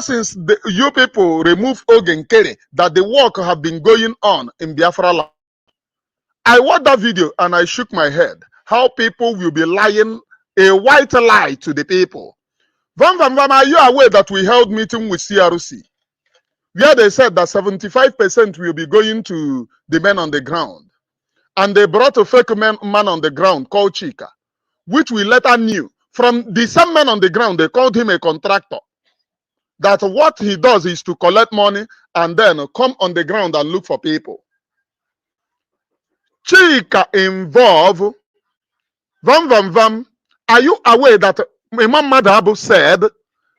since you people remove Ogenkere, that the work have been going on in Biafra land. I watched that video and I shook my head. How people will be lying a white lie to the people. Vam, are you aware that we held meeting with CRC? Where they said that 75% will be going to the men on the ground. And they brought a fake man on the ground called Chika, which we later knew. From the same man on the ground, they called him a contractor. That what he does is to collect money and then come on the ground and look for people. Chika involved. Vam. Are you aware that Imam Madhabu said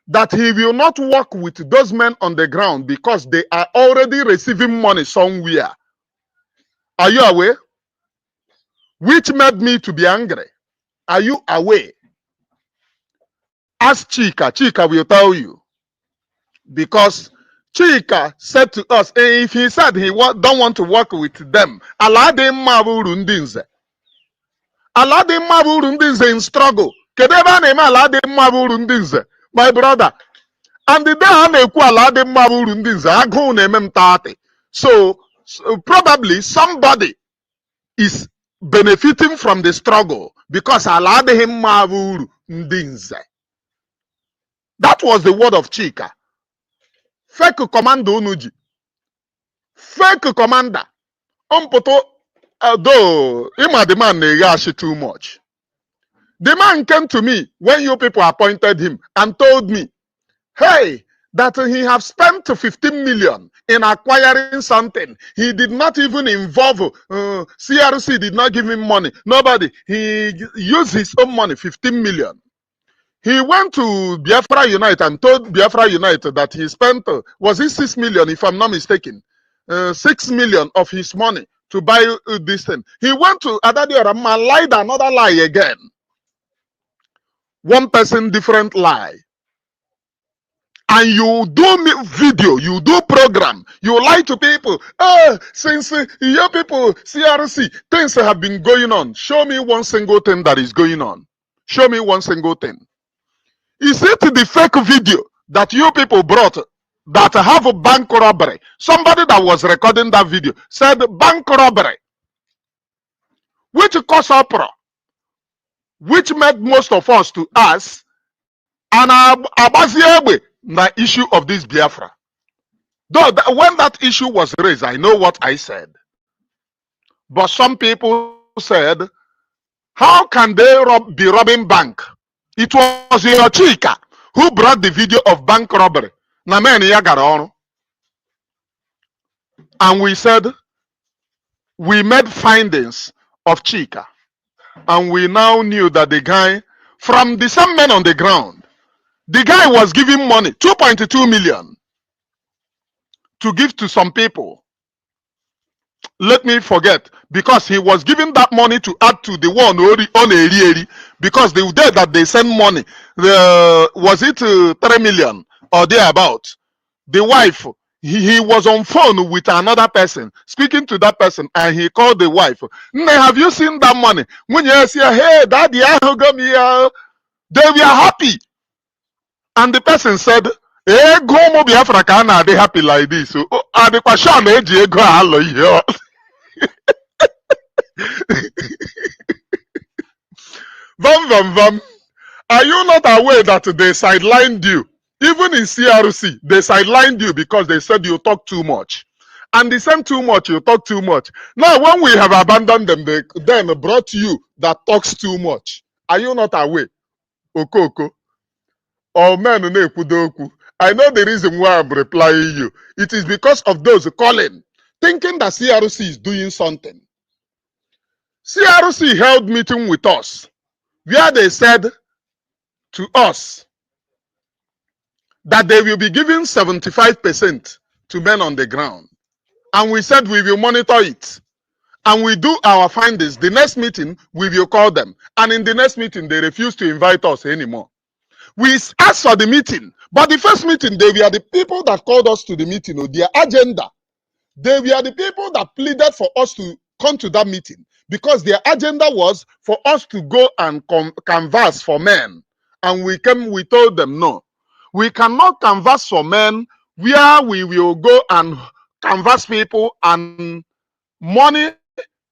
that he will not work with those men on the ground because they are already receiving money somewhere? Are you aware? Which made me to be angry. Are you aware? Ask Chika. Chika will tell you. Because Chika said to us, if he said he don't want to work with them, Allah de Maburu Allah de Maburu in struggle. Kedeva name Allah de Maburu my brother. And the day I Allah de Maburu Agu name 30. So probably somebody is benefiting from the struggle because Allah de Maburu That was the word of Chika. Fake commander Unuji. Fake commander. Though the man negashi too much. The man came to me when you people appointed him and told me, hey, that he have spent 15 million in acquiring something. He did not even involve, CRC did not give him money. Nobody. He used his own money, 15 million. He went to Biafra Unite and told Biafra Unite that he spent, was it 6 million, if I'm not mistaken, 6 million of his money to buy this thing. He went to Adadi Orama, lied another lie again. One person, different lie. And you do video, you do program, you lie to people. Since your people, CRC, things have been going on. Show me one single thing that is going on. Show me one single thing. Is it the fake video that you people brought that have a bank robbery? Somebody that was recording that video said bank robbery, which caused uproar, which made most of us to ask, and Abaziebe, the issue of this Biafra. Though when that issue was raised, I know what I said. But some people said, how can they be robbing bank? It was your Chika who brought the video of bank robbery. And we said, we made findings of Chika. And we now knew that the guy, from the same men on the ground, the guy was giving money, 2.2 million, to give to some people. Let me forget, because he was giving that money to add to the one on Eri, because the day that they sent money, was it 3 million or thereabout? The wife, he was on phone with another person, speaking to that person, and he called the wife. Have you seen that money? When you say, hey, daddy, they were happy. And the person said, hey, go Biafra Kana, they happy like this. So, the question is, go hello. Vam. Are you not aware that they sidelined you? Even in CRC, they sidelined you because they said you talk too much. And the same too much, you talk too much. Now, when we have abandoned them, they then brought you that talks too much. Are you not aware? Okoko. Or men Nekudoku. I know the reason why I'm replying you. It is because of those calling, thinking that CRC is doing something. CRC held meeting with us, where they said to us that they will be giving 75% to men on the ground. And we said we will monitor it. And we do our findings. The next meeting, we will call them. And in the next meeting, they refuse to invite us anymore. We asked for the meeting, but the first meeting, they were the people that called us to the meeting, or their agenda. They were the people that pleaded for us to come to that meeting because their agenda was for us to go and converse for men. And we told them no. We cannot canvass for men where we will go and canvass people and money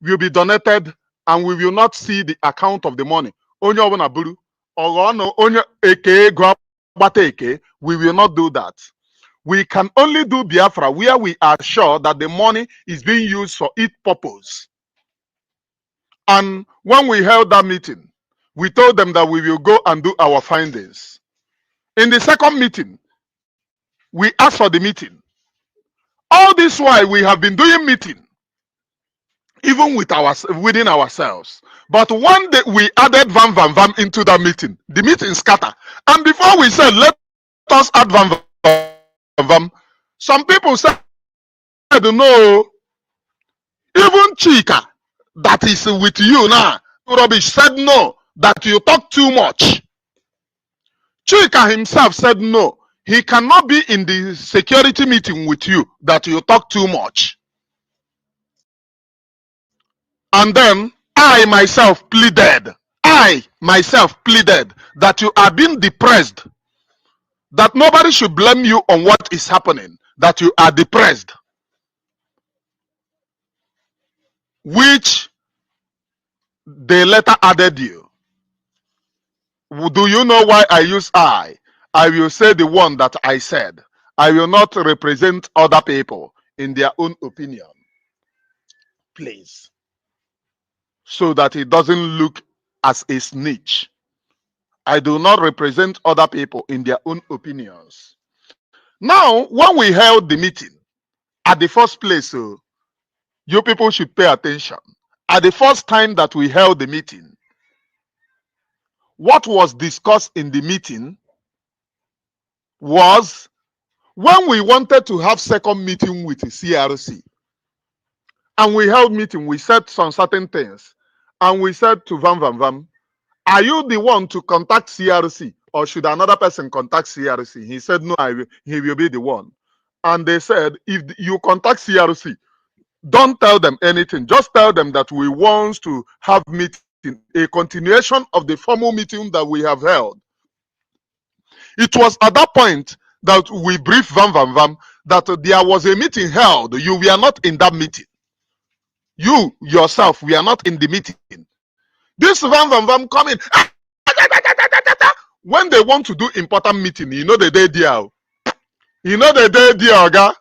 will be donated and we will not see the account of the money. Onye ọbụla buru ọghọ onye eke ego agbata eke, we will not do that. We can only do Biafra where we are sure that the money is being used for its purpose. And when we held that meeting, we told them that we will go and do our findings. In the second meeting, we asked for the meeting. All this while we have been doing meeting, even with within ourselves. But one day we added Vam into that meeting. The meeting scattered. And before we said, let us add Vam, some people said, no, even Chika, that is with you now, rubbish, said no, that you talk too much. Chika himself said no, he cannot be in the security meeting with you, that you talk too much. And then I myself pleaded that you are being depressed, that nobody should blame you on what is happening, that you are depressed, which they later added you. Do you know why I use I? I will say the one that I said. I will not represent other people in their own opinion. Please. So that it doesn't look as a snitch. I do not represent other people in their own opinions. Now, when we held the meeting, at the first place, you people should pay attention. At the first time that we held the meeting, what was discussed in the meeting was when we wanted to have second meeting with the CRC. And we held meeting, we said some certain things. And we said to Vam, are you the one to contact CRC or should another person contact CRC? He said, no, he will be the one. And they said, if you contact CRC, don't tell them anything. Just tell them that we want to have meeting, a continuation of the formal meeting that we have held. It was at that point that we briefed Vam that there was a meeting held. You were not in that meeting. You yourself, we are not in the meeting. This Vam coming. When they want to do important meeting, you know the day there. You know the day there, guy.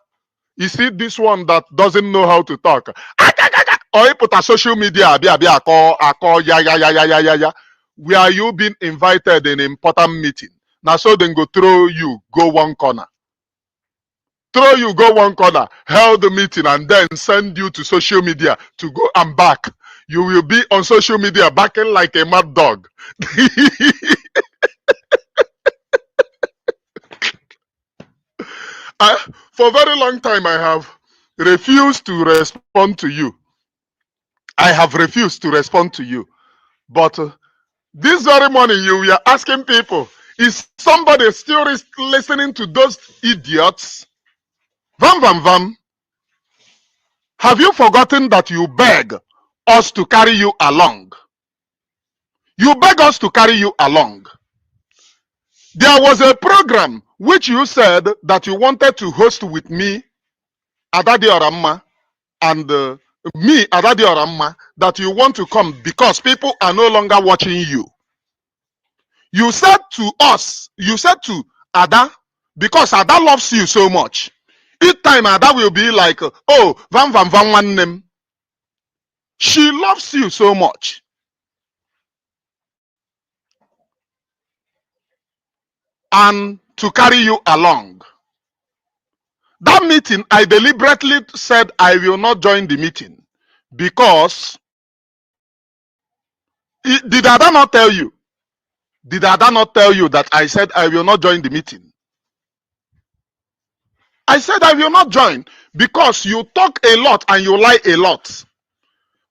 You see this one that doesn't know how to talk. Or he put a social media, where you been invited in an important meeting. Now so then go throw you, go one corner. Throw you, go one corner, held the meeting and then send you to social media to go and back. You will be on social media backing like a mad dog. For a very long time, I have refused to respond to you. I have refused to respond to you. But this very morning, you were asking people, is somebody still listening to those idiots? Vam. Have you forgotten that you beg us to carry you along? You beg us to carry you along. There was a program which you said that you wanted to host with me, Adadi Oramma, and me, Adadi Oramma, that you want to come because people are no longer watching you. You said to us, you said to Ada, because Ada loves you so much. Each time Ada will be like, oh, Vam one name. She loves you so much. And to carry you along. That meeting, I deliberately said I will not join the meeting because did Ada not tell you? Did Ada not tell you that I said I will not join the meeting? I said I will not join because you talk a lot and you lie a lot.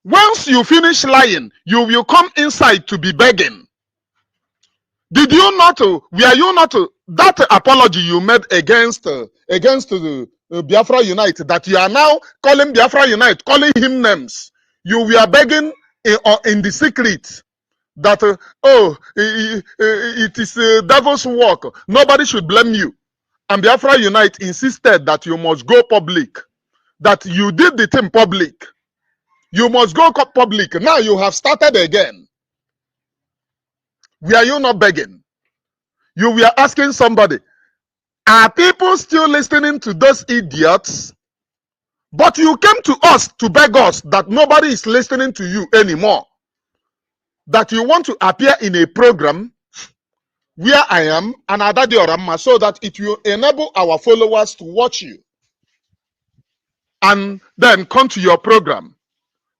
Once you finish lying, you will come inside to be begging. Did you not, were you not, that apology you made against the Biafra Unite, that you are now calling Biafra Unite, calling him names, you were begging in the secret that, it is devil's work. Nobody should blame you. And Biafra Unite insisted that you must go public, that you did the thing public. You must go public. Now you have started again. Were you not begging? You were asking somebody, are people still listening to those idiots? But you came to us to beg us that nobody is listening to you anymore. That you want to appear in a program where I am and Adadi Orama, so that it will enable our followers to watch you and then come to your program.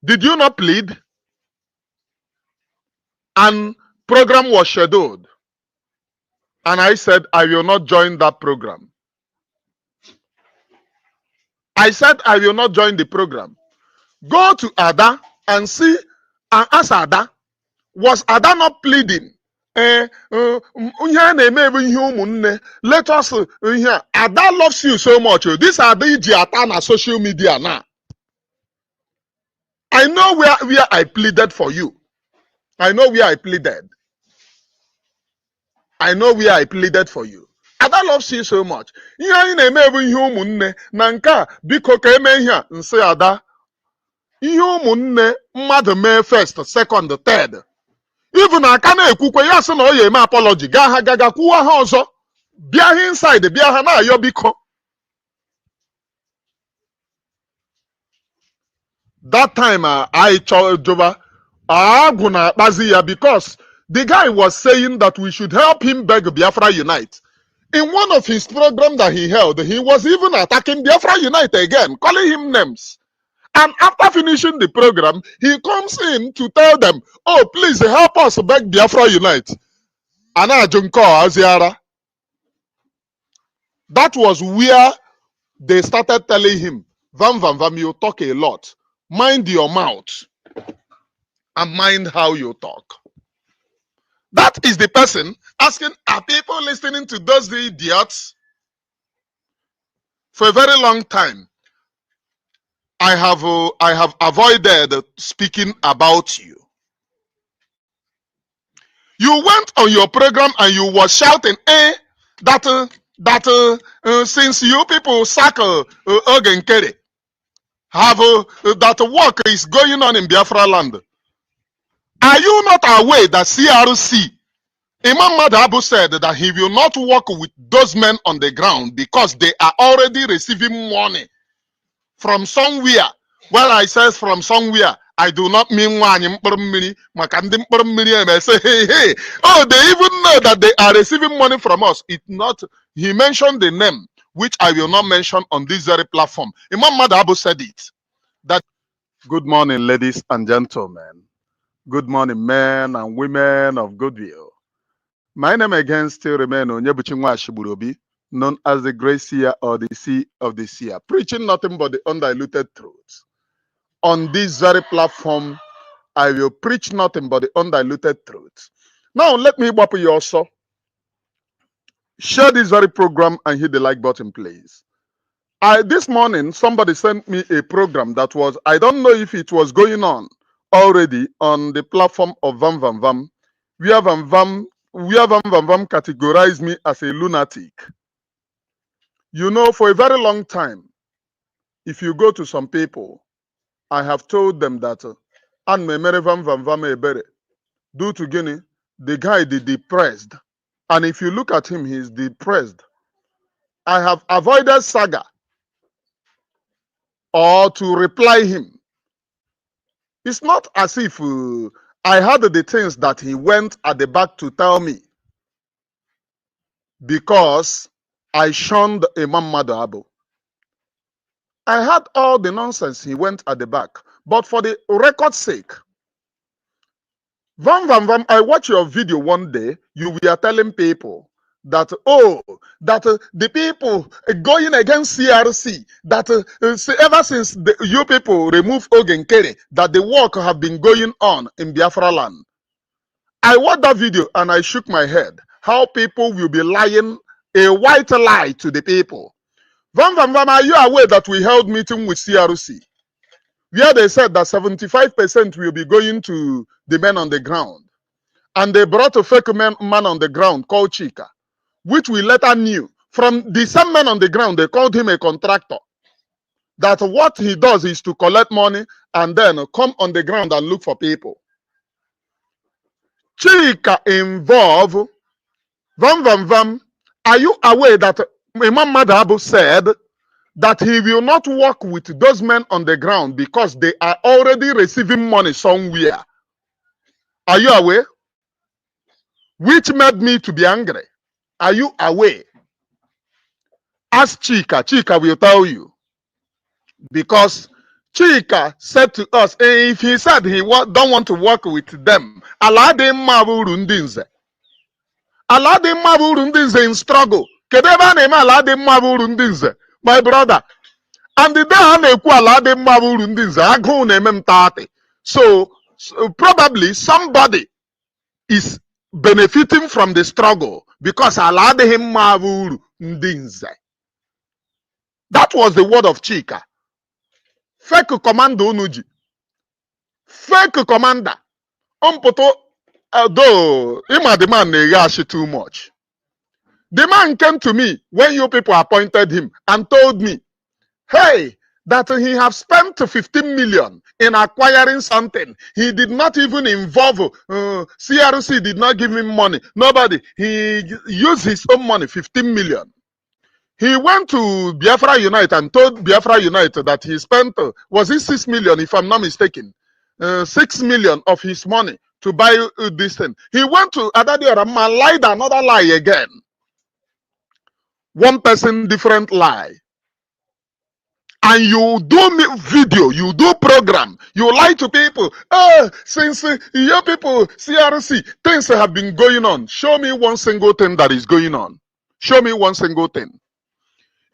Did you not plead? And program was scheduled. And I said, I will not join that program. I said, I will not join the program. Go to Ada and see and ask Ada, was Ada not pleading? Let us hear. Ada loves you so much. This Ada Iji on social media now. I know where I pleaded for you. I know where I pleaded. I know where I pleaded for you. Ada loves you so much. Ihe anyị na-eme bụ ihe ụmụnne na nke a biko ka eme ihe a nsị Ada. Ihe ụmụnne mmadụ mee first, second, third. Even aka na-ekwukwe ya sị na ọ ya eme apology gaa ha gaga kwuwa ha ọzọ. Bịa ha inside, bịa ha na-ayọ biko. That time I told Jova, agụ na-akpazi ya because the guy was saying that we should help him beg Biafra Unite. In one of his programs that he held, he was even attacking Biafra Unite again, calling him names. And after finishing the program, he comes in to tell them, oh, please help us beg Biafra Unite. That was where they started telling him, Vam, you talk a lot. Mind your mouth and mind how you talk. That is the person asking, are people listening to those idiots? For a very long time, I have avoided speaking about you. You went on your program and you were shouting, since you people sack Ogenkere, have that work is going on in Biafra land. Are you not aware that CRC, Imam Madabu said that he will not work with those men on the ground because they are already receiving money from somewhere? Well, I says from somewhere, I do not mean one. Say, hey. Oh, they even know that they are receiving money from us. It not. He mentioned the name, which I will not mention on this very platform. Imam Madabu said it. That. Good morning, ladies and gentlemen. Good morning, men and women of goodwill. My name again still remains Onyebuchinwa Shiburobi, known as the Great Seer or the Sea of the Seer, preaching nothing but the undiluted truth. On this very platform, I will preach nothing but the undiluted truth. Now, let me whop you also. Share this very program and hit the like button, please. This morning, somebody sent me a program that was, I don't know if it was going on already on the platform of Vam, where Vam categorized me as a lunatic. You know, for a very long time, if you go to some people, I have told them that due to Guinea, the guy is depressed. And if you look at him, he's depressed. I have avoided saga or to reply him. It's not as if I had the things that he went at the back to tell me, because I shunned Imam Madabu. I had all the nonsense he went at the back. But for the record's sake, Vam, I watched your video one day. You were telling people that, the people going against CRC, that ever since you people removed Ogenkere, that the work have been going on in Biafra land. I watched that video and I shook my head. How people will be lying a white lie to the people. Vam, are you aware that we held meeting with CRC, where they said that 75% will be going to the men on the ground? And they brought a fake man on the ground called Chika, which we later knew. From the same man on the ground, they called him a contractor. That what he does is to collect money and then come on the ground and look for people. Chika involved. Are you aware that Imam Madhabu said that he will not work with those men on the ground because they are already receiving money somewhere? Are you aware? Which made me to be angry. Are you aware? Ask Chika. Chika will tell you. Because Chika said to us, if he said he don't want to work with them, Allah de maburu ndinze. Allah de maburu ndinze in struggle. Kedeba name Allah de maburu ndinze. My brother. And the day I nekwu Allah de maburu ndinze, agu neme mtate. So probably somebody is benefiting from the struggle because Allah de maburu ndinze. That was the word of Chika. Fake commander Unuji. Fake commander. Though the man yash too much. The man came to me when you people appointed him and told me, hey, that he have spent 15 million in acquiring something. He did not even involve, CRC did not give him money. Nobody. He used his own money, 15 million. He went to Biafra Unite and told Biafra Unite that he spent, was it 6 million, if I'm not mistaken, 6 million of his money to buy this thing. He went to Adadi Orama, lied another lie again. One person, different lie. And you do video, you do program, you lie to people. Since your people, CRC, things have been going on. Show me one single thing that is going on. Show me one single thing.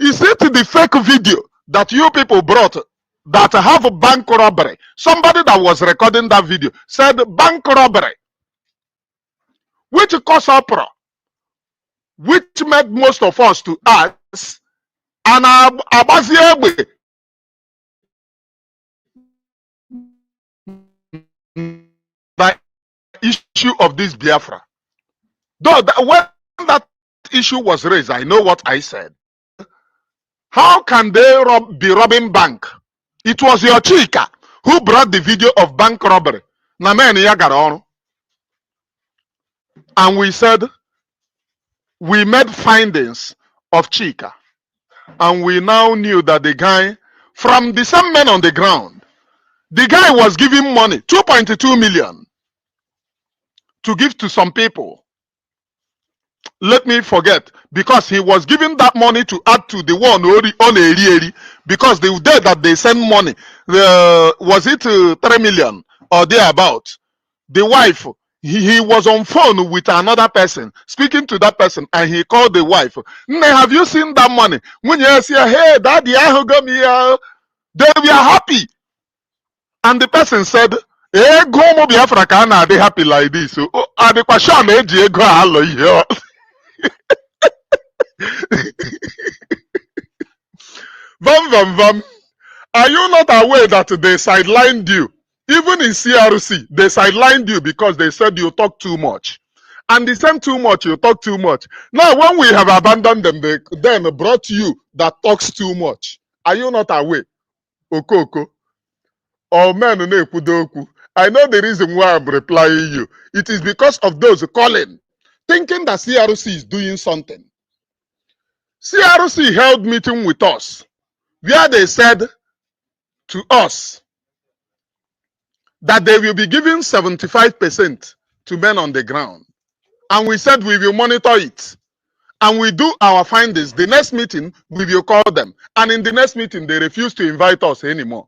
Is it the fake video that you people brought that have a bank robbery? Somebody that was recording that video said bank robbery, which caused uproar, which made most of us to ask, and Abaziegbe, the issue of this Biafra. Though when that issue was raised, I know what I said. How can they be robbing bank? It was your Chika who brought the video of bank robbery. And we said, we made findings of Chika. And we now knew that the guy, from the same men on the ground, the guy was giving money, 2.2 million, to give to some people. Let me forget, because he was giving that money to add to the one on Eri, because the day that they send money, was it 3 million or thereabout? The wife, he was on phone with another person, speaking to that person, and he called the wife. Have you seen that money? When you say, hey, daddy, I got me, they were happy. And the person said, hey, go Biafra Kana, they happy like this. So, the question is, go hello. Are you not aware that they sidelined you? Even in CRC, they sidelined you because they said you talk too much. And the same too much, you talk too much. Now, when we have abandoned them, they then brought you that talks too much. Are you not aware? Okoko. Or men Nekudoku. I know the reason why I'm replying you. It is because of those calling, thinking that CRC is doing something. CRC held meeting with us, where they said to us that they will be giving 75% to men on the ground. And we said we will monitor it. And we do our findings. The next meeting, we will call them. And in the next meeting, they refuse to invite us anymore.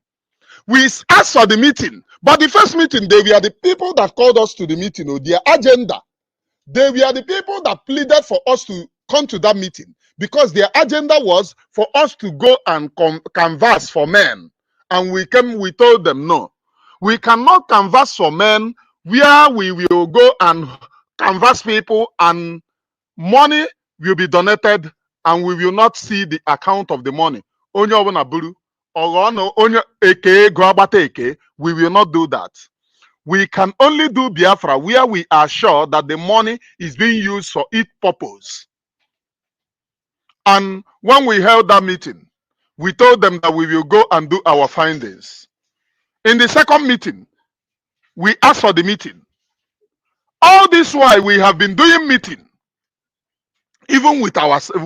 We asked for the meeting, but the first meeting, they were the people that called us to the meeting, or their agenda. They were the people that pleaded for us to come to that meeting because their agenda was for us to go and canvass for men. And we told them, no, we cannot canvass for men where we will go and canvass people and money will be donated and we will not see the account of the money. We will not do that. We can only do Biafra where we are sure that the money is being used for its purpose. And when we held that meeting, we told them that we will go and do our findings. In the second meeting, we asked for the meeting. All this while we have been doing meeting, even with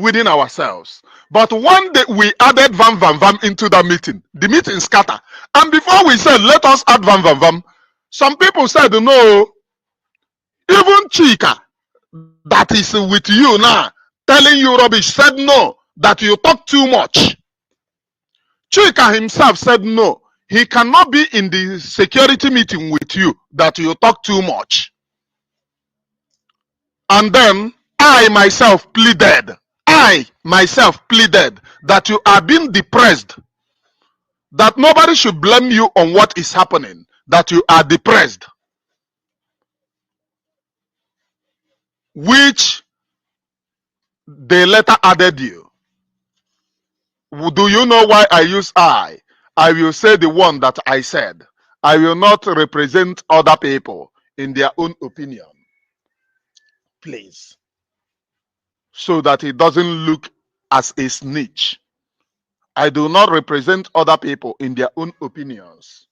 within ourselves. But one day we added Vam Vam Vam into that meeting. The meeting scattered. And before we said, let us add Vam Vam Vam, some people said, no, even Chika, that is with you now, telling you rubbish, said no, that you talk too much. Chika himself said no, he cannot be in the security meeting with you, that you talk too much. And then I myself pleaded that you are being depressed, that nobody should blame you on what is happening, that you are depressed, which they later added you. Do you know why I use I? I will say the one that I said. I will not represent other people in their own opinion. Please. So that it doesn't look as a snitch. I do not represent other people in their own opinions.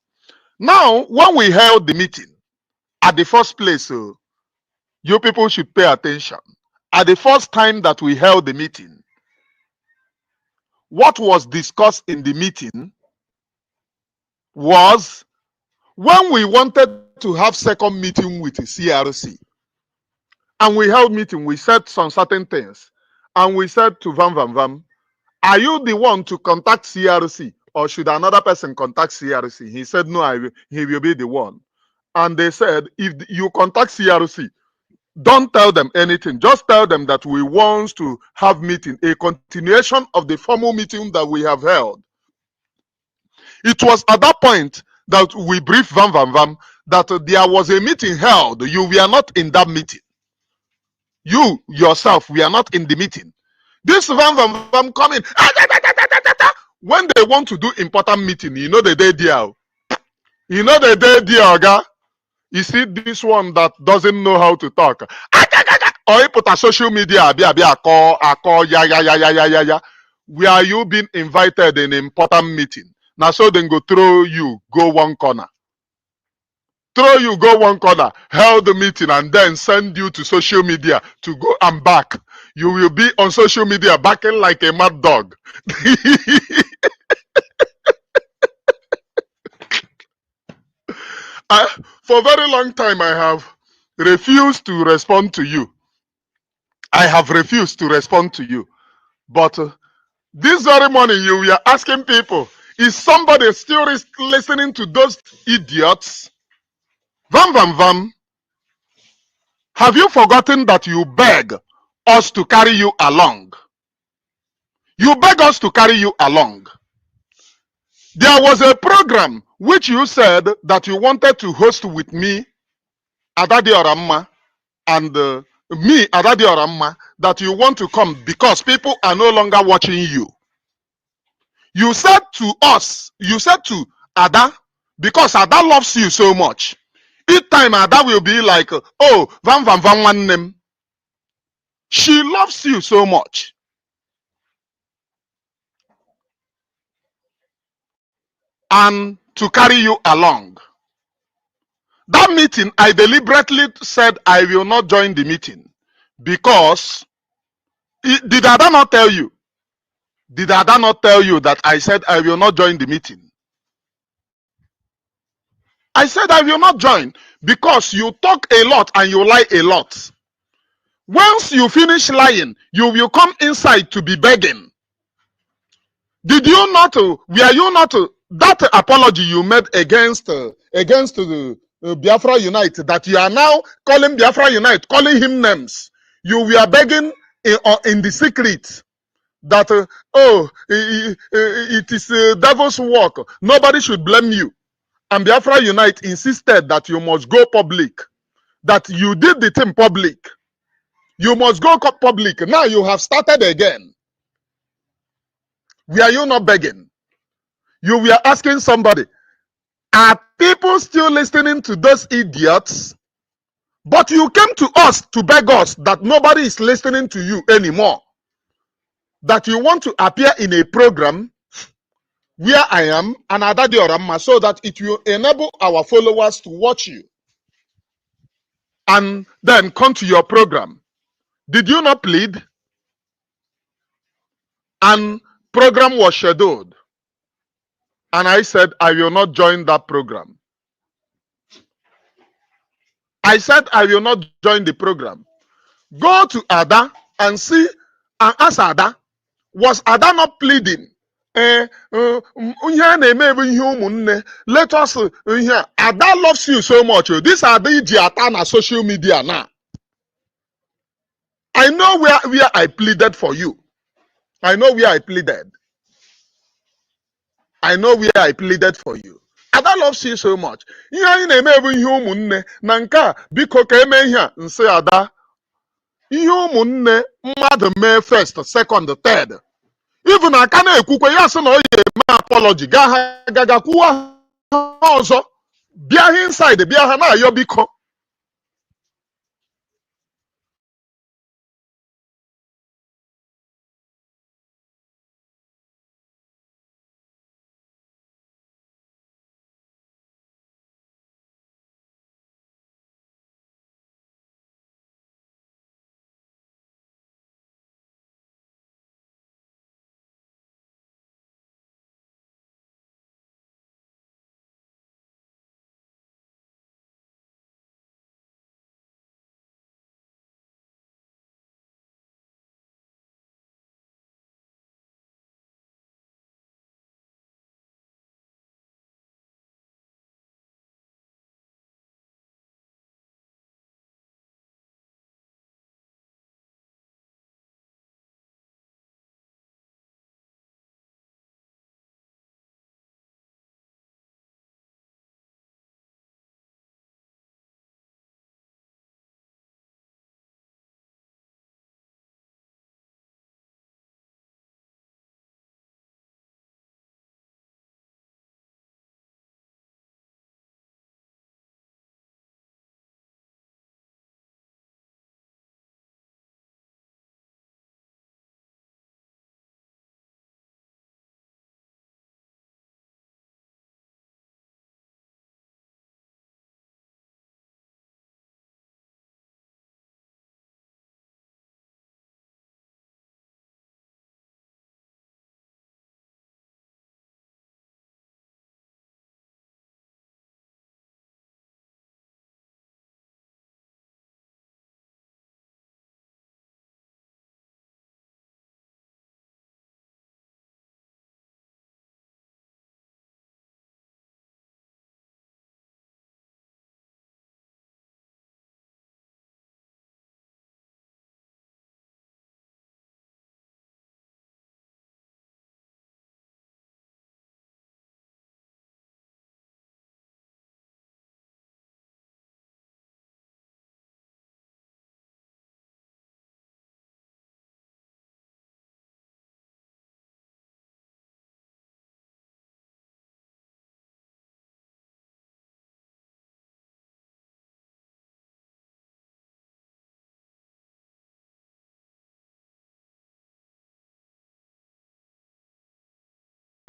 Now, when we held the meeting, at the first place, you people should pay attention. At the first time that we held the meeting, what was discussed in the meeting was when we wanted to have second meeting with the CRC, and we held meeting, we said some certain things, and we said to Vam Vam Vam, are you the one to contact CRC, or should another person contact CRC? He said no, he will be the one. And they said, if you contact CRC, don't tell them anything, just tell them that we want to have meeting, a continuation of the formal meeting that we have held. It was at that point that we briefed Vam Vam Vam that there was a meeting held. You were not in that meeting. You yourself were not in the meeting. This Vam Vam Vam coming. When they want to do important meeting, you know they did there. You know they did there, guy. You see this one that doesn't know how to talk. Or you put a social media, call, ya. Where are you being invited in an important meeting? Now so then go throw you, go one corner. Throw you, go one corner, held the meeting, and then send you to social media to go and back. You will be on social media backing like a mad dog. For a very long time, I have refused to respond to you. I have refused to respond to you. But this very morning, you were asking people, is somebody still listening to those idiots? Vam Vam Vam, have you forgotten that you beg us to carry you along? You beg us to carry you along. There was a program which you said that you wanted to host with me, Adadi Oramma, and me, Adadi Oramma, that you want to come because people are no longer watching you. You said to us, you said to Ada, because Ada loves you so much. Each time Ada will be like, oh, Vam Vam Vam one name. She loves you so much. And to carry you along. That meeting, I deliberately said I will not join the meeting because did Ada not tell you? Did Ada not tell you that I said I will not join the meeting? I said I will not join because you talk a lot and you lie a lot. Once you finish lying, you will come inside to be begging. Did you not, were you not, that apology you made against the Biafra Unite, that you are now calling Biafra Unite, calling him names, you were begging in the secret that, it is devil's work, nobody should blame you. And Biafra Unite insisted that you must go public, that you did the thing public. You must go public. Now you have started again. Were you not begging? You were asking somebody, Are people still listening to those idiots? But you came to us to beg us that nobody is listening to you anymore. That you want to appear in a program where I am and Adadi Orama so that it will enable our followers to watch you and then come to your program. Did you not plead? And program was scheduled. And I said, I will not join that program. I said, I will not join the program. Go to Ada and see and ask Ada, was Ada not pleading? Let us Ada loves you so much. This Ada Iji na social media now. I know where I pleaded for you. I know where I pleaded. I know where I pleaded for you. Ada loves you so much. Ihe anyị na-eme bụ ihe ụmụnne na nke a biko ka eme ihe a nsị Ada. Ihe ụmụnne mmadụ mee first, second, third. Even aka na-ekwukwe ya sị na ọ ga-eme apology gaga kwuwa ha ọzọ. Bịa ha inside, bịa ha na-ayọ biko.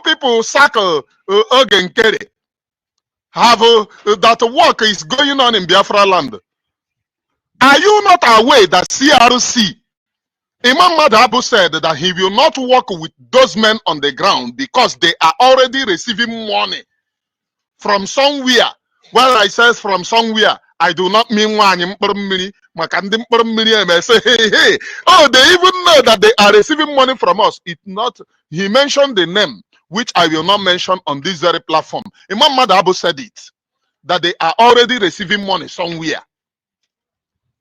People circle Ogenkere have that work is going on in Biafra land. Are you not aware that CRC, Imam Madhabu said that he will not work with those men on the ground because they are already receiving money from somewhere? When I says from somewhere, I do not mean one. Say, hey. Oh, they even know that they are receiving money from us. It not. He mentioned the name, which I will not mention on this very platform. Imam Madhabu said it, that they are already receiving money somewhere,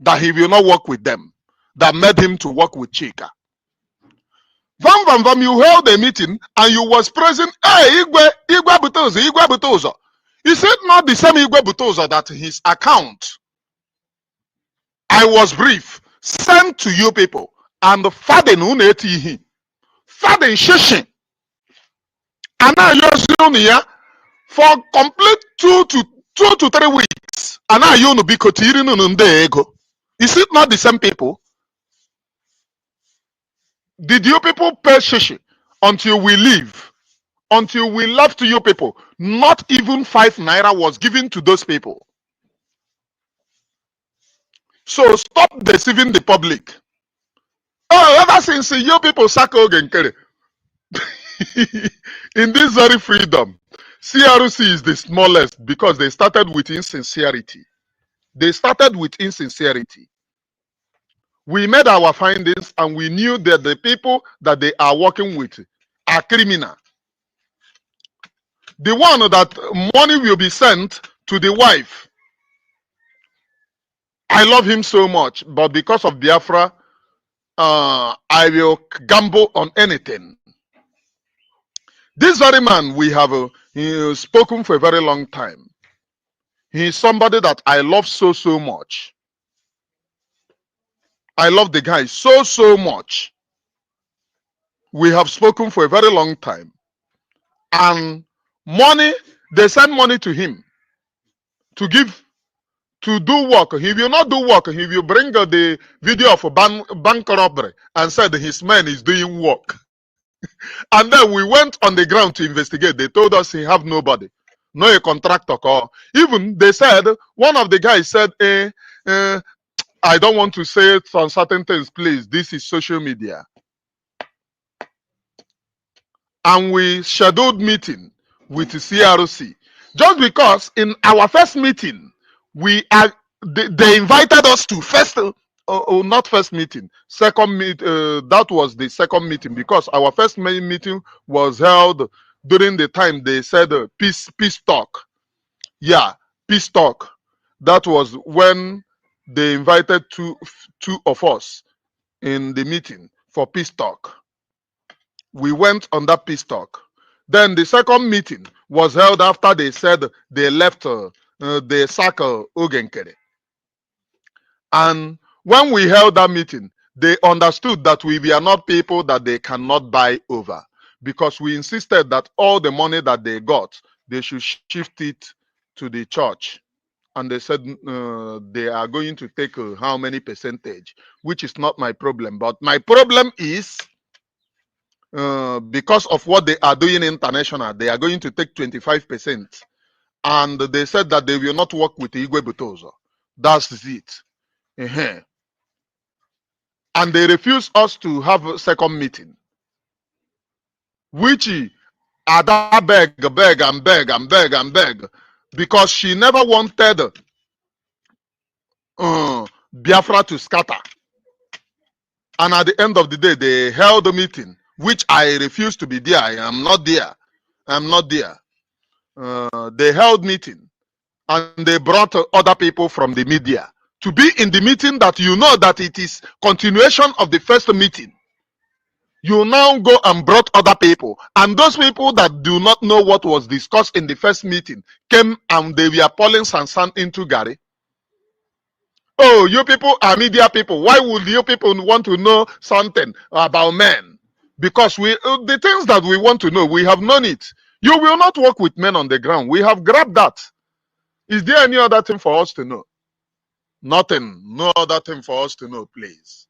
that he will not work with them, that made him to work with Chika. Vam, you held a meeting and you was praising, hey, Igwe Butozo. Is it not the same Igwe Butozo that his account, I was brief, sent to you people, and Faden Faden Shishin, and now you're for complete 2 to 3 weeks. And now you be ego. Is it not the same people? Did you people pay shishi until we leave? Until we left you people? Not even 5 naira was given to those people. So stop deceiving the public. Oh, ever since you people sack Ogenkere, in this very freedom, CRC is the smallest because they started with insincerity. They started with insincerity. We made our findings and we knew that the people that they are working with are criminal. The one that money will be sent to the wife, I love him so much, but because of Biafra, I will gamble on anything. This very man, we have spoken for a very long time. He is somebody that I love so much. I love the guy so much. We have spoken for a very long time. And money, they send money to him to give, to do work. He will not do work. He will bring the video of a bank robbery and said his man is doing work. And then we went on the ground to investigate. They told us he have nobody, no a contractor call. Even they said, one of the guys said, I don't want to say it on certain things, please. This is social media. And we scheduled meeting with the CRC. Just because in our first meeting, they invited us to first, not first meeting, second meet. That was the second meeting because our first meeting was held during the time they said peace talk. Yeah, peace talk. That was when they invited two of us in the meeting for peace talk. We went on that peace talk. Then the second meeting was held after they said they left the circle Ogenkere. And when we held that meeting, they understood that we were not people that they cannot buy over, because we insisted that all the money that they got, they should shift it to the church. And they said they are going to take how many percentage, which is not my problem. But my problem is because of what they are doing international, they are going to take 25%. And they said that they will not work with Igwe Butozo. That's it. And they refused us to have a second meeting, which Ada beg, because she never wanted Biafra to scatter. And at the end of the day, they held a meeting, which I refused to be there. I am not there. I'm not there. They held meeting, and they brought other people from the media to be in the meeting, that you know that it is continuation of the first meeting. You now go and brought other people, and those people that do not know what was discussed in the first meeting came and they were pouring sand into Gary. Oh, you people are media people. Why would you people want to know something about men? Because the things that we want to know, we have known it. You will not work with men on the ground. We have grabbed that. Is there any other thing for us to know? Nothing. No other thing for us to know, please.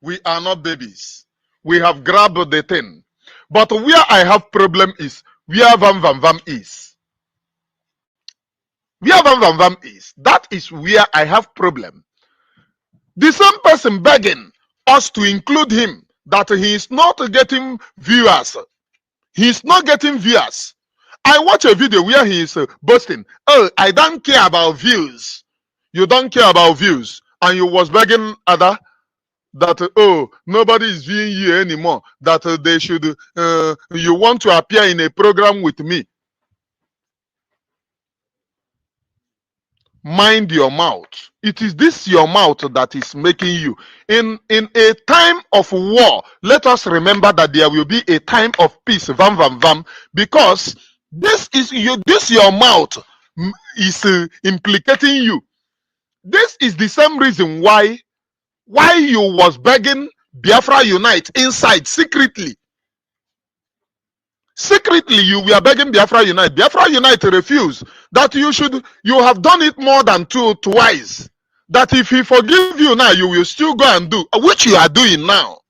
We are not babies. We have grabbed the thing. But where I have problem is where Vam is. Where Vam is. That is where I have problem. The same person begging us to include him, that he is not getting viewers. He is not getting viewers. I watch a video where he is boasting, oh, I don't care about views. You don't care about views. And you was begging Ada that, oh, nobody is viewing you anymore. That they should, you want to appear in a program with me. Mind your mouth. It is this your mouth that is making you. In a time of war, let us remember that there will be a time of peace. Vam. Because this your mouth is implicating you. This is the same reason why you was begging Biafra Unite inside secretly. secretly you were begging Biafra Unite. Biafra Unite refused. That you have done it more than twice. That if he forgive you now, you will still go and do, which you are doing now.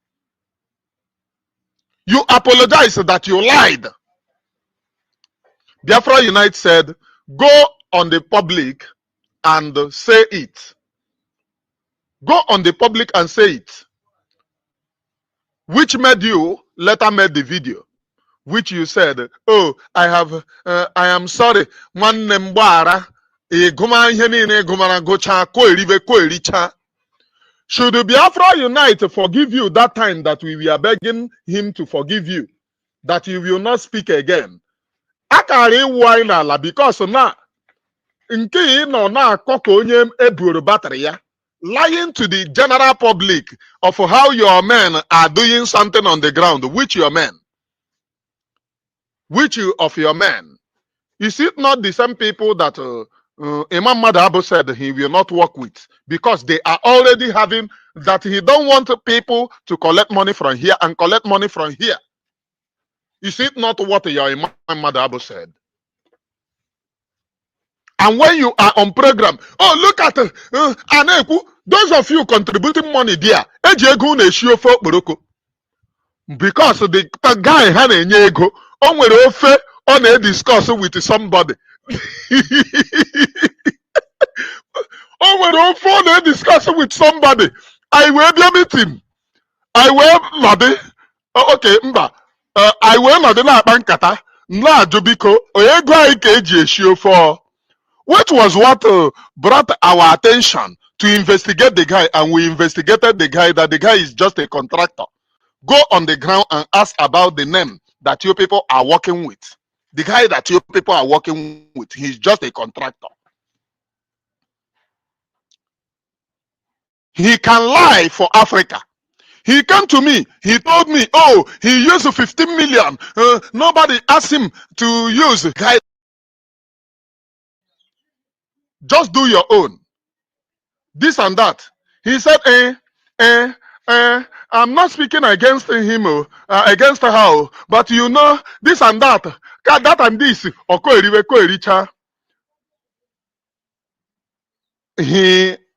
You apologize that you lied. Biafra Unite said, go on the public and say it. Go on the public and say it. Which made you later made the video, which you said, oh, I am sorry. Should Biafra Unite forgive you that time that we were begging him to forgive you, that you will not speak again? Akari wine because now nke no na akoko onye eburu battery ya, lying to the general public of how your men are doing something on the ground. Which your men? Which of your men? Is it not the same people that Imam Madabo said he will not work with, because they are already having that he don't want people to collect money from here and collect money from here? Is it not what your Imam Madabo said? And when you are on program, oh, look at Aneku, those of you contributing money there, because the guy had a ego, on a discuss with somebody. On a discuss with somebody. I will be a meeting. I will Madi. Okay, Mba. I will Madi na bankata. Na Jubiko. Oyegwa ikeji eshio for. Which was what brought our attention to investigate the guy, and we investigated the guy, that the guy is just a contractor. Go on the ground and ask about the name that you people are working with. The guy that you people are working with, he's just a contractor. He can lie for Africa. He came to me, he told me, oh, he used 15 million. Nobody asked him to use the guy. Just do your own. This and that. He said, I'm not speaking against him, against her, but you know, this and that. That and this.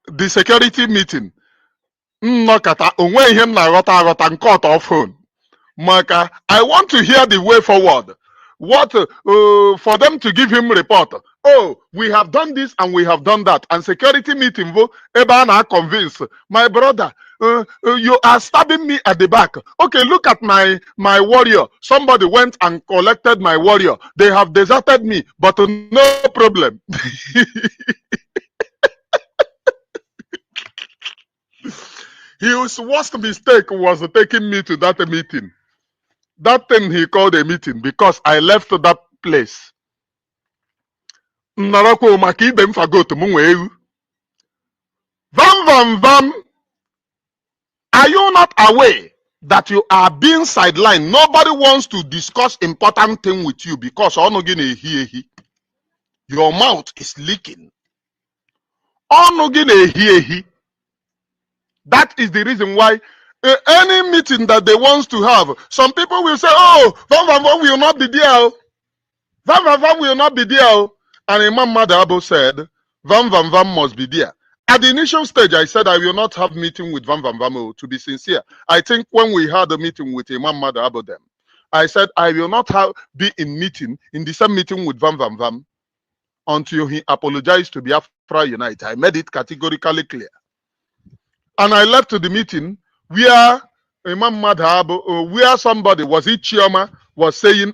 The security meeting. Maka, I want to hear the way forward. What for them to give him report? Oh, we have done this and we have done that. And security meeting, Ebana convinced my brother. You are stabbing me at the back. Okay, look at my warrior. Somebody went and collected my warrior. They have deserted me, but no problem. His worst mistake was taking me to that meeting. That thing he called a meeting, because I left that place. Vam vam vam. Are you not aware that you are being sidelined? Nobody wants to discuss important thing with you because your mouth is leaking. That is the reason why any meeting that they want to have, some people will say, oh, Vam Vam Vam will not be there. Vam Vam Vam will not be there. And Imam Madabo said, Vam Vam Vam must be there. At the initial stage, I said I will not have meeting with Vam Vam Vam, to be sincere. I think when we had a meeting with Imam Madabo them, I said I will not be in the same meeting with Vam Vam Vam until he apologized to Biafra Unite. I made it categorically clear. And I left to the meeting where Imam Madhab, where somebody, was it Chioma, was saying,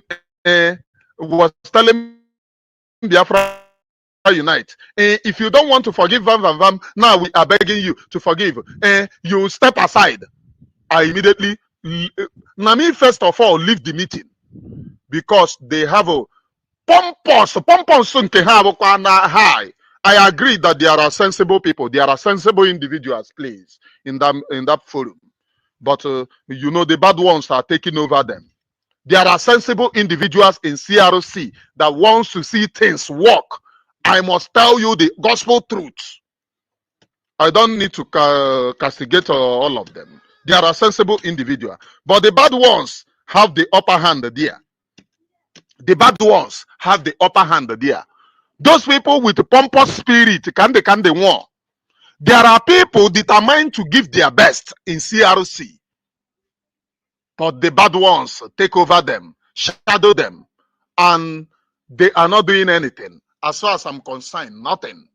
was telling Biafra Unite, if you don't want to forgive Vam Vam Vam, now we are begging you to forgive. You step aside. I immediately, Nami first of all, leave the meeting because they have a pompous high. I agree that there are sensible people, there are sensible individuals, please, in that forum. But you know, the bad ones are taking over them. There are sensible individuals in CRC that wants to see things work. I must tell you the gospel truth. I don't need to castigate all of them. There are sensible individuals, but the bad ones have the upper hand there. The bad ones have the upper hand there. Those people with pompous spirit can they want. There are people determined to give their best in CRC, but the bad ones take over them, shadow them, and they are not doing anything. As far as I'm concerned, nothing.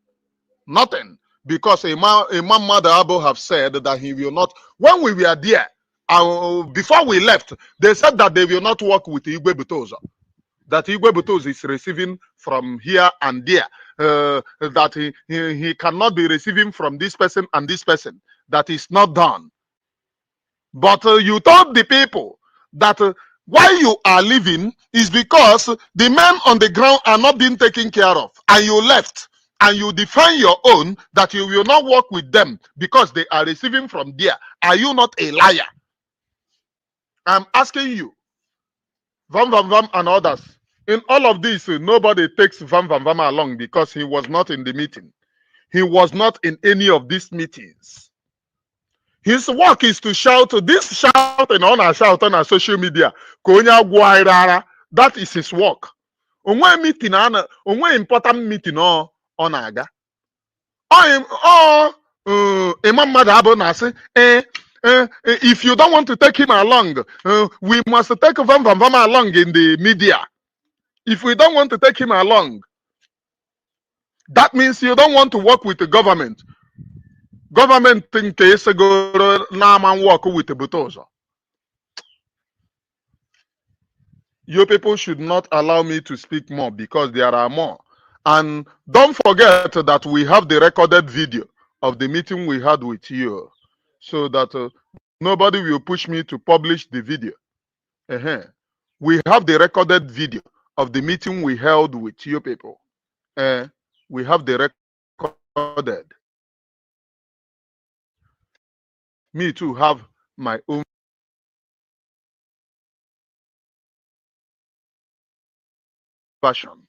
Nothing. Because Imam Mother Abu have said that he will not, when we were there, before we left, they said that they will not work with Igwe Butoza. That Igwe Butoza is receiving from here and there. That he cannot be receiving from this person and this person. That is not done. But you told the people that why you are leaving is because the men on the ground are not being taken care of. And you left. And you define your own that you will not work with them because they are receiving from there. Are you not a liar? I'm asking you. Vam Vam Vam and others. In all of this, nobody takes Vam Vam Vam along because he was not in the meeting. He was not in any of these meetings. His work is to shout. This shouting on our social media. That is his work. Onwe meeting, onwe important meeting on aga. Imam Madabo na say, if you don't want to take him along, we must take Vam Vam Vam along in the media. If we don't want to take him along, that means you don't want to work with the government. Government in case go na man work with the Butoza. You people should not allow me to speak more because there are more. And don't forget that we have the recorded video of the meeting we had with you, so that nobody will push me to publish the video. We have the recorded video of the meeting we held with you people. We have the recorded. Me too have my own version.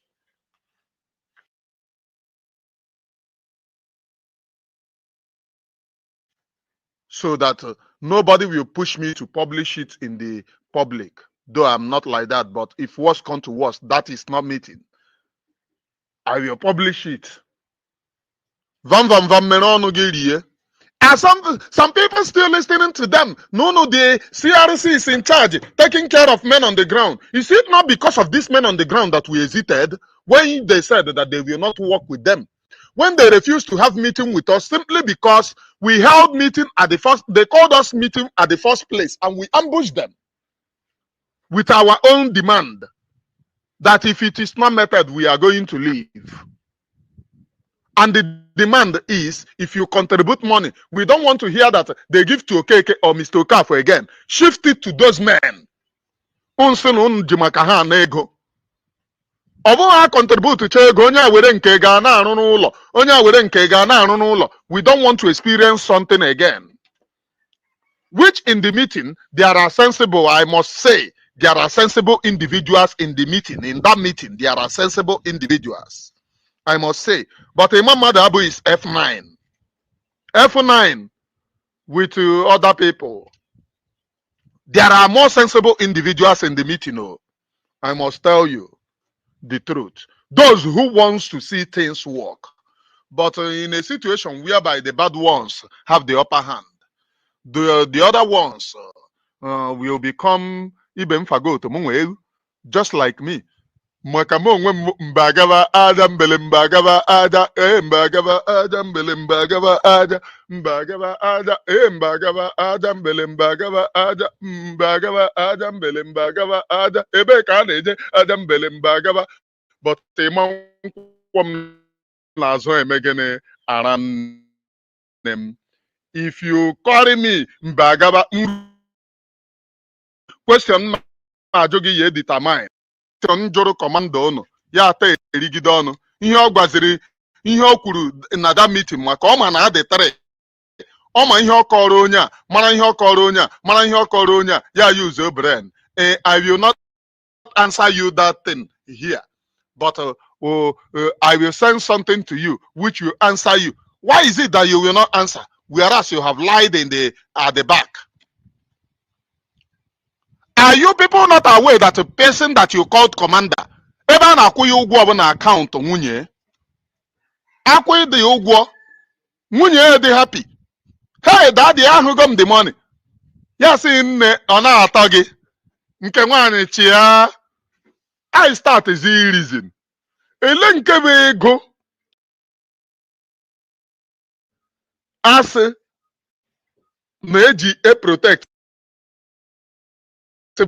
So that nobody will push me to publish it in the public. Though I'm not like that, but if worse come to worse, that is not meeting. I will publish it. Vam Vam Vam Merono Girie. And some people still listening to them. No, the CRC is in charge, taking care of men on the ground. Is it not because of these men on the ground that we hesitated when they said that they will not work with them? When they refused to have meeting with us, simply because we held meeting at the first, they called us meeting at the first place, and we ambushed them with our own demand that if it is not met, we are going to leave. And the demand is, if you contribute money, we don't want to hear that they give to Okeke or Mr. Okafor again. Shift it to those men. Contribute we don't want to experience something again. Which in the meeting, there are sensible, I must say, there are sensible individuals in the meeting. In that meeting, there are sensible individuals, I must say. But Imam Madabu is F9. F9 with other people. There are more sensible individuals in the meeting. Oh, I must tell you the truth. Those who wants to see things work. But in a situation whereby the bad ones have the upper hand, the other ones will become even fagot, just like me. Mbagava ada mbele mbagava ada mbagava ada mbele mbagava ada mbagava ada mbagava ada mbele mbagava ada mbagava ada mbele mbagava ada ebe ka na-eje ada mbele mbagava but kwam nazo emegene aranem. If you call me mbagava question majogi ye determine njụrụ kọmanda ọnụ ya ata erigide ọnụ ihe ọ gwaziri ihe ọ kwuru na that meeting maka ọ ma na adịtara ọ ma ihe ọ kọrọ onye a mara ihe ọ kọrọ onye a mara ihe ọ kọrọ onye a ya use brain. I will not answer you that thing here, but I will send something to you which will answer you. Why is it that you will not answer whereas you have lied in at the back? Are you people not aware that a person that you called commander, ebe a na-akwụ ya ụgwọ bụ na akaụntụ nwunye, akwụ dị ụgwọ, nwunye dị happy. Hey, daddy, ahụgo m the money. Ya sị nne ọ na-atọ gị nke nwaanyị chia. I start as a reason. Ele nke bụ ego asị na-eji protect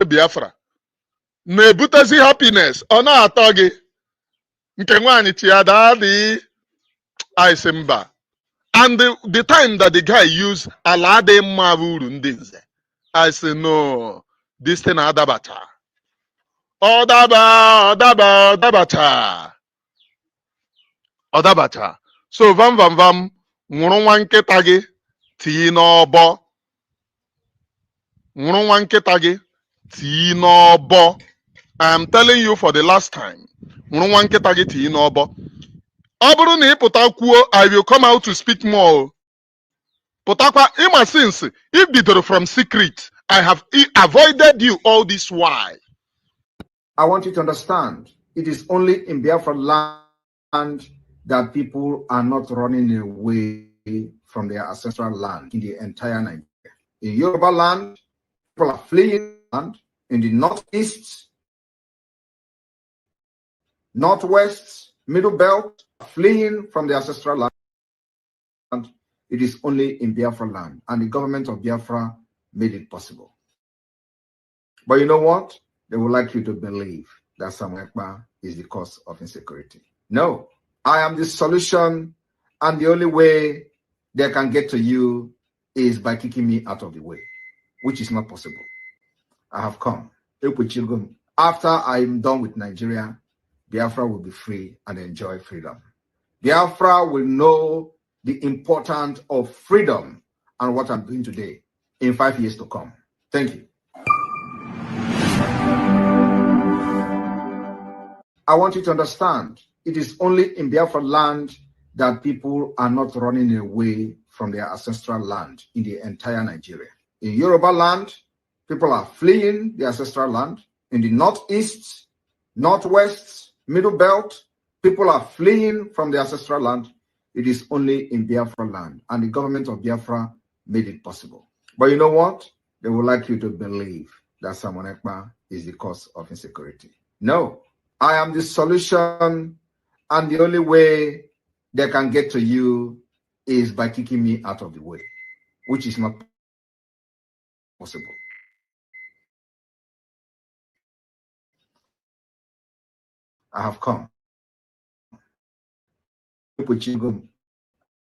Biafra na-ebutezi happiness ọ na-atọ gị nke nwaanyị chia daddy. I say mba. And the time that the guy used alade mavuru ndinze, I say no, this thing adabata. Odabata. So vam nwụrụ nwa nkịta gị tii n'ọbọ. Nwụrụ nwa nkịta gị tii n'ọbọ. I am telling you for the last time. Nwụrụ nwa nkịta gị tii n'ọbọ. Ọ bụrụ na ị pụta kwuo, I will come out to speak more. Pụtakwa ịma since if bidoro from secret, I have avoided you all this while. I want you to understand, it is only in Biafra land that people are not running away from their ancestral land in the entire Nigeria. In Yoruba land, people are fleeing land. In the northeast, northwest, middle belt, fleeing from the ancestral land. It is only in Biafra land, and the government of Biafra made it possible. But you know what? They would like you to believe that Samuel Ekpa is the cause of insecurity. No, I am the solution, and the only way they can get to you is by kicking me out of the way, which is not possible. I have come. After I'm done with Nigeria, Biafra will be free and enjoy freedom. Biafra will know the importance of freedom and what I'm doing today in 5 years to come. Thank you. I want you to understand, it is only in Biafra land that people are not running away from their ancestral land in the entire Nigeria. In Yoruba land, people are fleeing the ancestral land. In the northeast, northwest, middle belt, people are fleeing from the ancestral land. It is only in Biafra land, and the government of Biafra made it possible. But you know what? They would like you to believe that Samuel Ekpa is the cause of insecurity. No, I am the solution, and the only way they can get to you is by kicking me out of the way, which is not possible. I have come.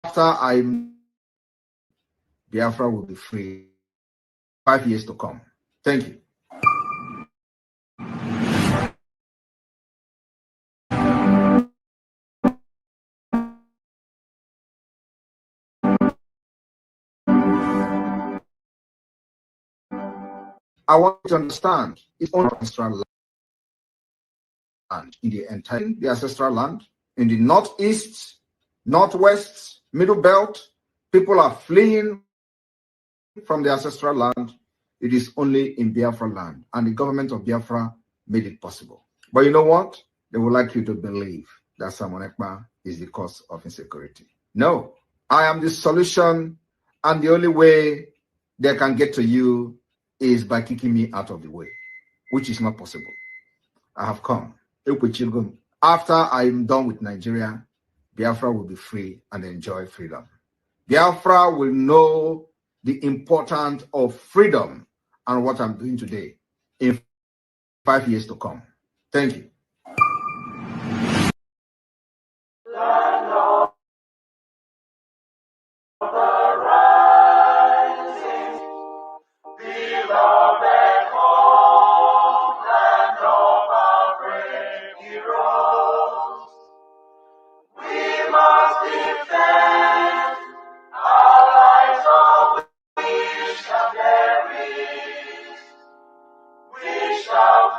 After I'm Biafra will be free 5 years to come. Thank you. I want you to understand, it's only ancestral land in the entire the ancestral land. In the northeast, northwest, middle belt, people are fleeing from the ancestral land. It is only in Biafra land, and the government of Biafra made it possible. But you know what? They would like you to believe that Samuel Ekpa is the cause of insecurity. No, I am the solution, and the only way they can get to you is by kicking me out of the way, which is not possible. I have come. After I'm done with Nigeria, Biafra will be free and enjoy freedom. Biafra will know the importance of freedom and what I'm doing today in 5 years to come. Thank you.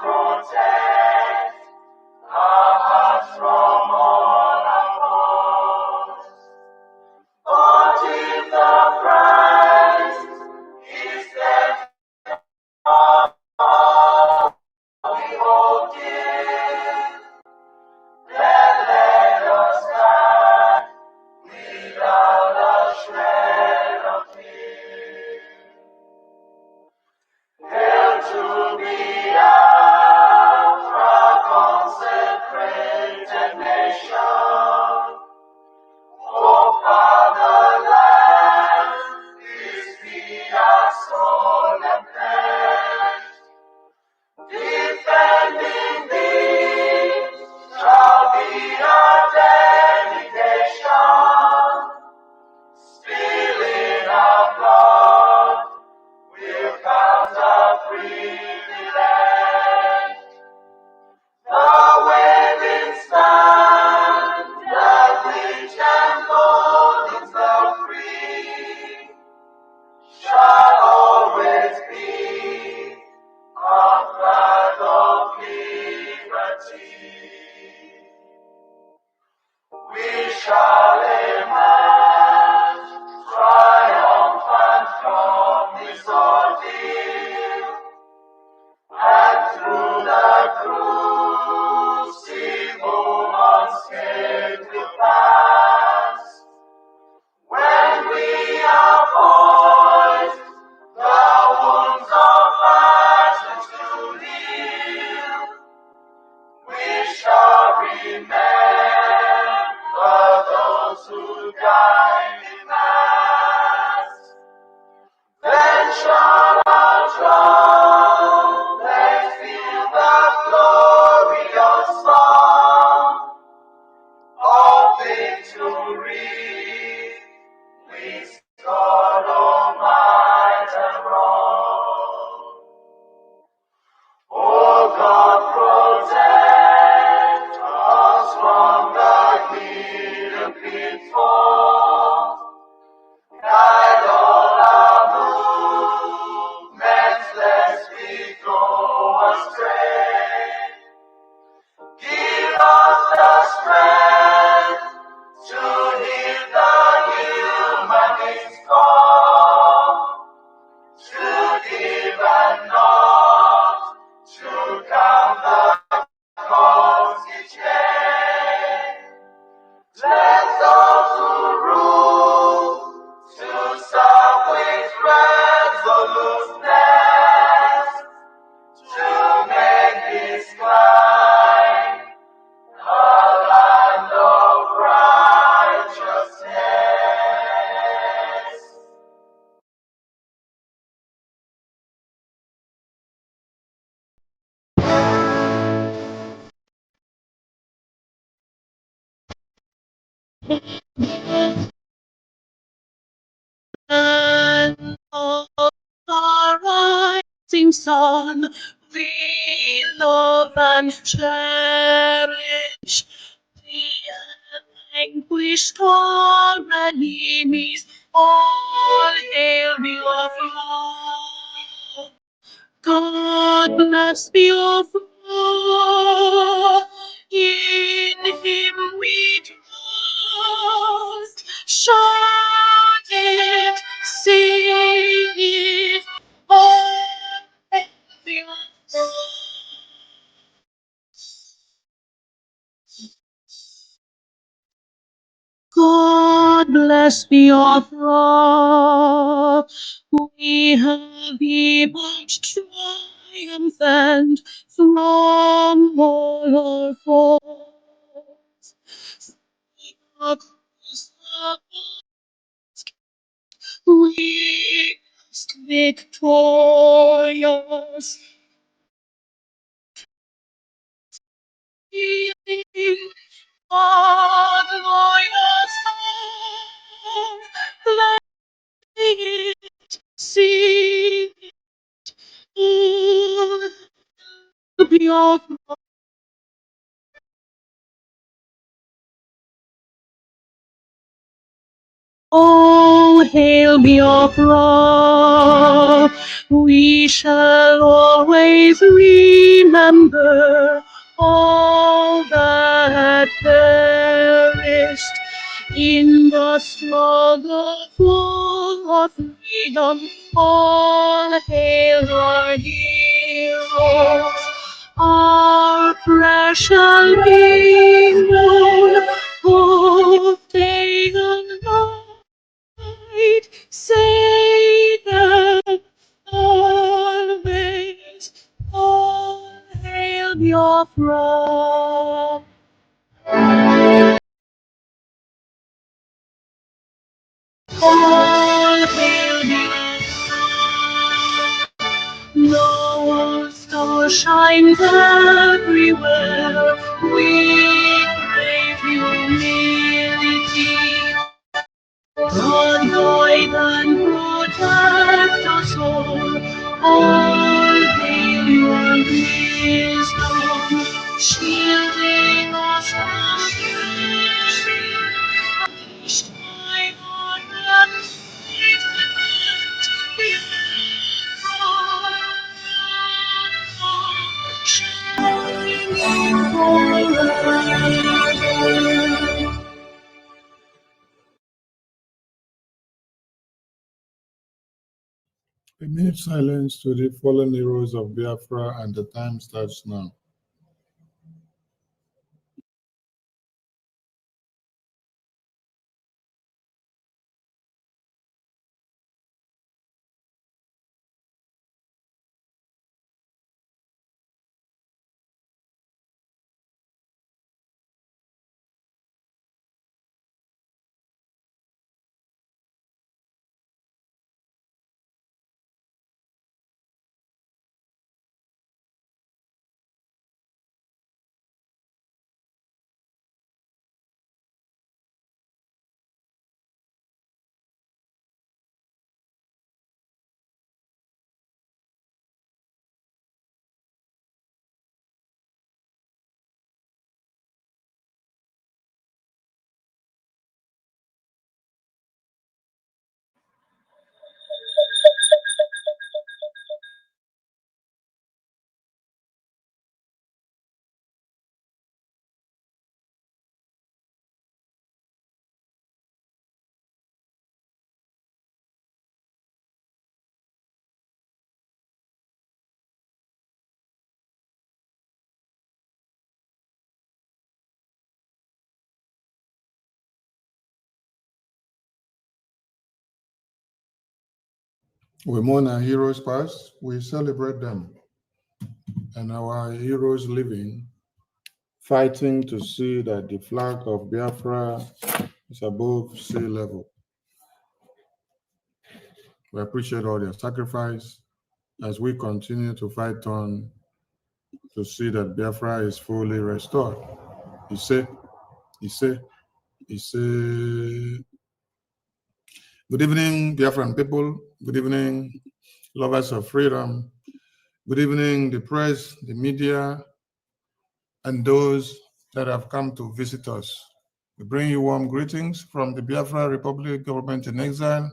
Protect shall emerge triumphant from this ordeal, and through the crucible unscathed will pass. When we are poised, the wounds of violence to heal, we shall remember those who died in mass. Then shall our trumpets feel the glorious song of victory. We scorn all might and wrong. Oh God, protect us from the hidden pitfalls. Guide all our movements, lest we go astray. Give us the strength to heal the humanist call, to give and not to count the cost each day. Let those who rule to serve with resoluteness, to make this climb a land of righteousness. And of the rising sun, we love and cherish the vanquished our enemies. All hail Biafra! God bless Biafra! In Him we trust. Shout it, sing it, oh, Biafra! God bless Biafra. We have emerged triumphant from all our foes. We victorious. God, glorious love, it, see it, your oh, hail Biafra! We shall always remember all that perished in the struggle for freedom. All hail our heroes, our precious being who taken night, say them always, all hail Biafra. All hail Biafra. No star shines everywhere. We crave humility. God guide and protect us all hail your wisdom, shielding us from evil. Shine on and light the shining forever. A minute silence to the fallen heroes of Biafra, and the time starts now. We mourn our heroes past, we celebrate them, and our heroes living, fighting to see that the flag of Biafra is above sea level. We appreciate all their sacrifice as we continue to fight on to see that Biafra is fully restored. He said, good evening, Biafran people. Good evening, lovers of freedom. Good evening, the press, the media, and those that have come to visit us. We bring you warm greetings from the Biafra Republic government in exile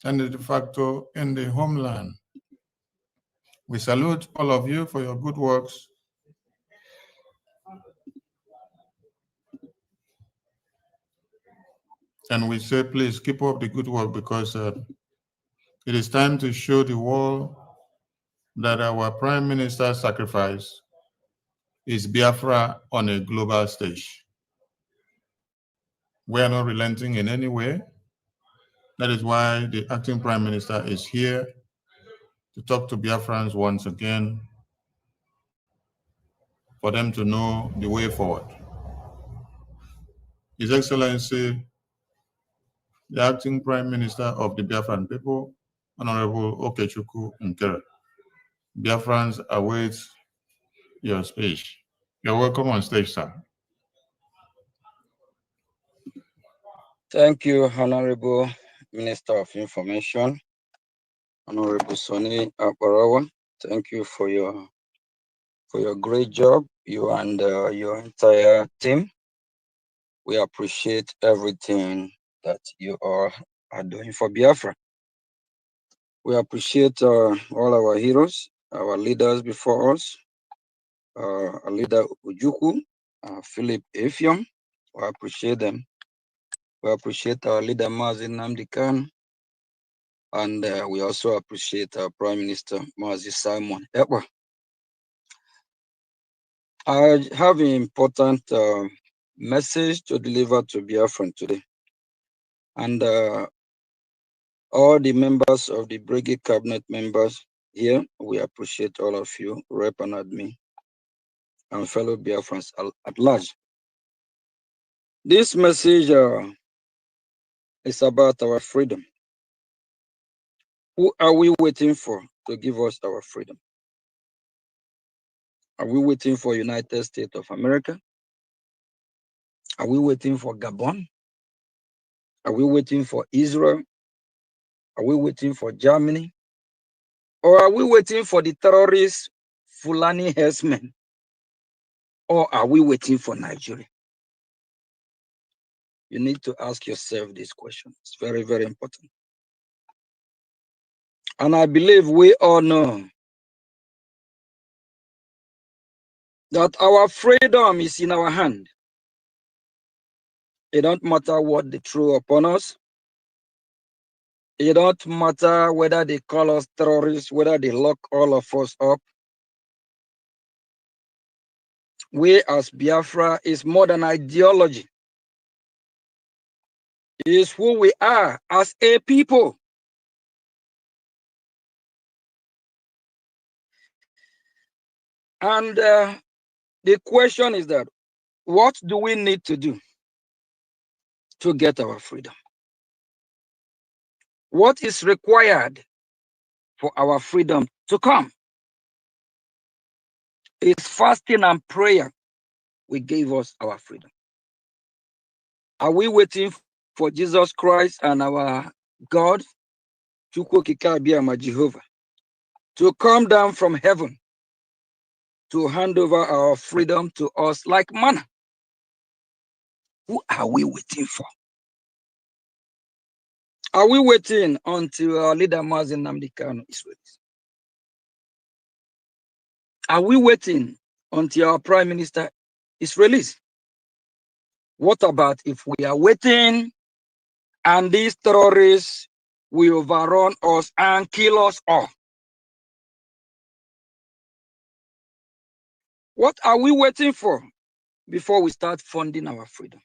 and the de facto in the homeland. We salute all of you for your good works. And we say, please keep up the good work, because it is time to show the world that our Prime Minister's sacrifice is Biafra on a global stage. We are not relenting in any way. That is why the acting Prime Minister is here to talk to Biafrans once again, for them to know the way forward. His Excellency, the acting Prime Minister of the Biafran people, Honorable Okechukwu Nkere. Biafrans await your speech. You're welcome on stage, sir. Thank you, Honorable Minister of Information, Honorable Sonny Aparawa. Thank you for your great job, you and your entire team. We appreciate everything that you are doing for Biafra. We appreciate all our heroes, our leaders before us, our leader Ujukwu, Philip Apm. We appreciate them. We appreciate our leader Mazi Nnamdi Kanu, and we also appreciate our Prime Minister Mazi Simon Ekpa. I have an important message to deliver to Biafran today, and all the members of the Brgie cabinet members here, we appreciate all of you, Rep and Admin, and fellow Biafrans at large. This message is about our freedom. Who are we waiting for to give us our freedom? Are we waiting for United States of America? Are we waiting for Gabon? Are we waiting for Israel? Are we waiting for Germany? Or are we waiting for the terrorist Fulani herdsmen? Or are we waiting for Nigeria? You need to ask yourself this question. It's very, very important. And I believe we all know that our freedom is in our hand. It don't matter what they throw upon us. It don't matter whether they call us terrorists, whether they lock all of us up. We as Biafra is more than ideology. It is who we are as a people. And the question is that, what do we need to do to get our freedom? What is required for our freedom to come? It's fasting and prayer we gave us our freedom. Are we waiting for Jesus Christ and our God, Jehovah, to come down from heaven to hand over our freedom to us like manna? Who are we waiting for? Are we waiting until our leader Mazen Nnamdi Kanu is released? Are we waiting until our prime minister is released? What about if we are waiting and these terrorists will overrun us and kill us all? What are we waiting for before we start funding our freedom?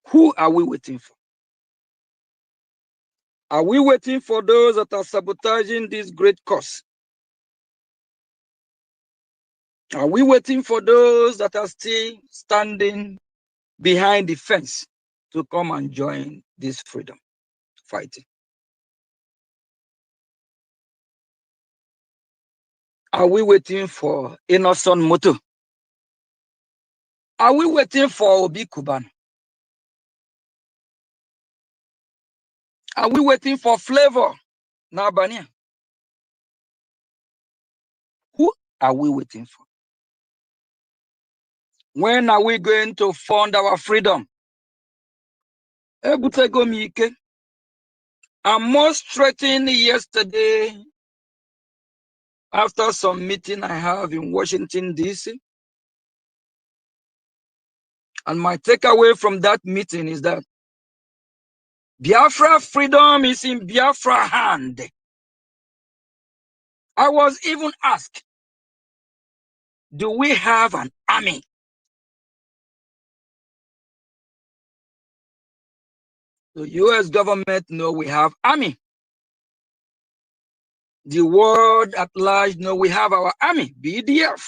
Who are we waiting for? Are we waiting for those that are sabotaging this great cause? Are we waiting for those that are still standing behind the fence to come and join this freedom fighting? Are we waiting for Innocent Moto? Are we waiting for Obi Kuban? Are we waiting for Flavor Nabania? Who are we waiting for? When are we going to fund our freedom? I'm more straightened yesterday after some meeting I have in Washington, D.C. And my takeaway from that meeting is that Biafra freedom is in Biafra hand. I was even asked, do we have an army? The US government know we have army. The world at large know we have our army, BDF.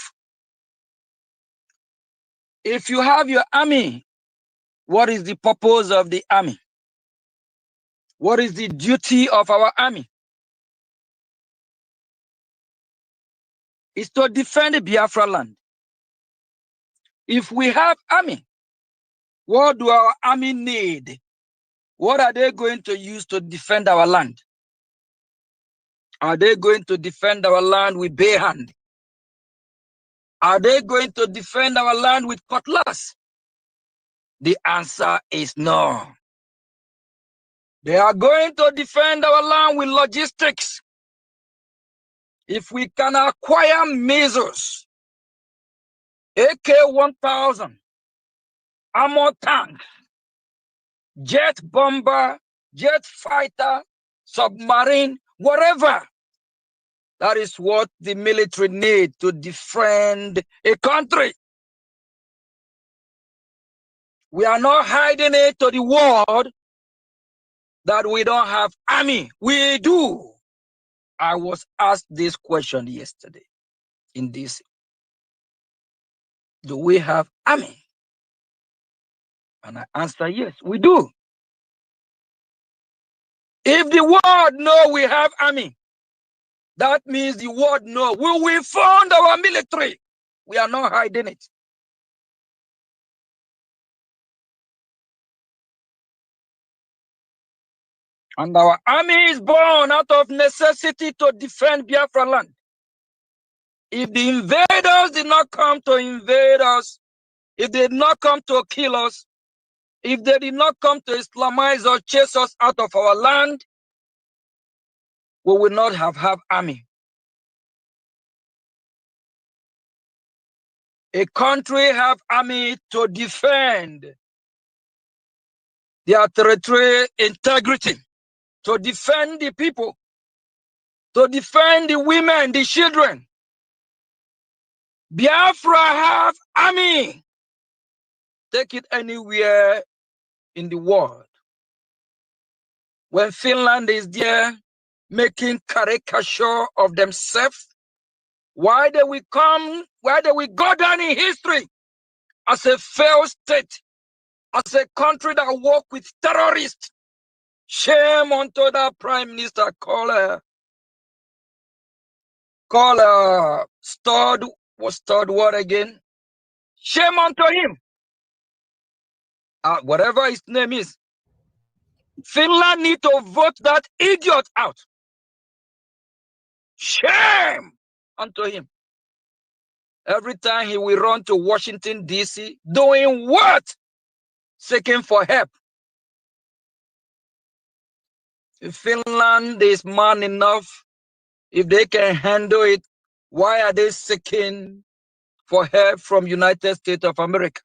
If you have your army, what is the purpose of the army? What is the duty of our army? It's to defend the Biafra land. If we have army, what do our army need? What are they going to use to defend our land? Are they going to defend our land with bare hand? Are they going to defend our land with cutlass? The answer is no. They are going to defend our land with logistics. If we can acquire missiles, AK-1000, armor tanks, jet bomber, jet fighter, submarine, whatever. That is what the military need to defend a country. We are not hiding it to the world that we don't have army. We do. I was asked this question yesterday in DC. Do we have army? And I answer, yes, we do. If the world know we have army, that means the world know we will fund our military. We are not hiding it. And our army is born out of necessity to defend Biafra land. If the invaders did not come to invade us, if they did not come to kill us, if they did not come to Islamize or chase us out of our land, we would not have army. A country have army to defend their territorial integrity, to defend the people, to defend the women, the children. Biafra have army. Take it anywhere in the world. When Finland is there making caricature of themselves, why do we go down in history as a failed state, as a country that work with terrorists? Shame unto that prime minister called Stud what again? Shame unto him. Whatever his name is. Finland need to vote that idiot out. Shame unto him. Every time he will run to Washington, D.C., doing what? Seeking for help. If Finland is man enough, if they can handle it, why are they seeking for help from United States of America?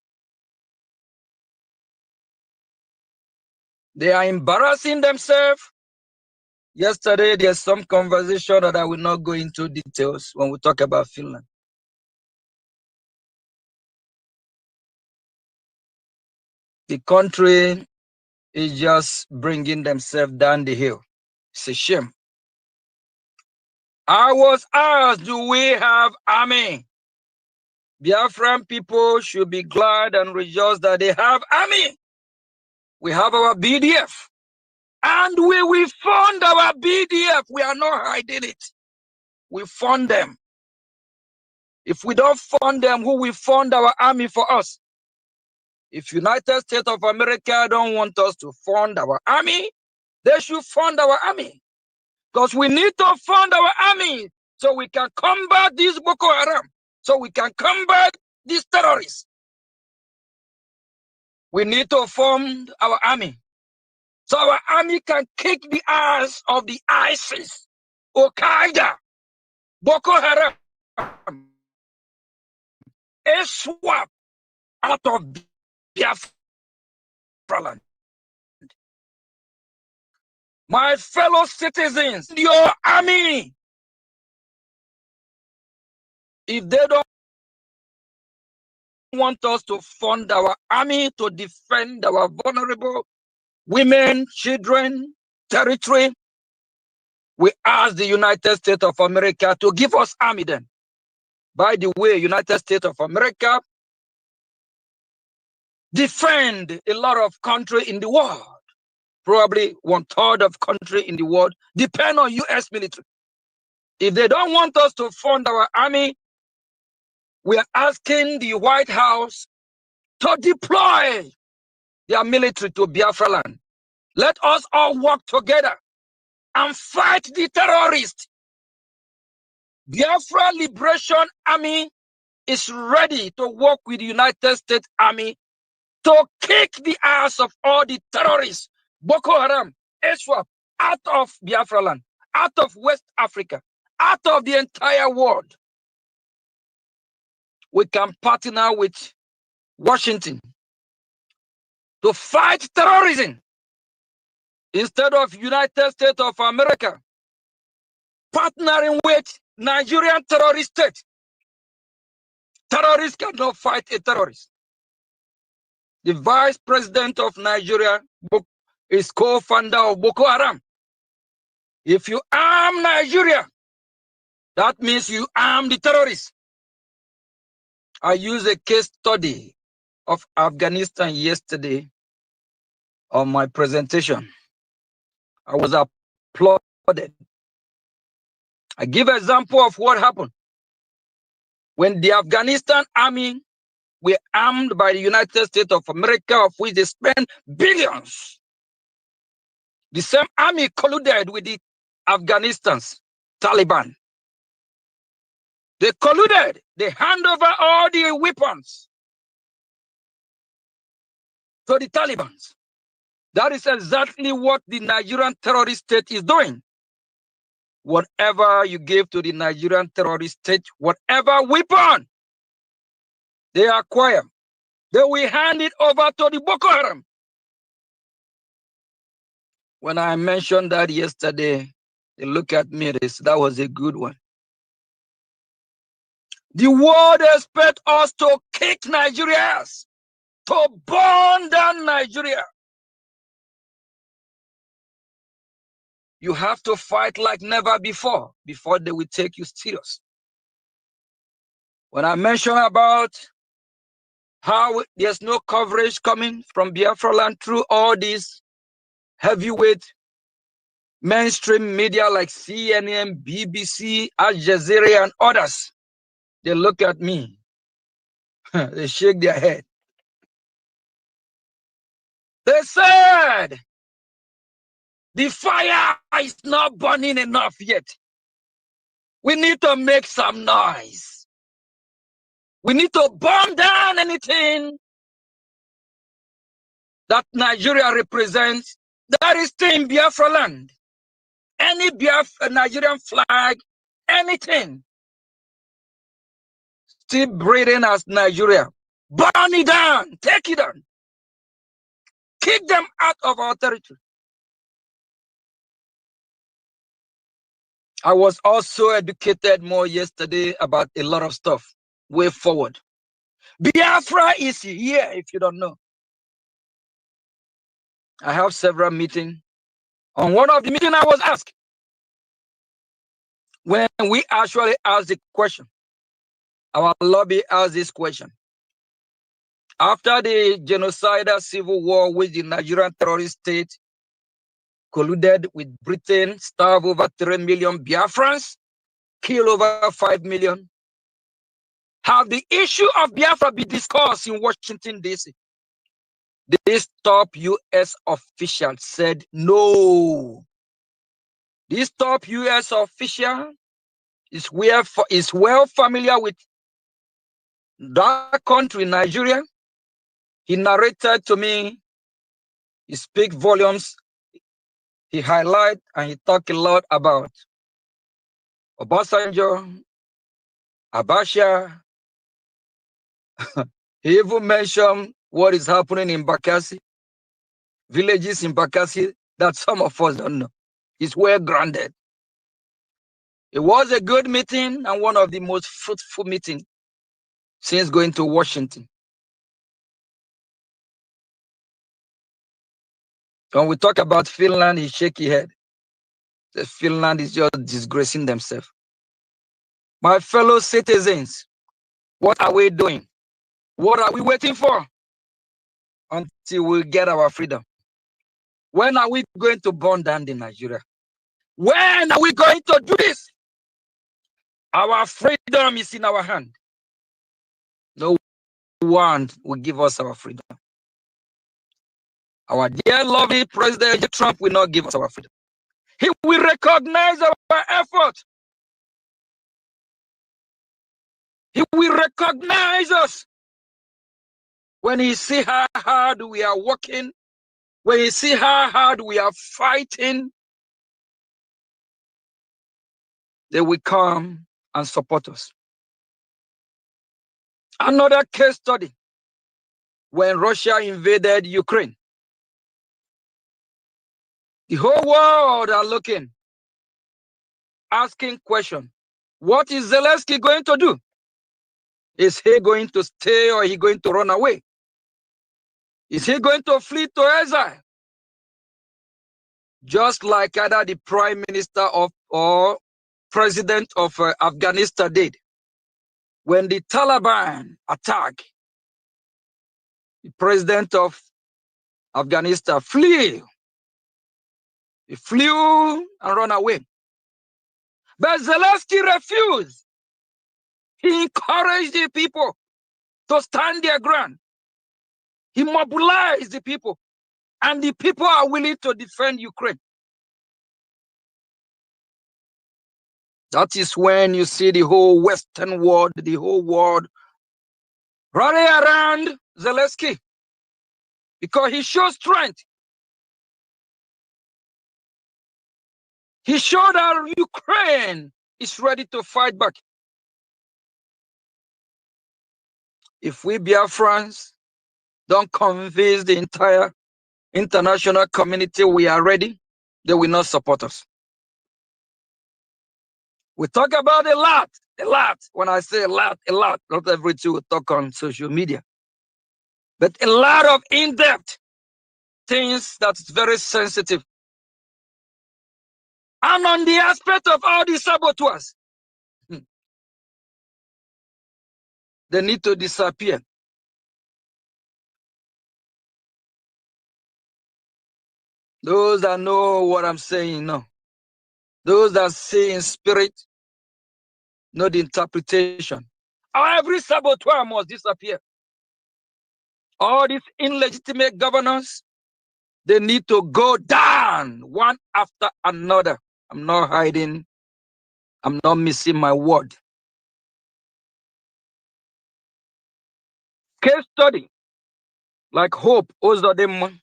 They are embarrassing themselves. Yesterday, there's some conversation that I will not go into details when we talk about Finland. The country is just bringing themselves down the hill. It's a shame. I was asked, do we have army? Biafran people should be glad and rejoice that they have army. We have our BDF. And we will fund our BDF. We are not hiding it. We fund them. If we don't fund them, who will fund our army for us? If United States of America don't want us to fund our army, they should fund our army. Because we need to fund our army so we can combat this Boko Haram, so we can combat these terrorists. We need to fund our army so our army can kick the ass of the ISIS, Al-Qaeda, Boko Haram, a swap out of Biafra-Land. My fellow citizens, your army, if they don't want us to fund our army to defend our vulnerable women, children, territory, we ask the United States of America to give us army then. By the way, United States of America defend a lot of country in the world. Probably 1/3 of country in the world depend on U.S. military. If they don't want us to fund our army, we are asking the White House to deploy their military to Biafra-Land. Let us all work together and fight the terrorists. Biafra Liberation Army is ready to work with the United States Army to kick the ass of all the terrorists, Boko Haram, ISWAP, out of Biafra-Land, out of West Africa, out of the entire world. We can partner with Washington to fight terrorism instead of United States of America partnering with Nigerian terrorist state. Terrorists cannot fight a terrorist. The vice president of Nigeria is co-founder of Boko Haram. If you arm Nigeria, that means you arm the terrorists. I used a case study of Afghanistan yesterday on my presentation. I was applauded. I give an example of what happened. When the Afghanistan army were armed by the United States of America, of which they spent billions, the same army colluded with the Afghanistan's Taliban. They colluded. They hand over all the weapons to the Taliban. That is exactly what the Nigerian terrorist state is doing. Whatever you give to the Nigerian terrorist state, whatever weapon they acquire, they will hand it over to the Boko Haram. When I mentioned that yesterday, they look at me, they said that was a good one. The world expects us to kick Nigerians, to burn down Nigeria. You have to fight like never before they will take you serious. When I mentioned about how there's no coverage coming from Biafra-Land through all these heavyweight mainstream media like CNN, BBC, Al Jazeera, and others, they look at me, they shake their head. They said, the fire is not burning enough yet. We need to make some noise. We need to burn down anything that Nigeria represents that is still in Biafra land. Any Nigerian flag, anything still breathing as Nigeria. Burn it down, take it down. Kick them out of our territory. I was also educated more yesterday about a lot of stuff. Way forward. Biafra is here, if you don't know. I have several meetings. On one of the meetings I was asked, when we actually asked the question, our lobby asked this question. After the genocidal civil war with the Nigerian terrorist state colluded with Britain, starved over 3 million Biafrans, killed over 5 million, have the issue of Biafra been discussed in Washington, D.C.? This top U.S. official said no. This top U.S. official is well familiar with that country, Nigeria. He narrated to me, he speaks volumes, he highlights and he talked a lot about Obasanjo, Abacha. He even mentioned what is happening in Bakassi, villages in Bakassi that some of us don't know. It's well grounded. It was a good meeting and one of the most fruitful meetings since going to Washington. When we talk about Finland, he shake his head. The Finland is just disgracing themselves. My fellow citizens, what are we doing? What are we waiting for until we get our freedom? When are we going to burn down the Nigeria? When are we going to do this? Our freedom is in our hand. No one will give us our freedom. Our dear lovely President Trump will not give us our freedom. He will recognize our effort. He will recognize us when he see how hard we are working, when he see how hard we are fighting. They will come and support us. Another case study, when Russia invaded Ukraine. The whole world are looking, asking questions. What is Zelensky going to do? Is he going to stay or is he going to run away? Is he going to flee to exile? Just like either the prime minister of or president of Afghanistan did. When the Taliban attacked, the president of Afghanistan flew. He flew and ran away. But Zelensky refused. He encouraged the people to stand their ground. He mobilized the people, and the people are willing to defend Ukraine. That is when you see the whole Western world, the whole world running around Zelensky, because he shows strength. He showed that Ukraine is ready to fight back. If we Biafrans don't convince the entire international community we are ready, they will not support us. We talk about a lot. When I say a lot, not everything we talk on social media. But a lot of in-depth things that's very sensitive. And on the aspect of all these saboteurs, they need to disappear. Those that know what I'm saying, know. Those that see in spirit, know the interpretation. Every saboteur must disappear. All these illegitimate governors, they need to go down one after another. I'm not hiding. I'm not missing my word. Case study, like Hope Ozodema,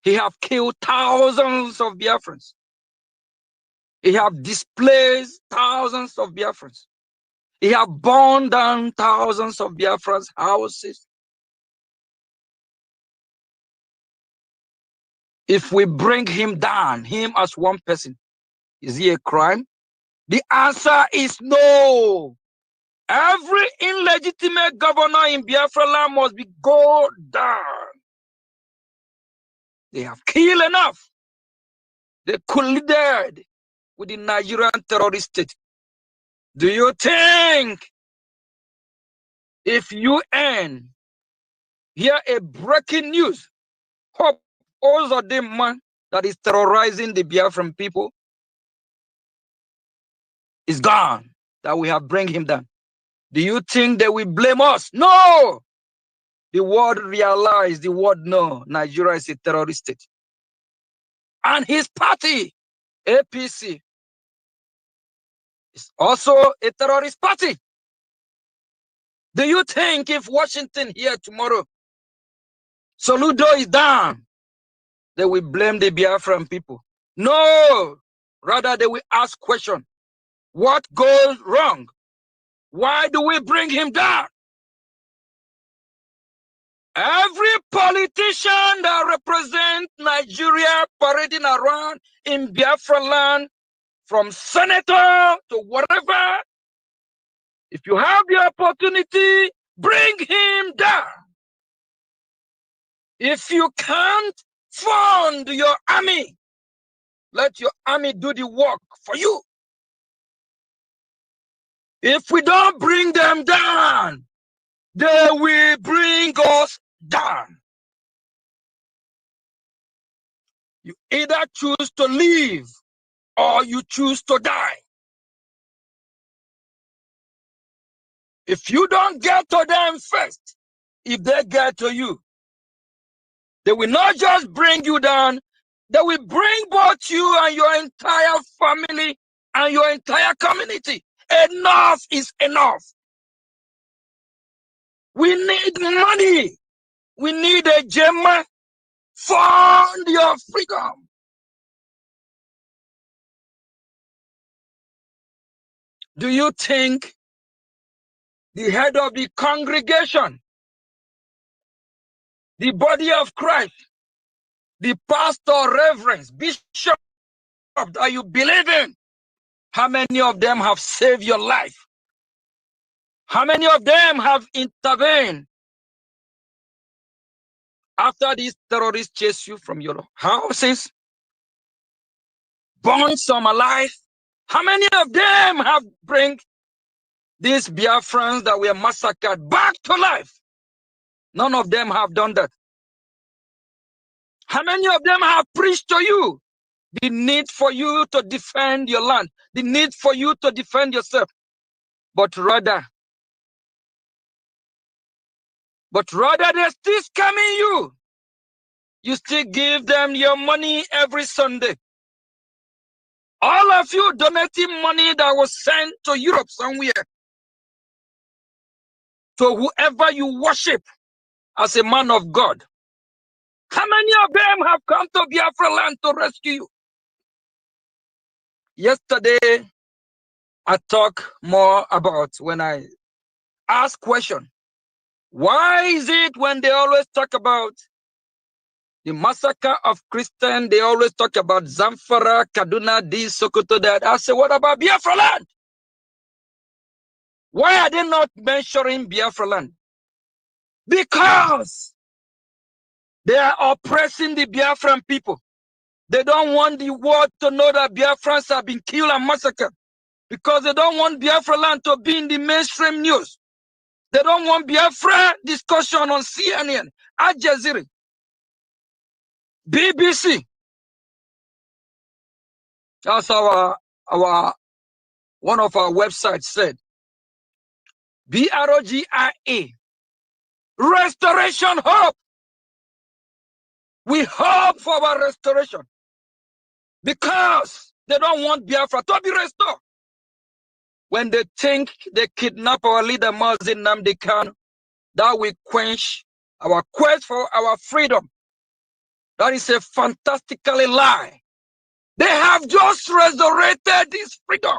he have killed thousands of Biafrans. He have displaced thousands of Biafrans. He have burned down thousands of Biafrans' houses. If we bring him down, him as one person, is he a crime? The answer is no. Every illegitimate governor in Biafra land must be go down. They have killed enough. They colluded with the Nigerian terrorist state. Do you think if UN hear a breaking news, Hope also the man that is terrorizing the Biafran people is gone, that we have bring him down? Do you think they will blame us? No! The world realized, the world know Nigeria is a terrorist state. And his party, APC, is also a terrorist party. Do you think if Washington here tomorrow, Soludo is down, they will blame the Biafran people? No! Rather, they will ask question. What goes wrong? Why do we bring him down? Every politician that represents Nigeria parading around in Biafra land, from senator to whatever, if you have the opportunity, bring him down. If you can't fund your army, let your army do the work for you. If we don't bring them down, they will bring us down. You either choose to live or you choose to die. If you don't get to them first, if they get to you, they will not just bring you down, they will bring both you and your entire family and your entire community. Enough is enough. We need money. We need a gem. Fund your freedom. Do you think the head of the congregation, the body of Christ, the pastor, reverends, bishop that you believe in, how many of them have saved your life? How many of them have intervened after these terrorists chase you from your houses, burn some alive? How many of them have bring these Biafrans that were massacred back to life? None of them have done that. How many of them have preached to you the need for you to defend your land, the need for you to defend yourself? But rather they're still scamming you. You still give them your money every Sunday. All of you donating money that was sent to Europe somewhere, to whoever you worship as a man of God. How many of them have come to Biafra land to rescue you? Yesterday, I talked more about when I ask question. Why is it when they always talk about The massacre of Christians, they always talk about Zamfara, Kaduna, this, Sokoto, that. I say, what about Biafra land? Why are they not mentioning Biafra land? Because they are oppressing the Biafran people. They don't want the world to know that Biafrans have been killed and massacred. Because they don't want Biafra land to be in the mainstream news. They don't want Biafra discussion on CNN, Al Jazeera, BBC. That's one of our websites said. BROGIA. Restoration hope. We hope for our restoration. Because they don't want Biafra to be restored. When they think they kidnap our leader, Mazin Nnamdi Kanu, that will quench our quest for our freedom. That is a fantastically lie. They have just resurrected this freedom.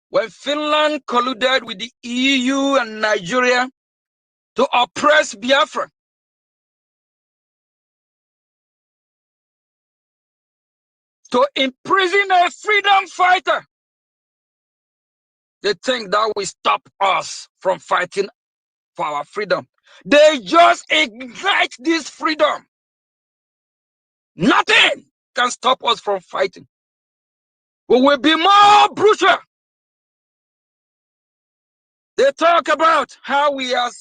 When Finland colluded with the EU and Nigeria to oppress Biafra, to imprison a freedom fighter, they think that will stop us from fighting for our freedom. They just ignite this freedom. Nothing can stop us from fighting. We will be more brutal. They talk about how we are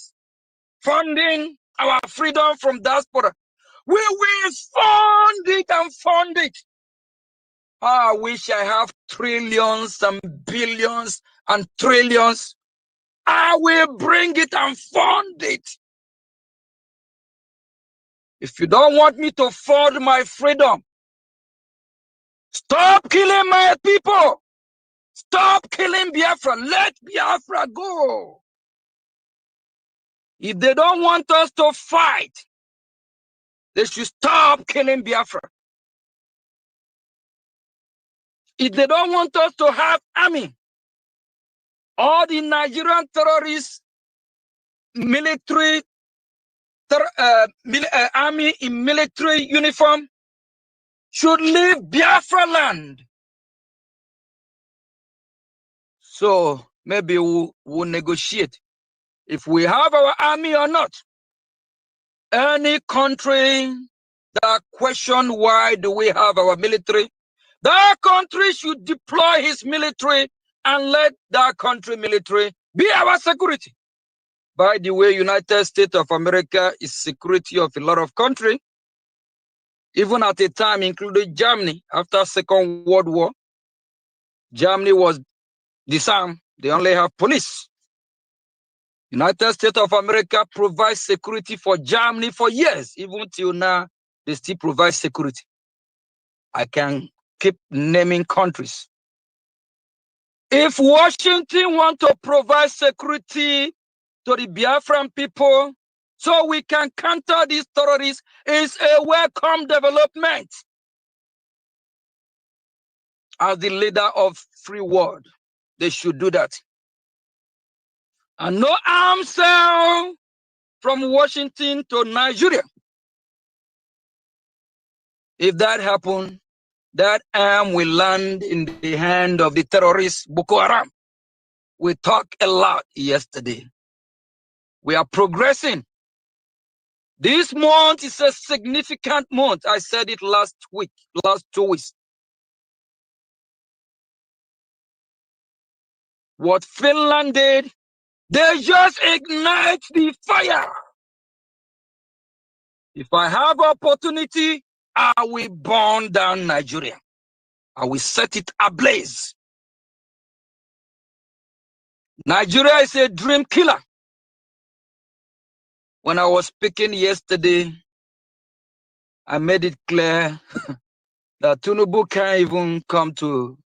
funding our freedom from diaspora. We will fund it and fund it. I wish I have trillions and billions and trillions. I will bring it and fund it. If you don't want me to fund my freedom, stop killing my people. Stop killing Biafra. Let Biafra go. If they don't want us to fight, they should stop killing Biafra. If they don't want us to have army, all the Nigerian terrorists, military, army in military uniform should leave Biafra land. So maybe we'll negotiate if we have our army or not. Any country that question why do we have our military, that country should deploy his military and let that country military be our security. By the way, United States of America is security of a lot of countries, even at a time including Germany. After Second World War, Germany was disarmed. They only have police. United States of America provides security for Germany for years. Even till now, they still provide security. I can keep naming countries. If Washington wants to provide security to the Biafran people so we can counter these terrorists, it's a welcome development. As the leader of free world, they should do that. And no arms sale from Washington to Nigeria. If that happens, that arm will land in the hand of the terrorist Boko Haram. We talked a lot yesterday. We are progressing. This month is a significant month. I said it last 2 weeks. What Finland did, they just ignite the fire. If I have opportunity, I will burn down Nigeria. I will set it ablaze. Nigeria is a dream killer. When I was speaking yesterday, I made it clear that Tinubu can't even come to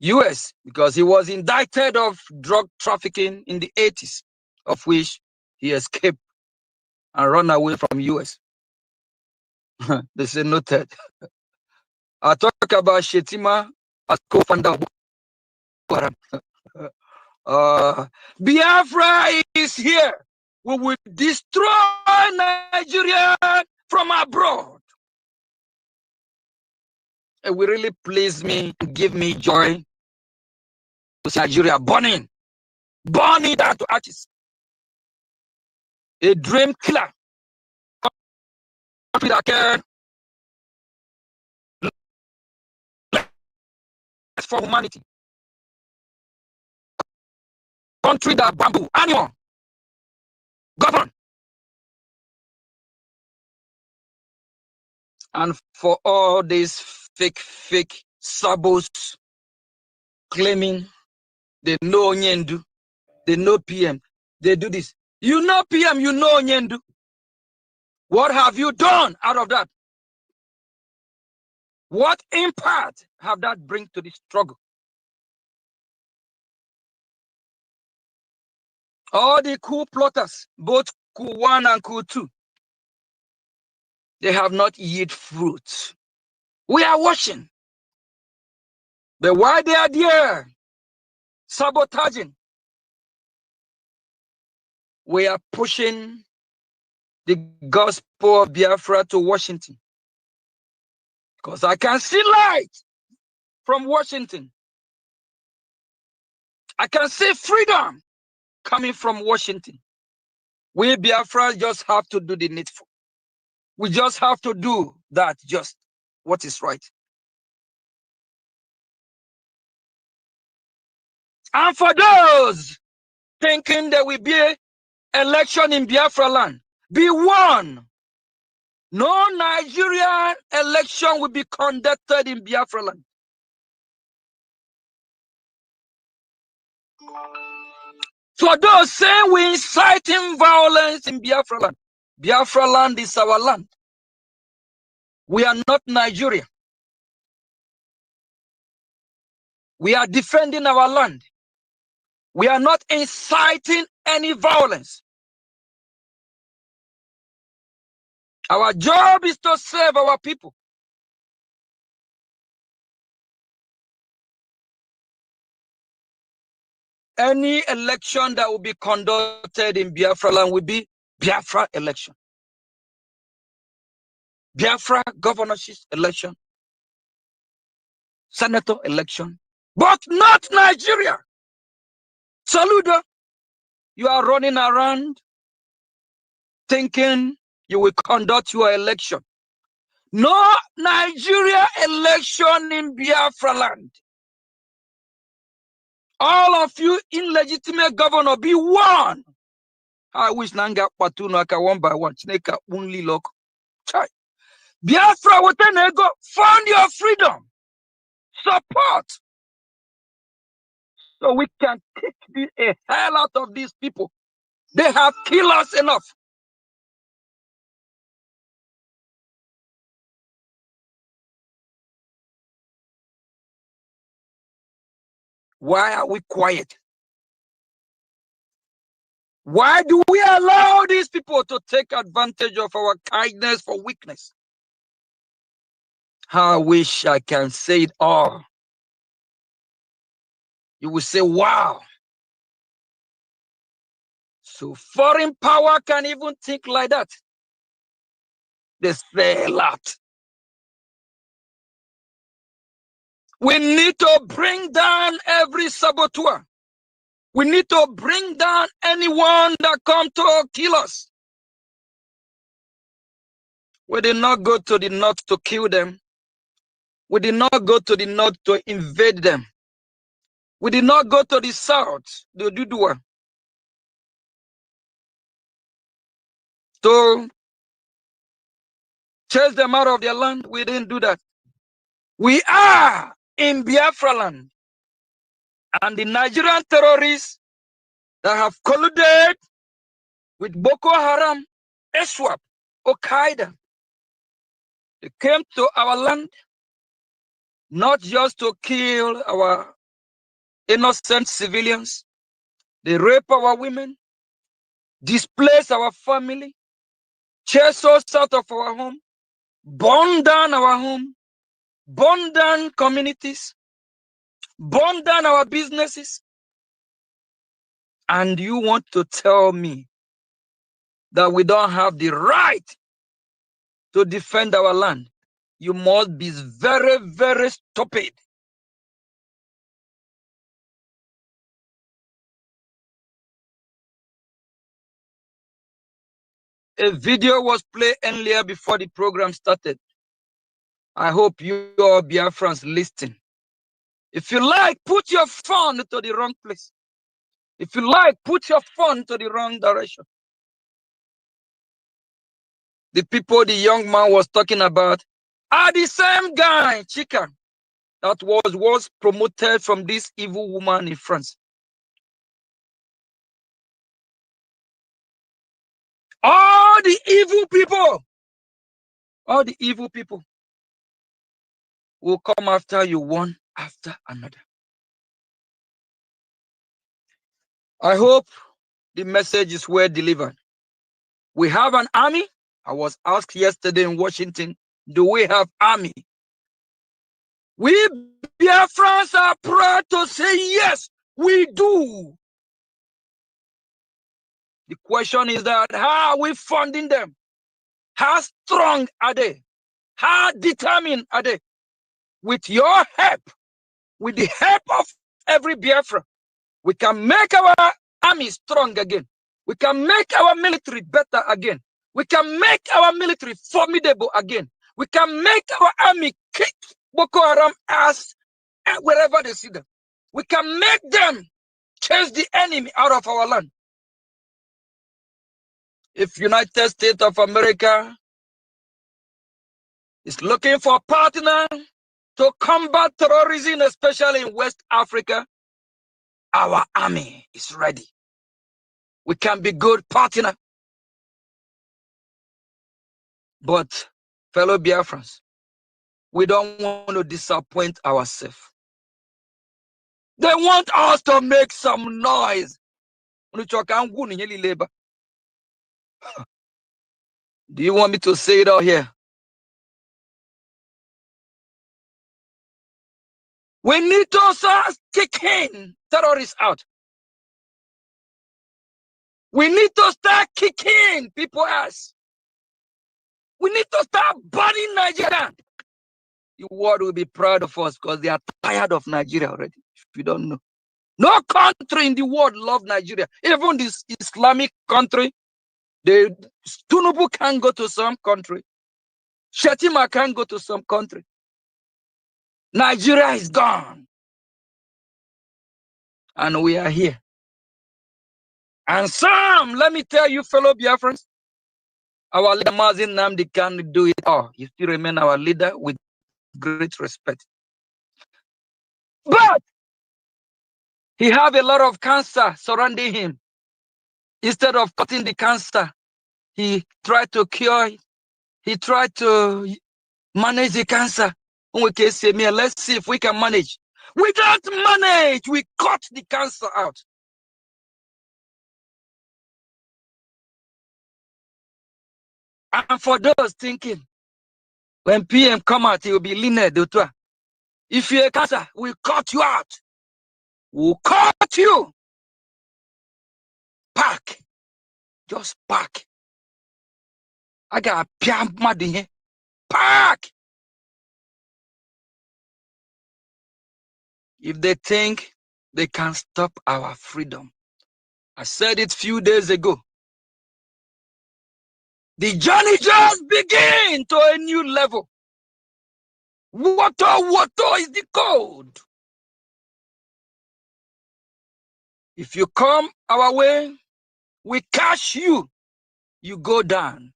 US because he was indicted of drug trafficking in the 80s, of which he escaped and ran away from US. They say noted. I talk about Shetima as co-founder of Boko Haram. Biafra is here. We will destroy Nigeria from abroad. It will really please me, give me joy to see Nigeria burning down to ashes. A dream killer. Country that cared less for humanity. Country that bamboo, animal, govern. And for all these fake sabos claiming they know Onyendu, they know PM, they do this. You know PM, you know Onyendu. What have you done out of that? What impact have that bring to the struggle? All the coup plotters, both coup 1 and coup 2, they have not yielded fruit. We are watching. But while they are there, sabotaging, we are pushing the gospel of Biafra to Washington. Because I can see light from Washington. I can see freedom coming from Washington. We Biafra just have to do the needful. We just have to do that, just what is right. And for those thinking there will be an election in Biafra land, be warned. No Nigerian election will be conducted in Biafra land. For those saying we inciting violence in Biafra land is our land. We are not Nigeria. We are defending our land. We are not inciting any violence. Our job is to save our people. Any election that will be conducted in Biafra land will be Biafra election. Biafra governorship election, senator election, but not Nigeria. Saluda, you are running around thinking you will conduct your election. No Nigeria election in Biafra land. All of you illegitimate governor, be one. I wish Nanga Patunaka one by one. Snake only look. Biafra within ego, found your freedom. Support. So we can kick the hell out of these people. They have killed us enough. Why are we quiet? Why do we allow these people to take advantage of our kindness for weakness? How I wish I can say it all. You will say, wow. So foreign power can even think like that. They say a lot. We need to bring down every saboteur. We need to bring down anyone that comes to kill us. We did not go to the north to kill them. We did not go to the north to invade them. We did not go to the south, the Dudua, to chase them out of their land. We didn't do that. We are in Biafra land. And the Nigerian terrorists that have colluded with Boko Haram, ISWAP, Al-Qaeda, they came to our land not just to kill our innocent civilians. They rape our women, displace our family, chase us out of our home, burn down our home, burn down communities, burn down our businesses. And you want to tell me that we don't have the right to defend our land. You must be very, very stupid. A video was played earlier before the program started. I hope you all Biafrans listen. If you like, put your phone to the wrong place. If you like, put your phone to the wrong direction. The people the young man was talking about are the same guy, Chica, that was promoted from this evil woman in France. All the evil people will come after you one after another. I hope the message is well delivered. We have an army. I was asked yesterday in Washington, do we have army? We Biafrans are proud to say yes, we do. The question is that how are we funding them? How strong are they? How determined are they? With your help, with the help of every Biafra, we can make our army strong again. We can make our military better again. We can make our military formidable again. We can make our army kick Boko Haram ass wherever they see them. We can make them chase the enemy out of our land. If United States of America is looking for a partner to combat terrorism, especially in West Africa, our army is ready. We can be good partner. But, fellow Biafrans, we don't want to disappoint ourselves. They want us to make some noise. Do you want me to say it out here? We need to start kicking terrorists out. We need to start kicking people ass. We need to start burning Nigeria. The world will be proud of us because they are tired of Nigeria already, if you don't know. No country in the world loves Nigeria. Even this Islamic country, Tunubu can go to some country. Shetima can go to some country. Nigeria is gone. And we are here. And some, let me tell you, fellow Biafrans, our leader Mazin Namdi can do it all. He still remain our leader with great respect. But he have a lot of cancer surrounding him. Instead of cutting the cancer, he tried to cure it. He tried to manage the cancer. Let's see if we can manage. We don't manage. We cut the cancer out. And for those thinking, when PM come out, he will be linear. If you're a cancer, we'll cut you out. We'll cut you. Pack. Just pack. I got a piam mad in here. Pack. If they think they can stop our freedom. I said it a few days ago. The journey just begins to a new level. Water is the code. If you come our way, we catch you. You go down.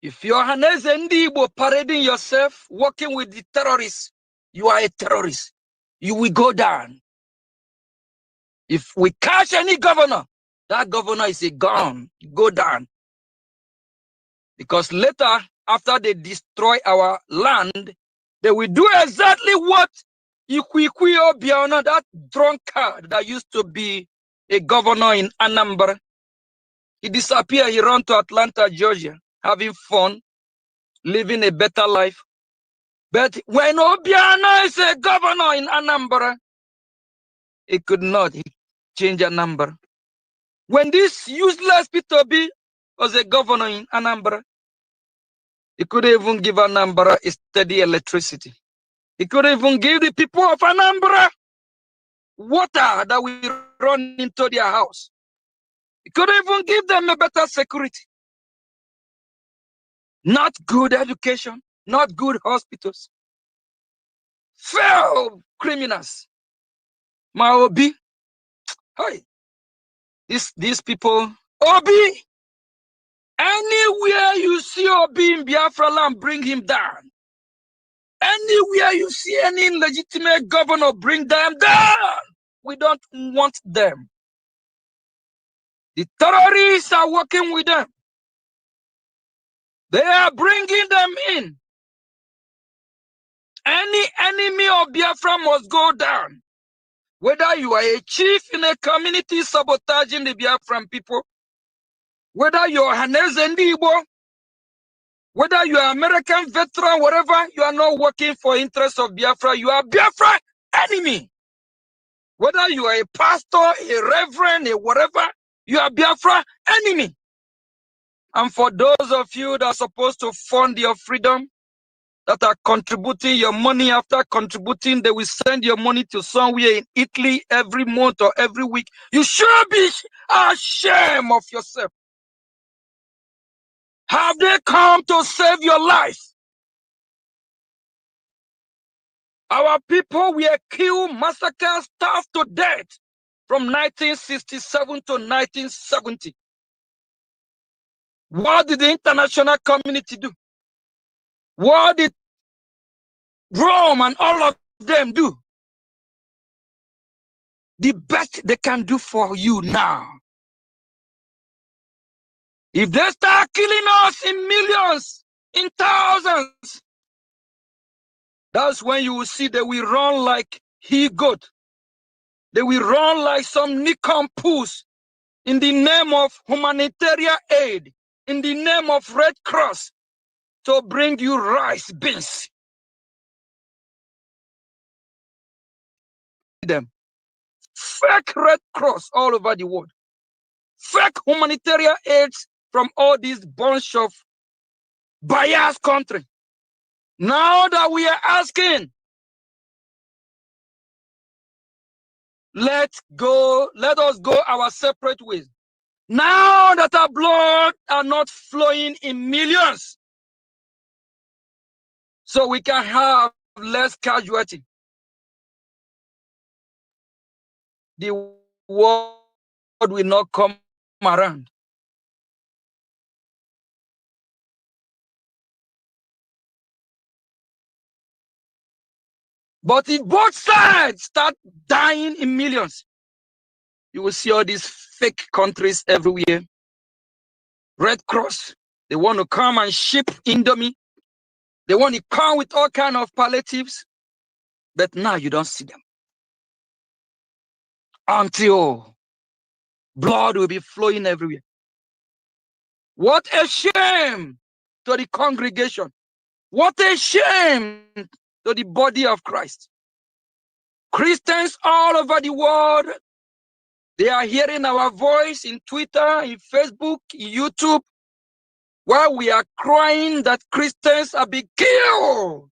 If you're Haneze Ndibo parading yourself, working with the terrorists, you are a terrorist. You will go down. If we catch any governor, that governor is a gun. Go down. Because later, after they destroy our land, they will do exactly what Ikwikwi Obiano, that drunkard that used to be a governor in Anambra. He disappeared. He ran to Atlanta, Georgia, having fun, living a better life. But when Obiano is a governor in Anambra, he could not. He change Anambra. When this useless Peter B was a governor in Anambra, he could even give Anambra a steady electricity. He could even give the people of Anambra water that will run into their house. He could even give them a better security. Not good education, not good hospitals. Failed criminals. Obi, hi. These people, Obi, anywhere you see Obi in Biafra land, bring him down. Anywhere you see any legitimate governor, bring them down. We don't want them. The terrorists are working with them. They are bringing them in. Any enemy of Biafra must go down. Whether you are a chief in a community sabotaging the Biafran people, whether you are Hanez Ndibo, whether you are American veteran, whatever, you are not working for interests of Biafra, you are Biafra enemy. Whether you are a pastor, a reverend, a whatever, you are Biafra enemy. And for those of you that are supposed to fund your freedom, that are contributing your money, after contributing, they will send your money to somewhere in Italy every month or every week. You should be ashamed of yourself. Have they come to save your life? Our people were killed, massacred, starved to death from 1967 to 1970. What did the international community do? What did Rome and all of them do? The best they can do for you now. If they start killing us in millions, in thousands, that's when you will see they will run like he-goat. They will run like some nincompoops in the name of humanitarian aid, in the name of Red Cross, to bring you rice, beans. Them. Fake Red Cross all over the world. Fake humanitarian aids from all these bunch of biased countries. Now that we are asking, let us go our separate ways. Now that our blood are not flowing in millions, so we can have less casualty. The world will not come around. But if both sides start dying in millions, you will see all these fake countries everywhere. Red Cross, they want to come and ship Indomie. They want to come with all kinds of palliatives. But now you don't see them. Until blood will be flowing everywhere. What a shame to the congregation. What a shame to the body of Christ. Christians all over the world, they are hearing our voice in Twitter, in Facebook, in YouTube, while we are crying that Christians are being killed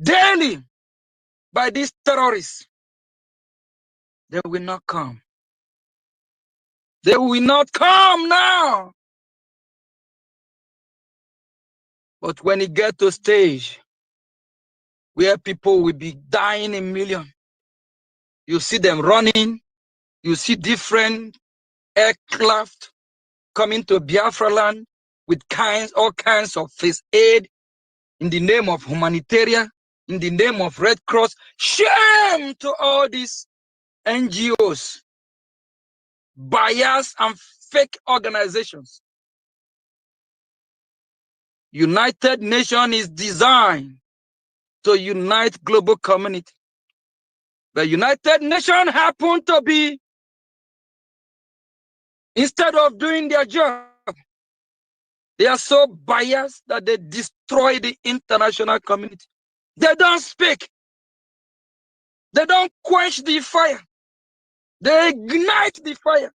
daily by these terrorists. They will not come. They will not come now. But when it gets to a stage where people will be dying in millions, you see them running, you see different aircraft coming to Biafra land with all kinds of first aid in the name of humanitarian, in the name of Red Cross. Shame to all these NGOs, biased and fake organizations. United Nations is designed to unite global community. The United Nations happen to be, instead of doing their job, they are so biased that they destroy the international community. They don't speak. They don't quench the fire. They ignite the fire.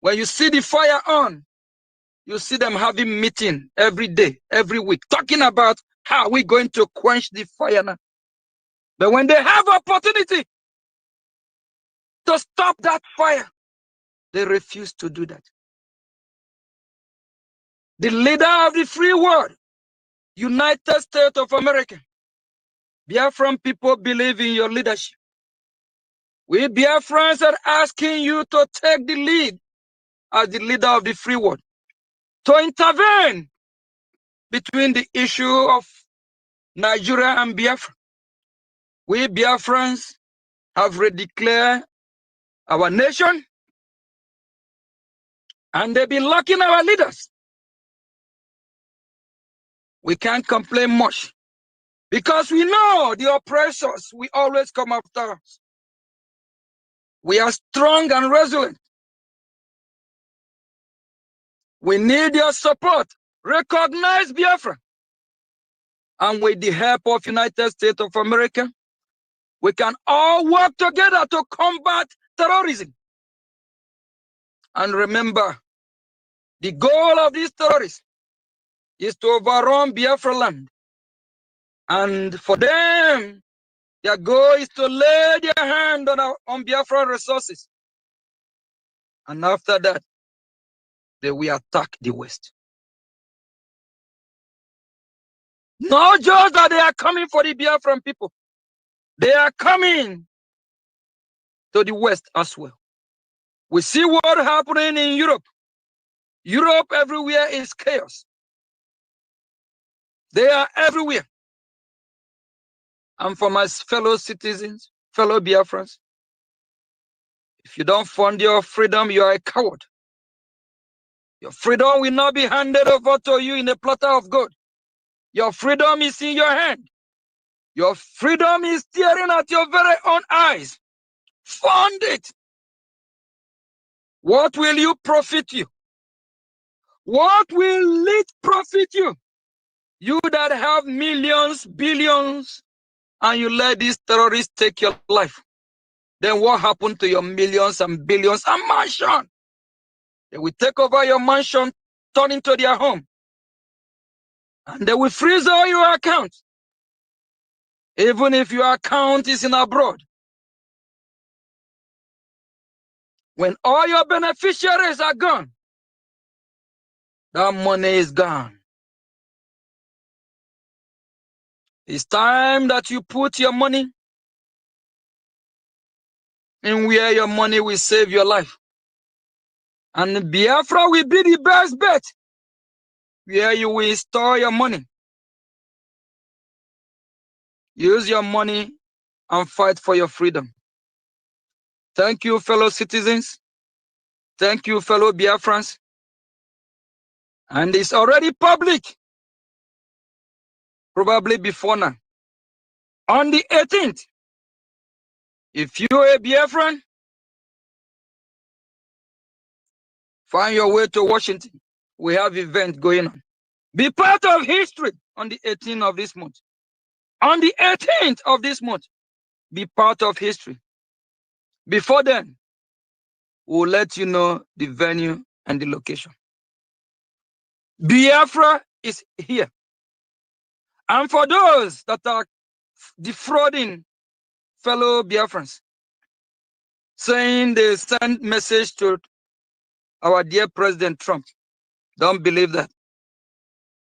When you see the fire on, you see them having meeting every day, every week, talking about how we're going to quench the fire now. But when they have opportunity to stop that fire, they refuse to do that. The leader of the free world, United States of America, Biafran people believe in your leadership. We Biafrans are asking you to take the lead as the leader of the free world, to intervene between the issue of Nigeria and Biafra. We Biafrans have redeclared our nation, and they've been locking our leaders. We can't complain much because we know the oppressors will always come after us. We are strong and resilient. We need your support. Recognize Biafra. And with the help of United States of America, we can all work together to combat terrorism. And remember, the goal of these terrorists is to overrun Biafra-Land. And for them, their goal is to lay their hand on Biafra resources. And after that, they will attack the West. Not just that they are coming for the Biafran people, they are coming to the West as well. We see what happening in Europe. Europe everywhere is chaos. They are everywhere. And for my fellow citizens, fellow Biafrans, if you don't fund your freedom, you are a coward. Your freedom will not be handed over to you in a platter of gold. Your freedom is in your hand. Your freedom is staring at your very own eyes. Fund it. What will you profit you? What will it profit you? You that have millions, billions, and you let these terrorists take your life. Then what happened to your millions and billions and mansion? They will take over your mansion, turn into their home. And they will freeze all your accounts. Even if your account is in abroad. When all your beneficiaries are gone, that money is gone. It's time that you put your money in where your money will save your life. And Biafra will be the best bet where you will store your money. Use your money and fight for your freedom. Thank you, fellow citizens. Thank you, fellow Biafrans. And it's already public, probably before now. On the 18th, if you're a Biafran, find your way to Washington. We have event going on. Be part of history on the 18th of this month. On the 18th of this month, be part of history. Before then, we'll let you know the venue and the location. Biafra is here. And for those that are defrauding fellow Biafrans, saying they send message to our dear President Trump, don't believe that.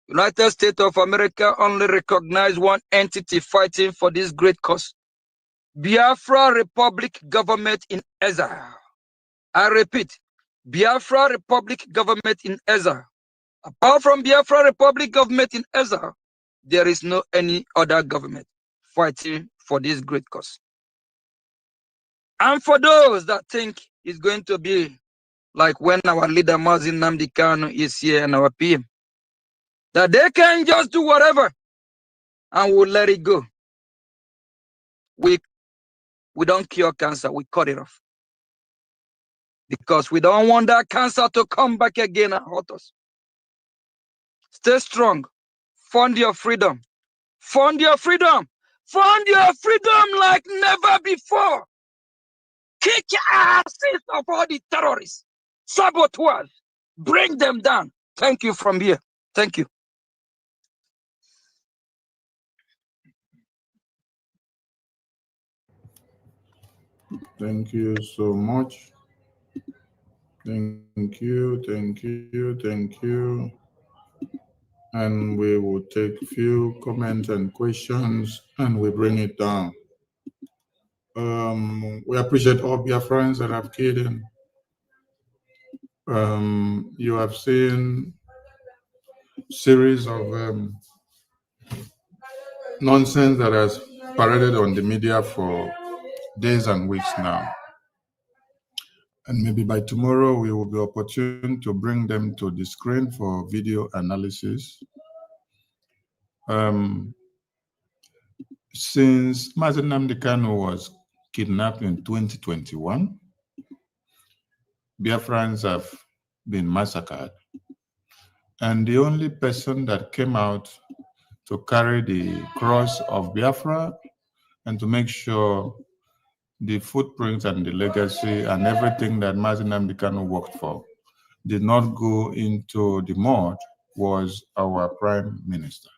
United States of America only recognize one entity fighting for this great cause. Biafra Republic Government in exile. I repeat, Biafra Republic Government in exile. Apart from Biafra Republic Government in exile, there is no any other government fighting for this great cause. And for those that think it's going to be like when our leader Mazin Nnamdi Kanu is here and our PM, that they can just do whatever and we'll let it go. We don't cure cancer, we cut it off. Because we don't want that cancer to come back again and hurt us. Stay strong. Fund your freedom. Fund your freedom. Fund your freedom like never before. kick asses of all the terrorists, saboteurs, bring them down. Thank you from here. Thank you. Thank you so much. Thank you, thank you, thank you. And we will take few comments and questions and we bring it down. We appreciate all Biafrans that have keyed in. You have seen series of nonsense that has paraded on the media for days and weeks now. And maybe by tomorrow we will be opportune to bring them to the screen for video analysis. Since Mazen Nnamdi Kanu was kidnapped in 2021, Biafrans have been massacred. And the only person that came out to carry the cross of Biafra and to make sure the footprints and the legacy and everything that Mazen Nnamdi Kanu worked for did not go into the mud was our Prime Minister.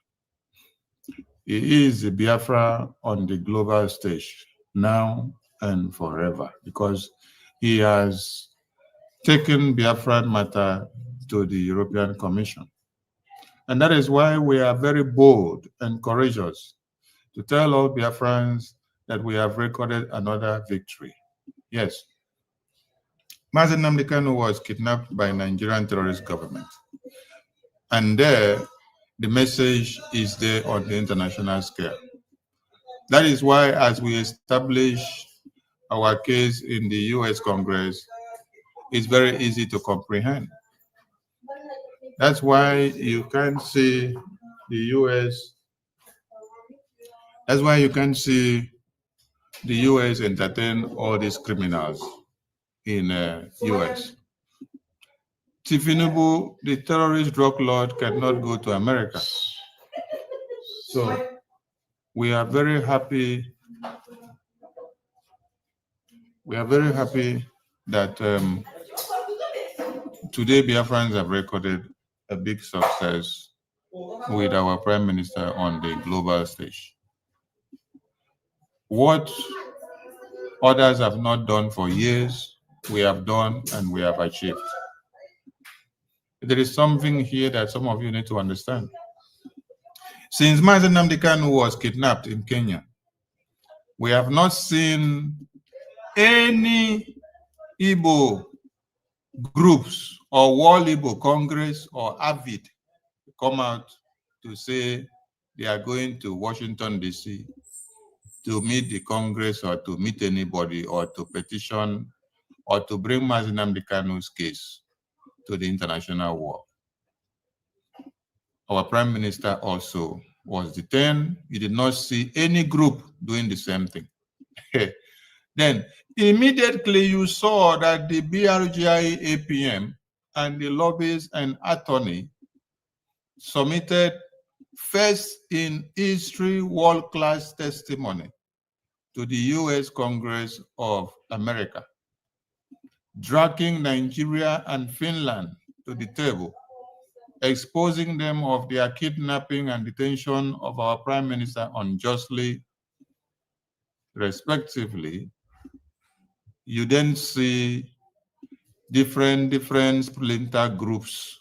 He is the Biafra on the global stage now and forever because he has taken Biafran matter to the European Commission. And that is why we are very bold and courageous to tell all Biafrans that we have recorded another victory. Yes, Mazen Nnamdi Kanu was kidnapped by Nigerian terrorist government. And there, the message is there on the international scale. That is why as we establish our case in the US Congress, it's very easy to comprehend. That's why you can see the US, that's why you can see the US entertain all these criminals in US. Tinubu, the terrorist drug lord, cannot go to America. So we are very happy. We are very happy that today Biafrans have recorded a big success with our Prime Minister on the global stage. What others have not done for years, we have done and we have achieved. There is something here that some of you need to understand. Since Mazen Nnamdi Kanu was kidnapped in Kenya, we have not seen any Igbo groups or World Igbo Congress or AVID come out to say they are going to Washington, D.C. to meet the Congress or to meet anybody or to petition or to bring Mazen Nnamdi Kanu's case to the international world. Our Prime Minister also was detained. You did not see any group doing the same thing. Then immediately you saw that the Brgie Apm and the lobbyists and attorney submitted first in history world-class testimony to the US Congress of America, dragging Nigeria and Finland to the table, exposing them of their kidnapping and detention of our Prime Minister unjustly, respectively. You then see different splinter groups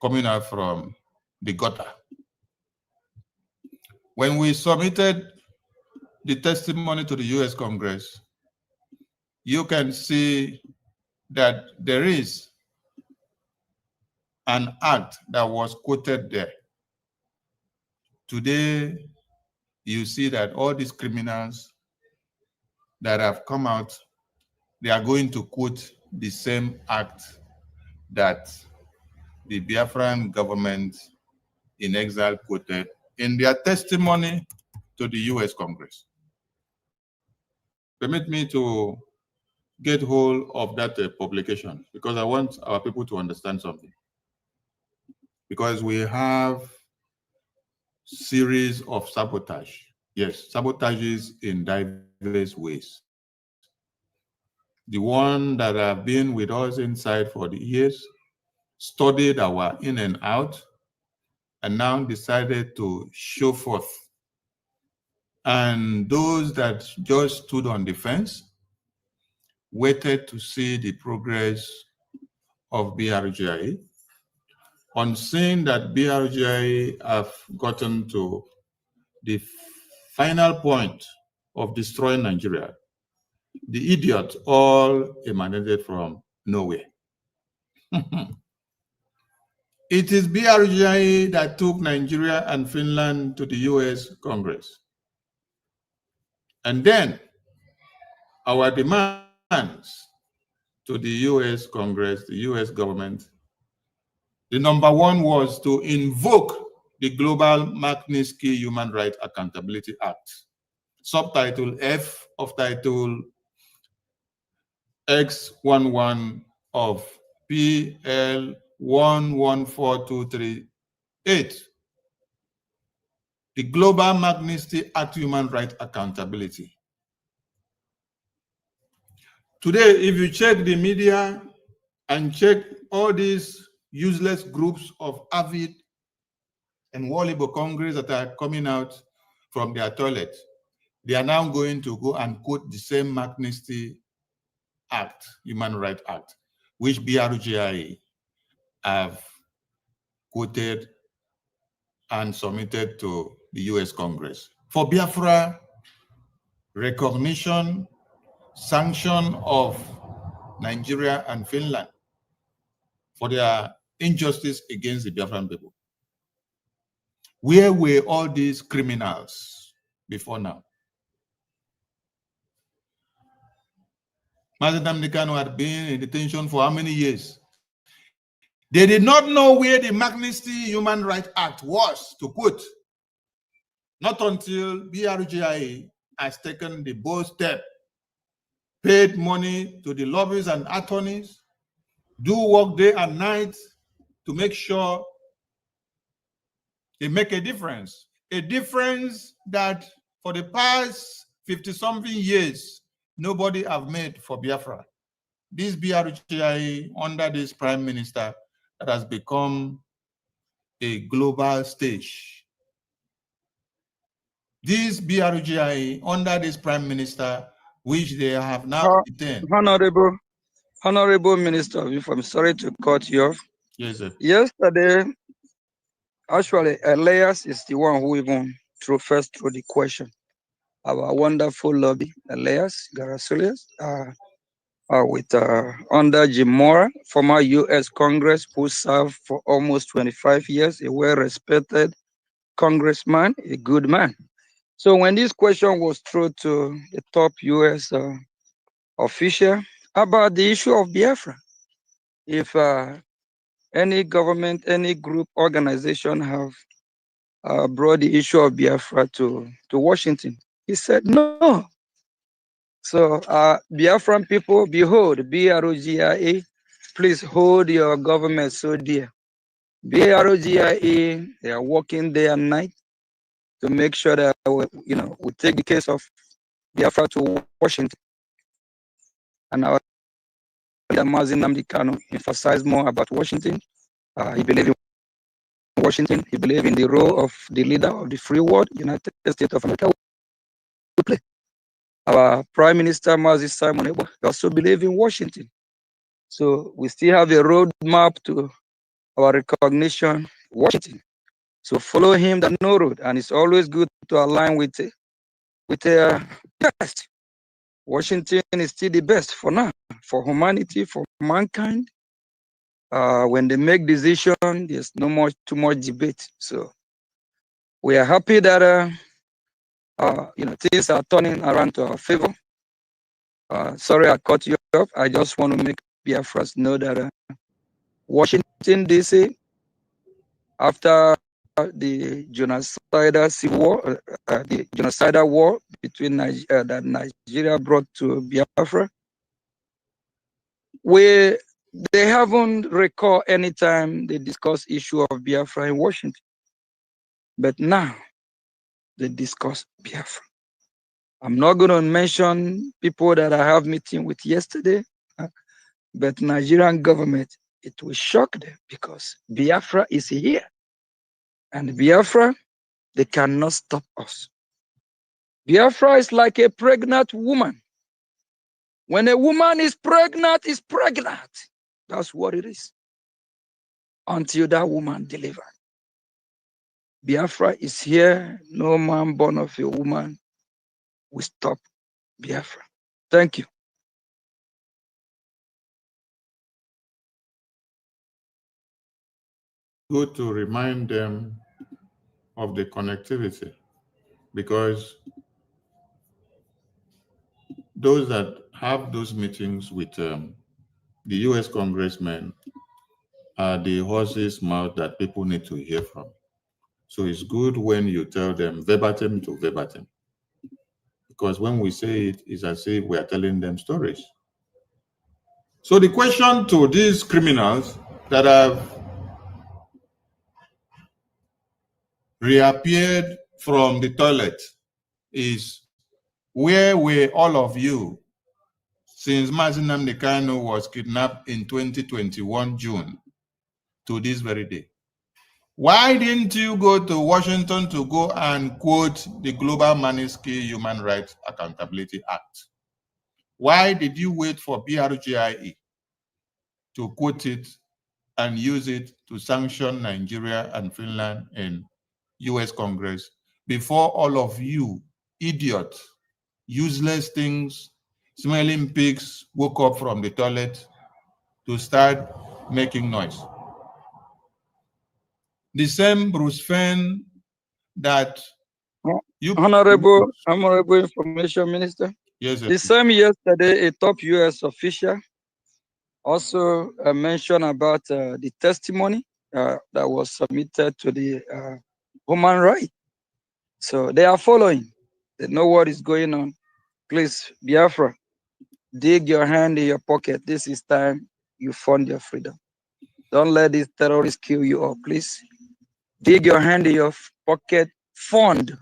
coming out from the gutter. When we submitted the testimony to the US Congress, you can see that there is an act that was quoted there. Today, you see that all these criminals that have come out, they are going to quote the same act that the Biafran government in exile quoted in their testimony to the US Congress. Permit me to get hold of that publication because I want our people to understand something. Because we have series of sabotage. Yes, sabotages in diverse ways. the one that have been with us inside for the years, studied our in and out, and now decided to show forth. And those that just stood on the fence waited to see the progress of BRGI. On seeing that BRGI have gotten to the final point of destroying Nigeria, the idiots all emanated from nowhere. It is BRGI that took Nigeria and Finland to the US Congress. And then our demands to the US Congress, the US government, the number one was to invoke the Global Magnitsky Human Rights Accountability Act, subtitle F of title X11 of PL 114238. The Global Magnitsky Act Human Rights Accountability. Today, if you check the media and check all these useless groups of avid and Wallibo Congress that are coming out from their toilet, they are now going to go and quote the same Magnitsky Act, Human Rights Act, which BRGI have quoted and submitted to the US Congress. For Biafra, recognition, sanction of Nigeria and Finland for their injustice against the Biafran people. Where were all these criminals before now? Mazen Damnikano had been in detention for how many years? They did not know where the Magnitsky Human Rights Act was to put. Not until BRGI has taken the bold step, paid money to the lobbyists and attorneys, do work day and night to make sure they make a difference that for the past 50-something years, nobody have made for Biafra. This BRGI, under this prime minister, that has become a global stage. This BRGI, under this prime minister, which they have now detained. Honorable Minister of Info, I'm sorry to cut you off. Yes, sir. Yesterday, actually, Elias is the one who even threw the question. Our wonderful lobby, Elias Garasulias, with under Jim Moore, former U.S. Congress, who served for almost 25 years, a well-respected congressman, a good man. So when this question was thrown to the top U.S. Official about the issue of Biafra, if any government, any group, organization have brought the issue of Biafra to Washington, he said no. So Biafran people, behold, BROGIA, please hold your government so dear. BROGIA, they are working day and night to make sure that we take the case of Biafra to Washington. And our leader Mazen Namdi emphasized more about Washington. He believed in Washington. He believed in the role of the leader of the free world, United States of America, to play. Our Prime Minister Mazi Simon Ebo also believed in Washington. So we still have a roadmap to our recognition, Washington. So follow him, the no road, and it's always good to align with the best. Washington is still the best for now, for humanity, for mankind. When they make decision, there's too much debate. So we are happy that things are turning around to our favor. Sorry I cut you off. I just want to make Biafras know that Washington DC, after the genocidal civil war, the genocidal war between that Nigeria brought to Biafra, they haven't recalled any time they discuss issue of Biafra in Washington. But now they discuss Biafra. I'm not going to mention people that I have meeting with yesterday, but Nigerian government, it will shock them because Biafra is here. And Biafra, they cannot stop us. Biafra is like a pregnant woman. When a woman is pregnant, is pregnant. That's what it is. Until that woman delivers. Biafra is here. No man born of a woman will stop Biafra. Thank you. Good to remind them of the connectivity, because those that have those meetings with the US congressmen are the horse's mouth that people need to hear from. So it's good when you tell them verbatim to verbatim, because when we say it, it's as if we are telling them stories. So the question to these criminals that have reappeared from the toilet is, where were all of you since Mazi Nnamdi Kanu was kidnapped in 2021 June to this very day? Why didn't you go to Washington to go and quote the Global Magnitsky Human Rights Accountability Act? Why did you wait for Brgie to quote it and use it to sanction Nigeria and Finland in US Congress before all of you idiots, useless things, smelling pigs woke up from the toilet to start making noise? The same Bruce Fenn that you... Honorable Information Minister. Yes, sir. The same yesterday, a top US official also mentioned about the testimony that was submitted to the human rights. So they are following. They know what is going on. Please, Biafra, dig your hand in your pocket. This is time you fund your freedom. Don't let these terrorists kill you all, please. Dig your hand in your pocket, fund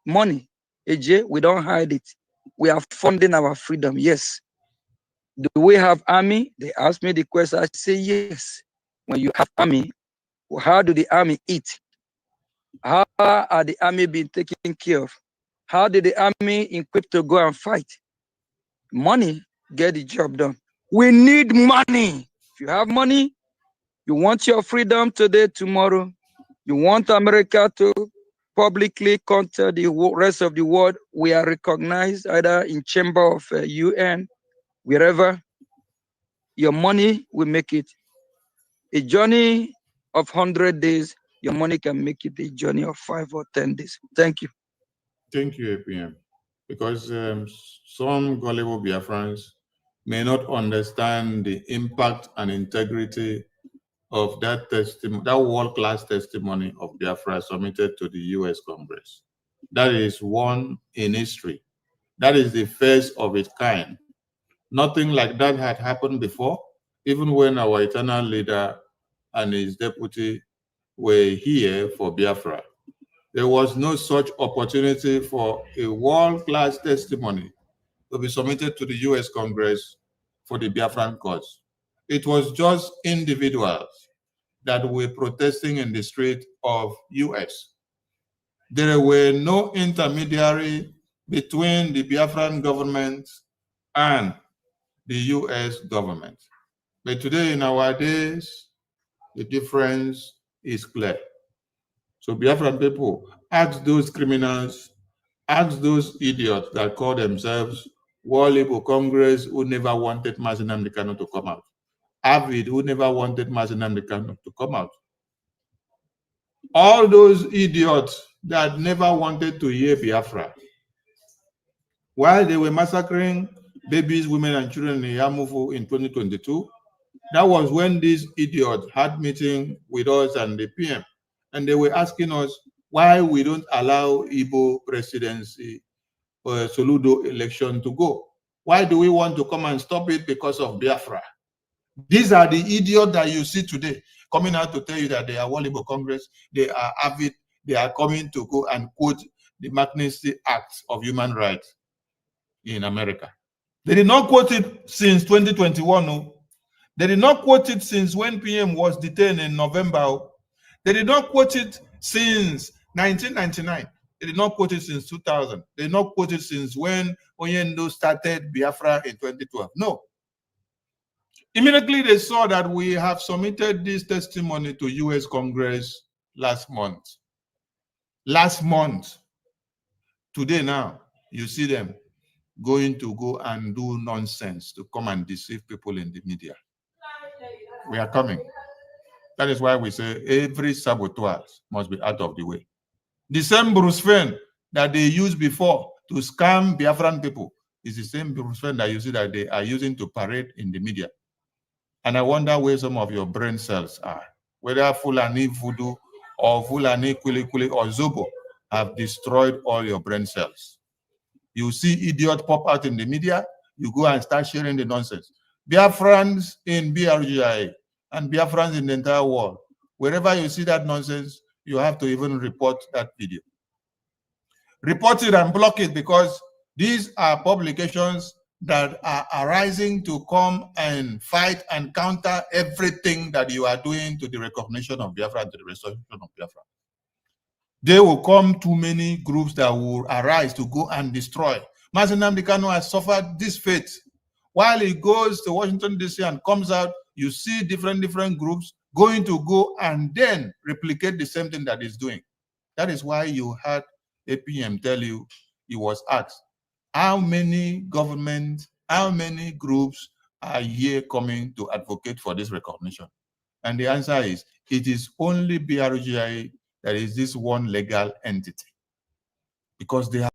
money. AJ, we don't hide it. We are funding our freedom, yes. Do we have army? They ask me the question. I say yes. When you have army, how do the army eat? How are the army being taken care of? How did the army equip to go and fight? Money get the job done. We need money. If you have money, you want your freedom today, tomorrow. You want America to publicly counter the rest of the world. We are recognized either in chamber of UN, wherever. Your money will make it. A journey of 100 days, your money can make it a journey of 5 or 10 days. Thank you. Thank you, APM. Because some gullible Biafrans may not understand the impact and integrity of that testimony, that world-class testimony of Biafra submitted to the US Congress. That is one in history. That is the first of its kind. Nothing like that had happened before, even when our eternal leader and his deputy were here for Biafra. There was no such opportunity for a world-class testimony to be submitted to the US Congress for the Biafran cause. It was just individuals that were protesting in the street of US. There were no intermediary between the Biafran government and the US government. But today, in our days, the difference is clear. So Biafran people, ask those criminals, ask those idiots that call themselves World Labour Congress who never wanted Mazi Nnamdi Kanu to come out. Avid who never wanted Mazi Nnamdi Kanu to come out. All those idiots that never wanted to hear Biafra. While they were massacring babies, women, and children in Yamufu in 2022, that was when these idiots had meeting with us and the PM. And they were asking us why we don't allow Igbo presidency or Soludo election to go. Why do we want to come and stop it because of Biafra? These are the idiots that you see today coming out to tell you that they are World Igbo Congress, they are avid, they are coming to go and quote the Magnitsky Act of Human Rights. in America. They did not quote it since 2021. No. They did not quote it since when PM was detained in November. They did not quote it since 1999. They did not quote it since 2000. They did not quote it since when Oyendo started Biafra in 2012. No. Immediately they saw that we have submitted this testimony to US Congress last month. Last month. Today now, you see them going to go and do nonsense to come and deceive people in the media. We are coming. That is why we say every saboteur must be out of the way. The same Bruce Wayne that they used before to scam Biafran people is the same Bruce Wayne that you see that they are using to parade in the media. And I wonder where some of your brain cells are. Whether Fulani Voodoo or Fulani Kuli Kuli or Zobo have destroyed all your brain cells. You see idiot pop out in the media, you go and start sharing the nonsense. Biafrans in BRGIA and Biafrans in the entire world, wherever you see that nonsense, you have to even report that video. Report it and block it, because these are publications that are arising to come and fight and counter everything that you are doing to the recognition of Biafra and to the restoration of Biafra. There will come too many groups that will arise to go and destroy. Mazi Nnamdi Kanu has suffered this fate. While he goes to Washington, D.C. and comes out, you see different groups going to go and then replicate the same thing that he's doing. That is why you had APM tell you, he was asked, how many governments, how many groups are here coming to advocate for this recognition? And the answer is, it is only BRGI that is this one legal entity, because they have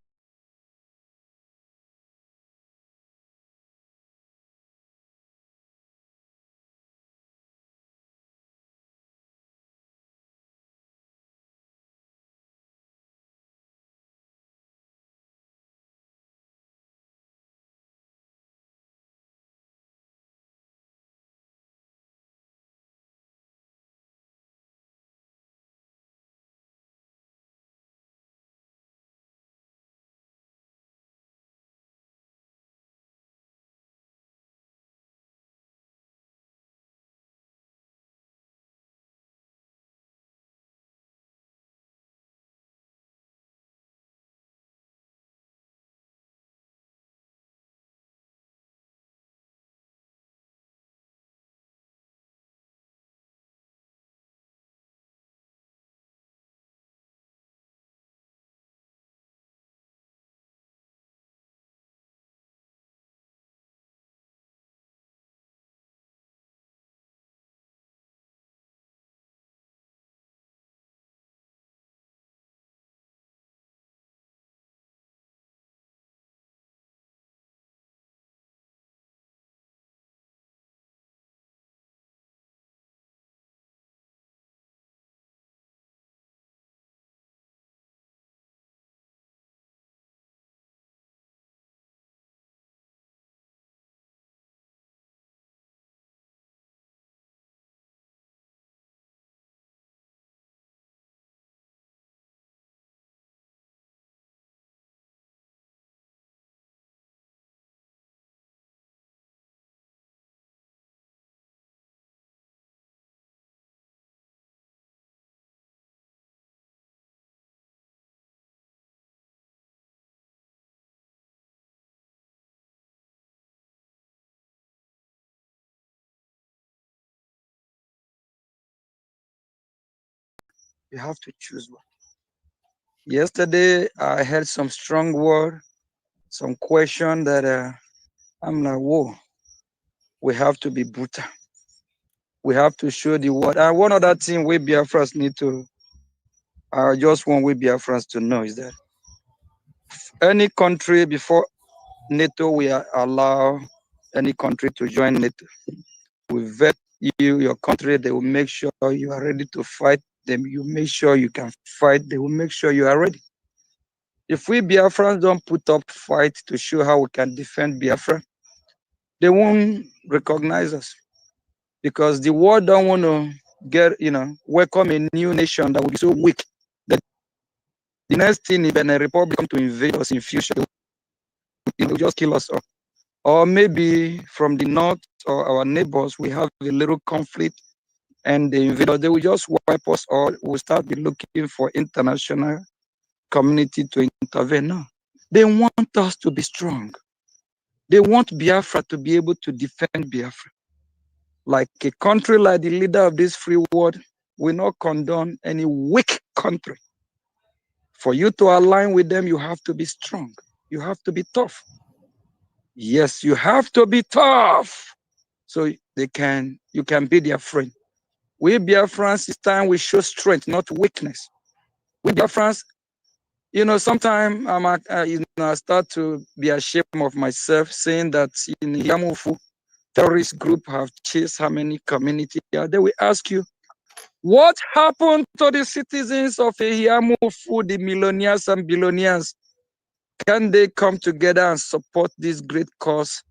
You have to choose one. Yesterday, I heard some strong word, some question that I'm like, whoa, we have to be brutal. We have to show the world. And one other thing we Biafrans need to, just want we Biafrans to know is that any country before NATO, we allow any country to join NATO. We vet you, your country, they will make sure you are ready to fight them. You make sure you can fight, they will make sure you are ready. If we Biafrans don't put up fight to show how we can defend Biafra, they won't recognize us, because the world don't want to get, welcome a new nation that will be so weak that the next thing, if a republic come to invade us in future, just kill us all. Or maybe from the north or our neighbors, we have a little conflict and the invaders, they will just wipe us all. We'll start be looking for international community to intervene. No. They want us to be strong. They want Biafra to be able to defend Biafra. Like a country like the leader of this free world will not condone any weak country. For you to align with them, you have to be strong. You have to be tough. Yes, you have to be tough. So you can be their friend. We Biafrans, it's time we show strength, not weakness. We Biafrans, sometimes I start to be ashamed of myself, saying that in Yamufu, terrorist group have chased how many communities. They will ask you, what happened to the citizens of Yamufu, the millionaires and billionaires? Can they come together and support this great cause?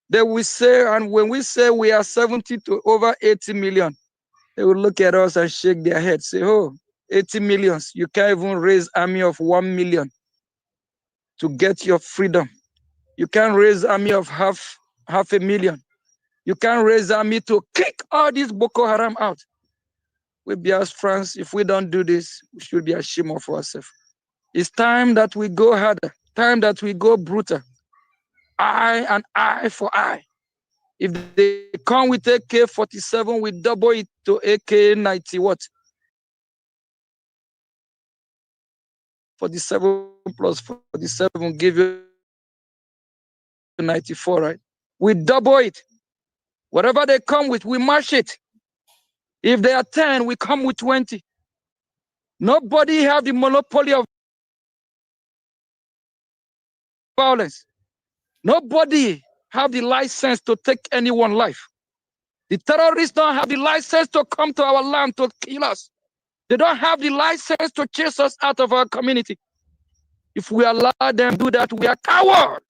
They will say, and when we say we are 70 to over 80 million, they will look at us and shake their heads, say, oh, 80 millions. You can't even raise army of 1 million to get your freedom. You can't raise army of half a million. You can't raise army to kick all these Boko Haram out. We Biafrans, if we don't do this, we should be ashamed of ourselves. It's time that we go harder, time that we go brutal. Eye and eye for eye. If they come with AK-47, we double it to AK-90 what? 47 plus 47 give you 94, right? We double it. Whatever they come with, we mash it. If they are 10, we come with 20. Nobody have the monopoly of violence. Nobody have the license to take anyone's life. The terrorists don't have the license to come to our land to kill us. They don't have the license to chase us out of our community. If we allow them to do that, we are cowards.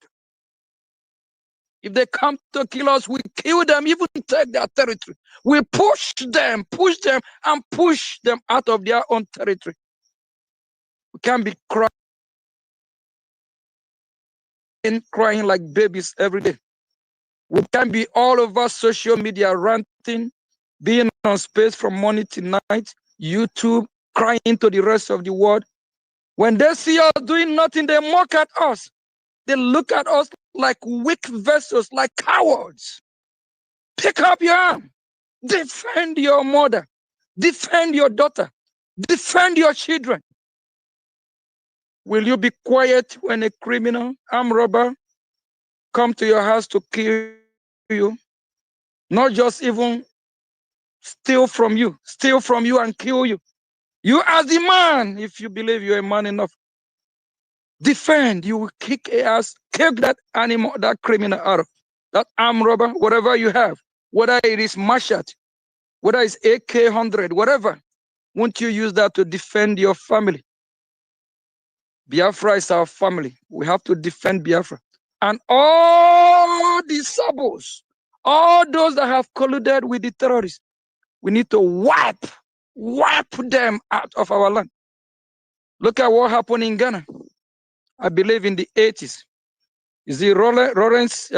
If they come to kill us, we kill them, even take their territory. We push them, and push them out of their own territory. We can't be crying like babies every day. We can't be all over social media ranting, being on space from morning to night, YouTube, crying to the rest of the world. When they see us doing nothing, they mock at us. They look at us like weak vessels, like cowards. Pick up your arm. Defend your mother. Defend your daughter. Defend your children. Will you be quiet when a criminal, armed robber, come to your house to kill you? Not just even steal from you and kill you. You as the man, if you believe you're a man enough, defend. You will kick ass, kick that animal, that criminal out, that armed robber, whatever you have, whether it is machete, whether it's AK-100, whatever. Won't you use that to defend your family? Biafra is our family. We have to defend Biafra. And all the sabos, all those that have colluded with the terrorists, we need to wipe them out of our land. Look at what happened in Ghana. I believe in the 80s. Is it Lawrence,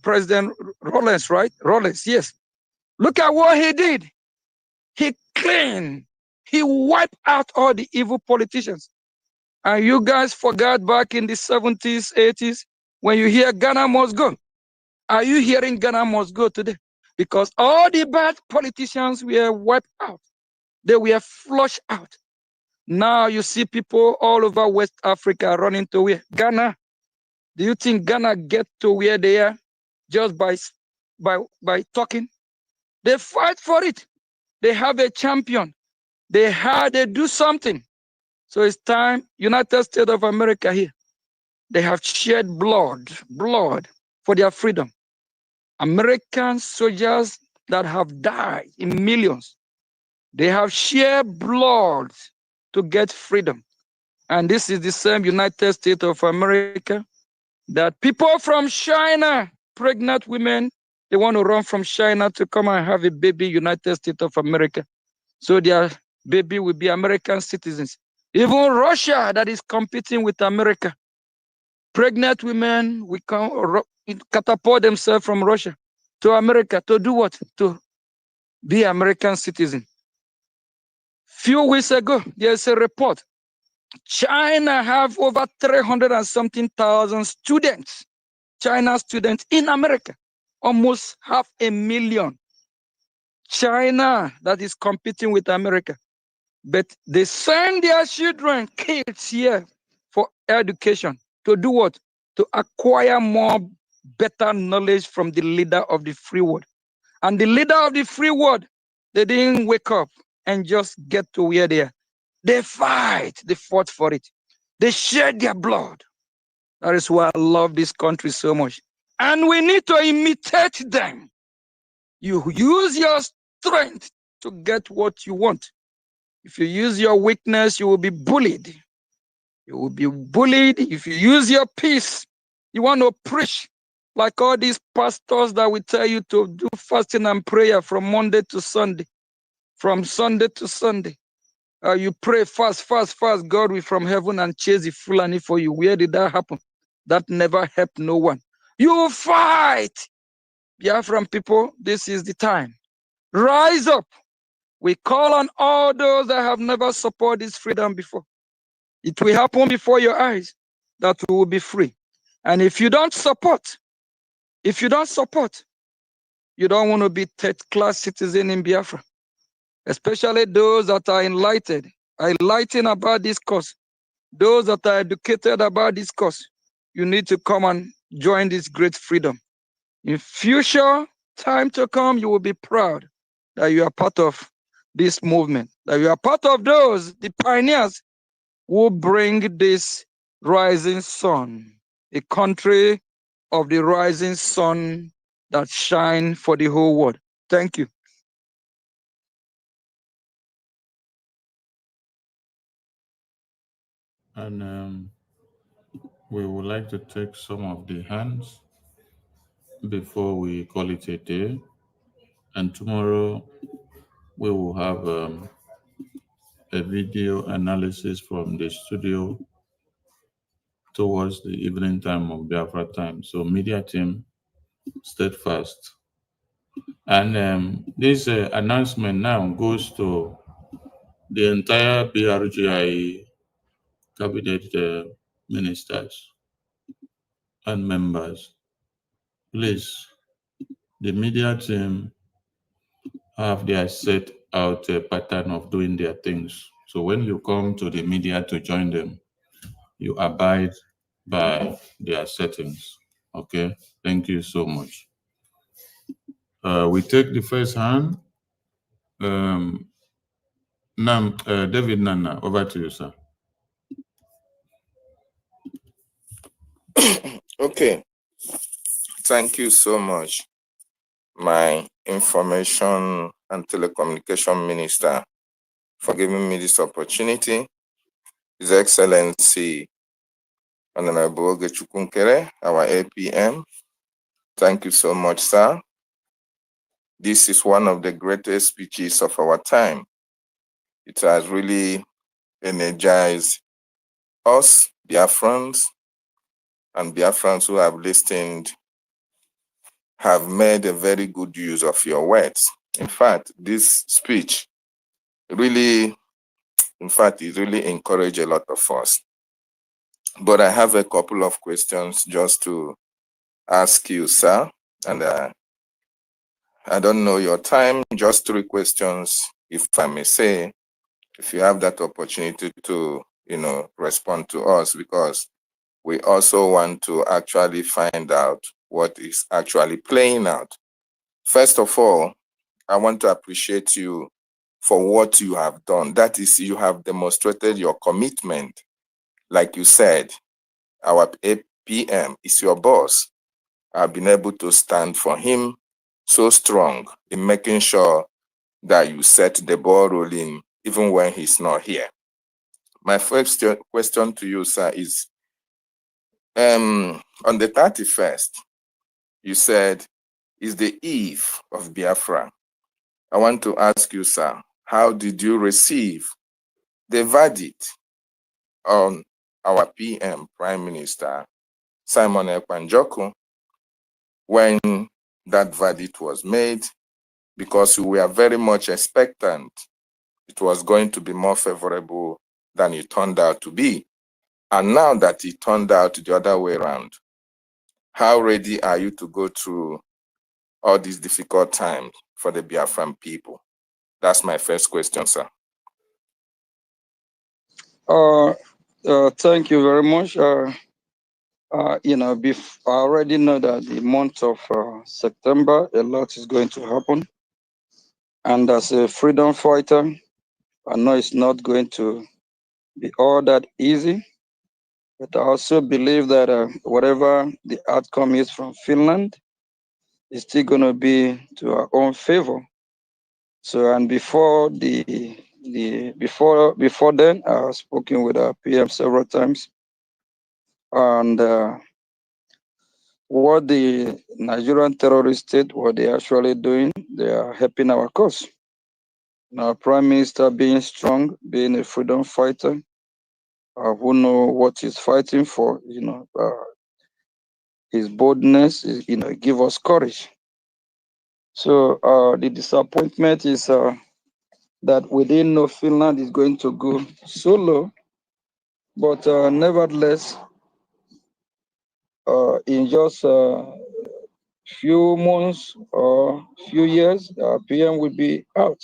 President Rawlings, right? Rawlings, yes. Look at what he did. He cleaned. He wiped out all the evil politicians. And you guys forgot back in the 70s, 80s, when you hear Ghana must go. Are you hearing Ghana must go today? Because all the bad politicians were wiped out. They were flushed out. Now you see people all over West Africa running to where? Ghana. Do you think Ghana get to where they are just by talking? They fight for it. They have a champion. They do something. So it's time, United States of America here. They have shed blood for their freedom. American soldiers that have died in millions, they have shed blood to get freedom. And this is the same United States of America that people from China, pregnant women, they want to run from China to come and have a baby, United States of America. So their baby will be American citizens. Even Russia that is competing with America, Pregnant women will come catapult themselves from Russia to America to do what? To be American citizen. Few weeks ago, there's a report. China have over 300 and something thousand students, China students in America, almost 500,000. China that is competing with America, but they send their children, kids here for education to do what? To acquire more better knowledge from the leader of the free world. And the leader of the free world, they didn't wake up and just get to where they are. They fight, they fought for it. They shed their blood. That is why I love this country so much. And we need to imitate them. You use your strength to get what you want. If you use your weakness, you will be bullied. You will be bullied. If you use your peace, you want to preach like all these pastors that will tell you to do fasting and prayer from Monday to Sunday, from Sunday to Sunday. You pray fast. God will from heaven and chase the Fulani for you. Where did that happen? That never helped no one. You fight. Biafran people, this is the time. Rise up. We call on all those that have never supported this freedom before. It will happen before your eyes that we will be free. And if you don't support, you don't want to be third-class citizen in Biafra, especially those that are enlightened about this cause, those that are educated about this cause. You need to come and join this great freedom. In future time to come, you will be proud that you are part of this movement, that you are part of those, the pioneers, who bring this rising sun, a country of the rising sun that shine for the whole world. Thank you. And we would like to take some of the hands before we call it a day. And tomorrow we will have a video analysis from the studio towards the evening time of Biafra time. So media team, steadfast. And this announcement now goes to the entire BRGI cabinet ministers and members. Please, the media team have their set out a pattern of doing their things. So when you come to the media to join them, you abide by their settings. Okay, thank you so much. We take the first hand. David Nana, over to you, sir. Okay, thank you so much, my Information and Telecommunication Minister, for giving me this opportunity. His Excellency Honorable Ogechukwunkere, our APM. Thank you so much, sir. This is one of the greatest speeches of our time. It has really energized us, Biafrans, and Biafrans who have listened have made a very good use of your words. In fact, this speech really, it really encouraged a lot of us. But I have a couple of questions just to ask you, sir. And I don't know your time, just 3 questions, if I may say, if you have that opportunity to, respond to us, because we also want to actually find out what is actually playing out. First of all, I want to appreciate you for what you have done. That is, you have demonstrated your commitment. Like you said, our APM is your boss. I've been able to stand for him so strong in making sure that you set the ball rolling even when he's not here. My first question to you, sir, is on the 31st, you said, is the eve of Biafra. I want to ask you, sir, how did you receive the verdict on our PM, Prime Minister, Simon Ekpanjoku when that verdict was made, because we were very much expectant it was going to be more favorable than it turned out to be. And now that it turned out the other way around, how ready are you to go through all these difficult times for the Biafran people? That's my first question, sir. Thank you very much. I already know that the month of September, a lot is going to happen. And as a freedom fighter, I know it's not going to be all that easy. But I also believe that whatever the outcome is from Finland, it's still going to be to our own favor. So, and before before then, I've spoken with our PM several times, and what the Nigerian terrorist state, what they're actually doing, they are helping our cause. Our Prime Minister being strong, being a freedom fighter, who know what he's fighting for, his boldness, is, give us courage. So the disappointment is that we didn't know Finland is going to go so low, but nevertheless, in just few months or few years, PM will be out.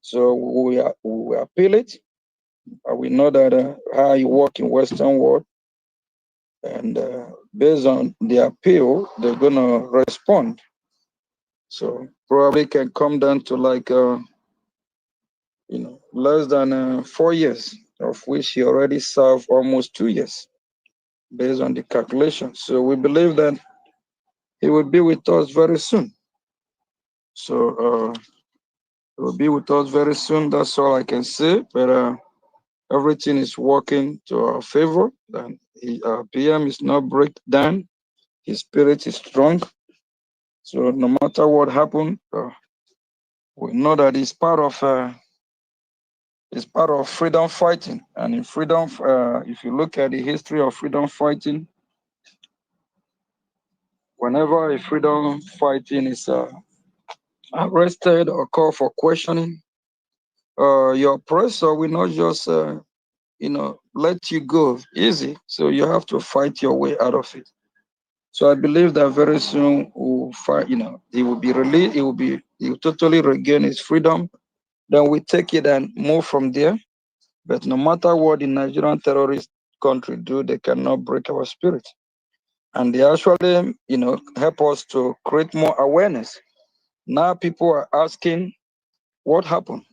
So we appeal it. We know that how you work in Western world, and based on the appeal, they're gonna respond. So probably can come down to like less than 4 years, of which he already served almost 2 years, based on the calculation. So we believe that he will be with us very soon. So he will be with us very soon. That's all I can say. But everything is working to our favor. And PM is not break down. His spirit is strong. So no matter what happened, we know that it's part of freedom fighting. And in freedom, if you look at the history of freedom fighting, whenever a freedom fighting is arrested or called for questioning, your oppressor will not just let you go easy. So you have to fight your way out of it. So I believe that very soon we'll fight, he will be released, he will totally regain his freedom. Then we take it and move from there. But no matter what the Nigerian terrorist country do, they cannot break our spirit. And they actually, help us to create more awareness. Now people are asking what happened.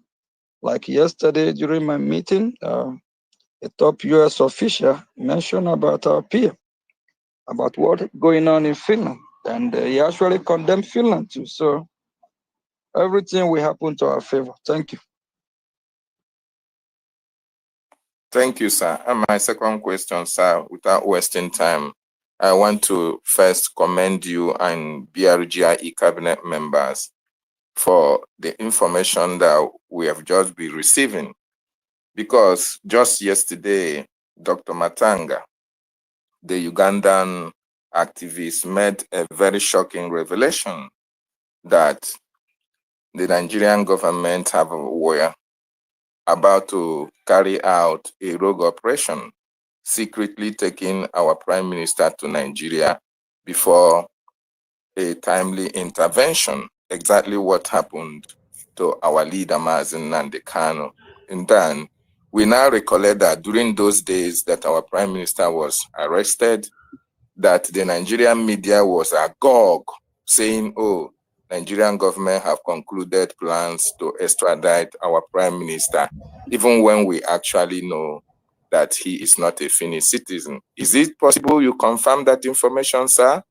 Like yesterday during my meeting, a top US official mentioned about our PM, about what going on in Finland. And he actually condemned Finland too. So everything will happen to our favor. Thank you. Thank you, sir. And my second question, sir, without wasting time, I want to first commend you and BRGIE cabinet members for the information that we have just been receiving. Because just yesterday, Dr. Matanga, the Ugandan activist, made a very shocking revelation that the Nigerian government were about to carry out a rogue operation, secretly taking our Prime Minister to Nigeria before a timely intervention. Exactly what happened to our leader, Mazen Nnamdi Kanu. And then we now recollect that during those days that our Prime Minister was arrested, that the Nigerian media was agog, saying, oh, Nigerian government have concluded plans to extradite our Prime Minister, even when we actually know that he is not a Finnish citizen. Is it possible you confirm that information, sir?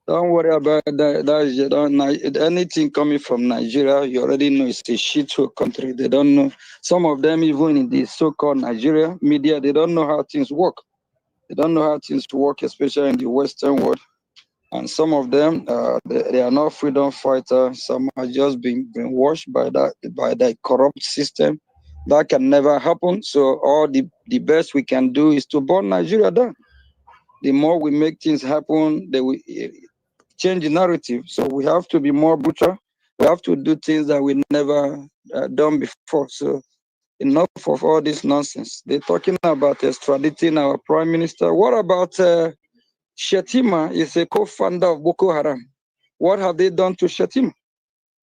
Don't worry about that. Anything coming from Nigeria, you already know it's a shithole country. They don't know. Some of them, even in the so-called Nigeria media, they don't know how things work. They don't know how things work, especially in the Western world. And some of them, they are not freedom fighters. Some are just being brainwashed by that corrupt system. That can never happen. So all the best we can do is to burn Nigeria down. The more we make things happen, they will change the narrative. So we have to be more brutal. We have to do things that we never done before. So enough of all this nonsense. They're talking about extraditing our prime minister. What about Shetima? Is a co-founder of Boko Haram. What have they done to Shetima?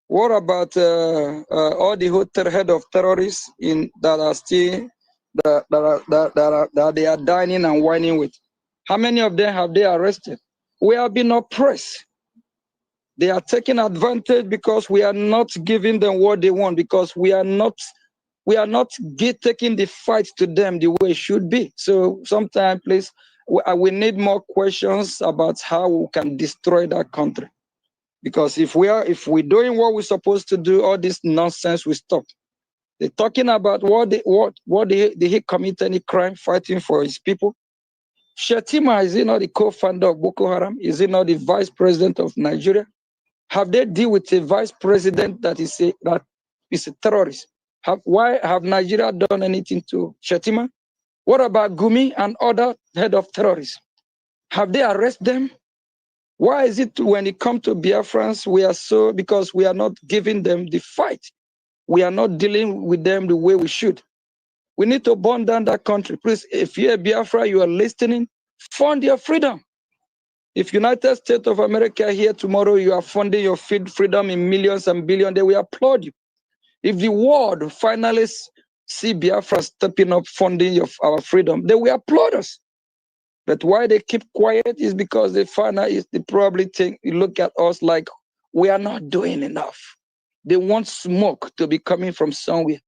What about all the hotel head of terrorists that are still that they are dining and whining with? How many of them have they arrested? We have been oppressed. They are taking advantage because we are not giving them what they want, because we are not taking the fight to them the way it should be. So sometimes, please, we need more questions about how we can destroy that country. Because if we're doing what we're supposed to do, all this nonsense will stop. They're talking about did he commit any crime fighting for his people? Shetima, is he not the co-founder of Boko Haram? Is he not the vice president of Nigeria? Have they deal with a vice president that is a terrorist? Why have Nigeria done anything to Shetima? What about Gumi and other head of terrorists? Have they arrested them? Why is it when it comes to Biafrans, because we are not giving them the fight. We are not dealing with them the way we should. We need to burn down that country. Please, if you're a Biafra, you are listening, fund your freedom. If United States of America here tomorrow, you are funding your freedom in millions and billions, they will applaud you. If the world finally see Biafra stepping up funding our freedom, they will applaud us. But why they keep quiet is because they probably look at us like we are not doing enough. They want smoke to be coming from somewhere.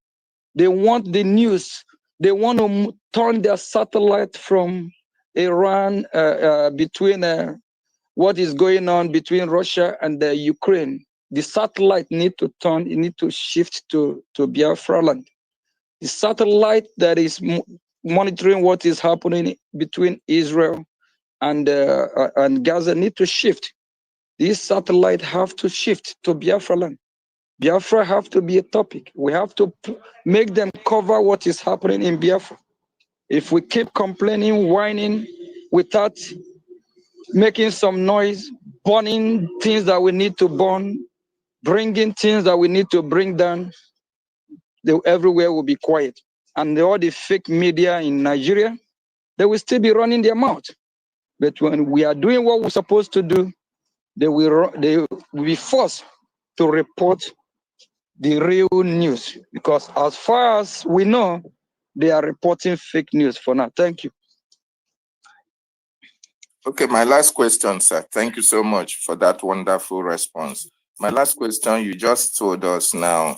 They want the news. They want to turn their satellite from Iran between what is going on between Russia and Ukraine. The satellite need to shift to Biafra land. The satellite that is monitoring what is happening between Israel and Gaza need to shift. These satellites have to shift to Biafra land. Biafra have to be a topic. We have to make them cover what is happening in Biafra. If we keep complaining, whining, without making some noise, burning things that we need to burn, bringing things that we need to bring down, everywhere will be quiet. And all the fake media in Nigeria, they will still be running their mouth. But when we are doing what we're supposed to do, they will be forced to report the real news. Because as far as we know, they are reporting fake news for now. Thank you. Okay, my last question, sir. Thank you so much for that wonderful response. My last question, you just told us now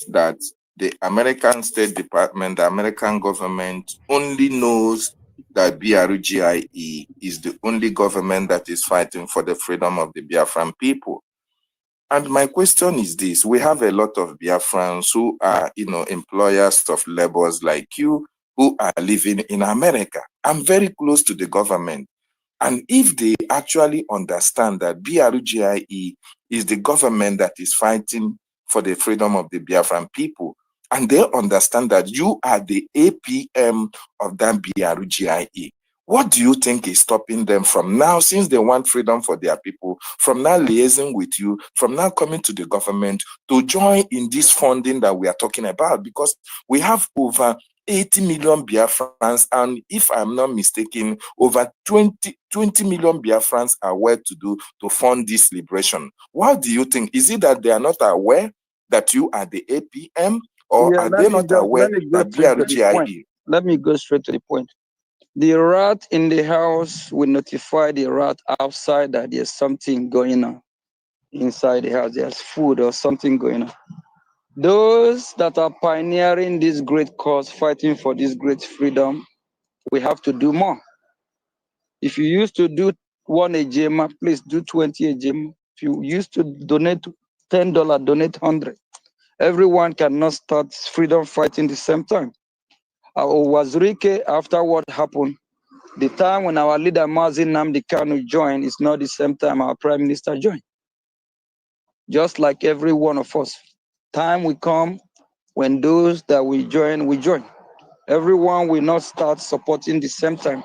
that the American State Department, the American government only knows that BRGIE is the only government that is fighting for the freedom of the Biafran people. And my question is this: we have a lot of Biafrans who are, employers of laborers like you, who are living in America. I'm very close to the government. And if they actually understand that BRGIE is the government that is fighting for the freedom of the Biafran people, and they understand that you are the APM of that BRGIE, what do you think is stopping them from now, since they want freedom for their people, from now liaising with you, from now coming to the government to join in this funding that we are talking about? Because we have over 80 million Biafrans, and if I'm not mistaken, over 20 million Biafrans are well to do to fund this liberation. What do you think? Is it that they are not aware that you are the APM, or are they not aware that BRGIE? Let me go straight to the point. The rat in the house will notify the rat outside that there's something going on inside the house. There's food or something going on. Those that are pioneering this great cause, fighting for this great freedom, we have to do more. If you used to do 1 ejema, please do 20 ejema. If you used to donate $10, donate 100. Everyone cannot start freedom fighting the same time. Wazirike, after what happened, the time when our leader Mazin Nnamdi Kanu joined is not the same time our prime minister joined. Just like every one of us, time will come when those that we join, we join. Everyone will not start supporting the same time.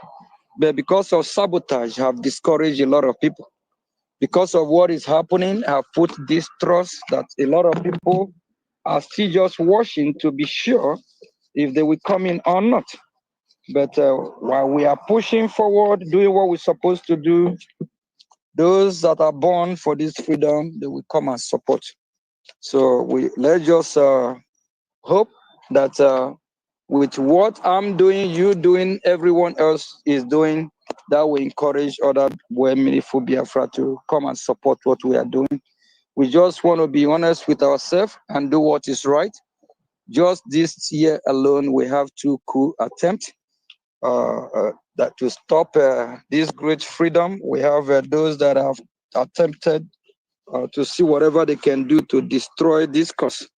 but because of sabotage, have discouraged a lot of people. Because of what is happening, have put distrust that a lot of people are still just watching to be sure if they will come in or not. But while we are pushing forward, doing what we're supposed to do, those that are born for this freedom, they will come and support. So let's just hope that with what I'm doing, you doing, everyone else is doing, that will encourage other meaningful Biafra to come and support what we are doing. We just want to be honest with ourselves and do what is right. Just this year alone, we have 2 coup attempts that to stop this great freedom. We have those that have attempted to see whatever they can do to destroy this cause.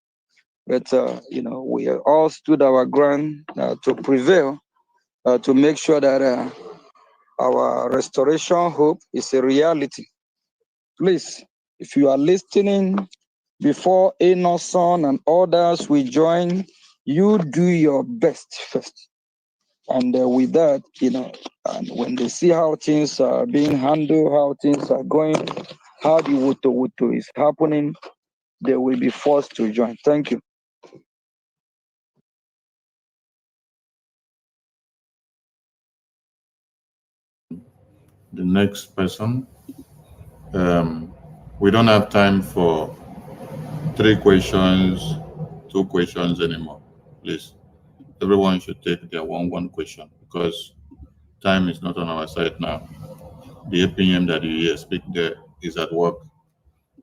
But, we all stood our ground to prevail, to make sure that our restoration hope is a reality. Please, if you are listening, before Enoson and others will join, you do your best first. And with that, and when they see how things are being handled, how things are going, how the Wuto is happening, they will be forced to join. Thank you. The next person. We don't have time for 3 questions, 2 questions anymore. Please, everyone should take their one question because time is not on our side now. The APM that you hear speak there is at work.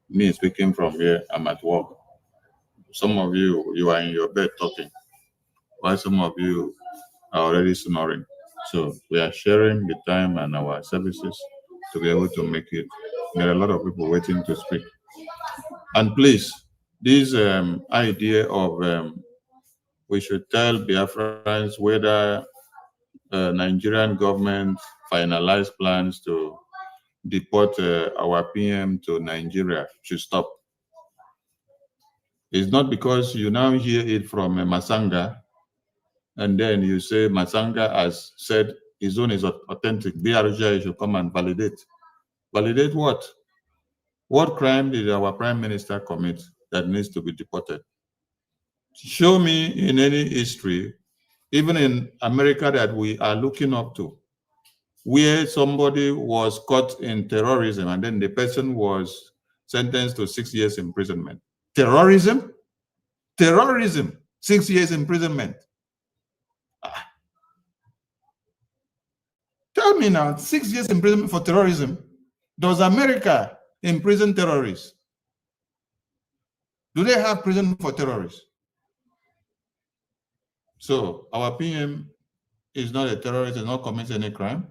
Me speaking from here, I'm at work. Some of you are in your bed talking, while some of you are already snoring. So we are sharing the time and our services to be able to make it. There are a lot of people waiting to speak. And please, this idea of we should tell Biafrans whether Nigerian government finalize plans to deport our PM to Nigeria should stop. It's not because you now hear it from Masanga and then you say Masanga has said his own is authentic. BRGI should come and validate. Validate what? What crime did our prime minister commit that needs to be deported? Show me in any history, even in America that we are looking up to, where somebody was caught in terrorism and then the person was sentenced to 6 years imprisonment. Terrorism? Terrorism, 6 years imprisonment. Tell me now, 6 years imprisonment for terrorism. Does America imprison terrorists? Do they have prison for terrorists? So our PM is not a terrorist, is not commits any crime.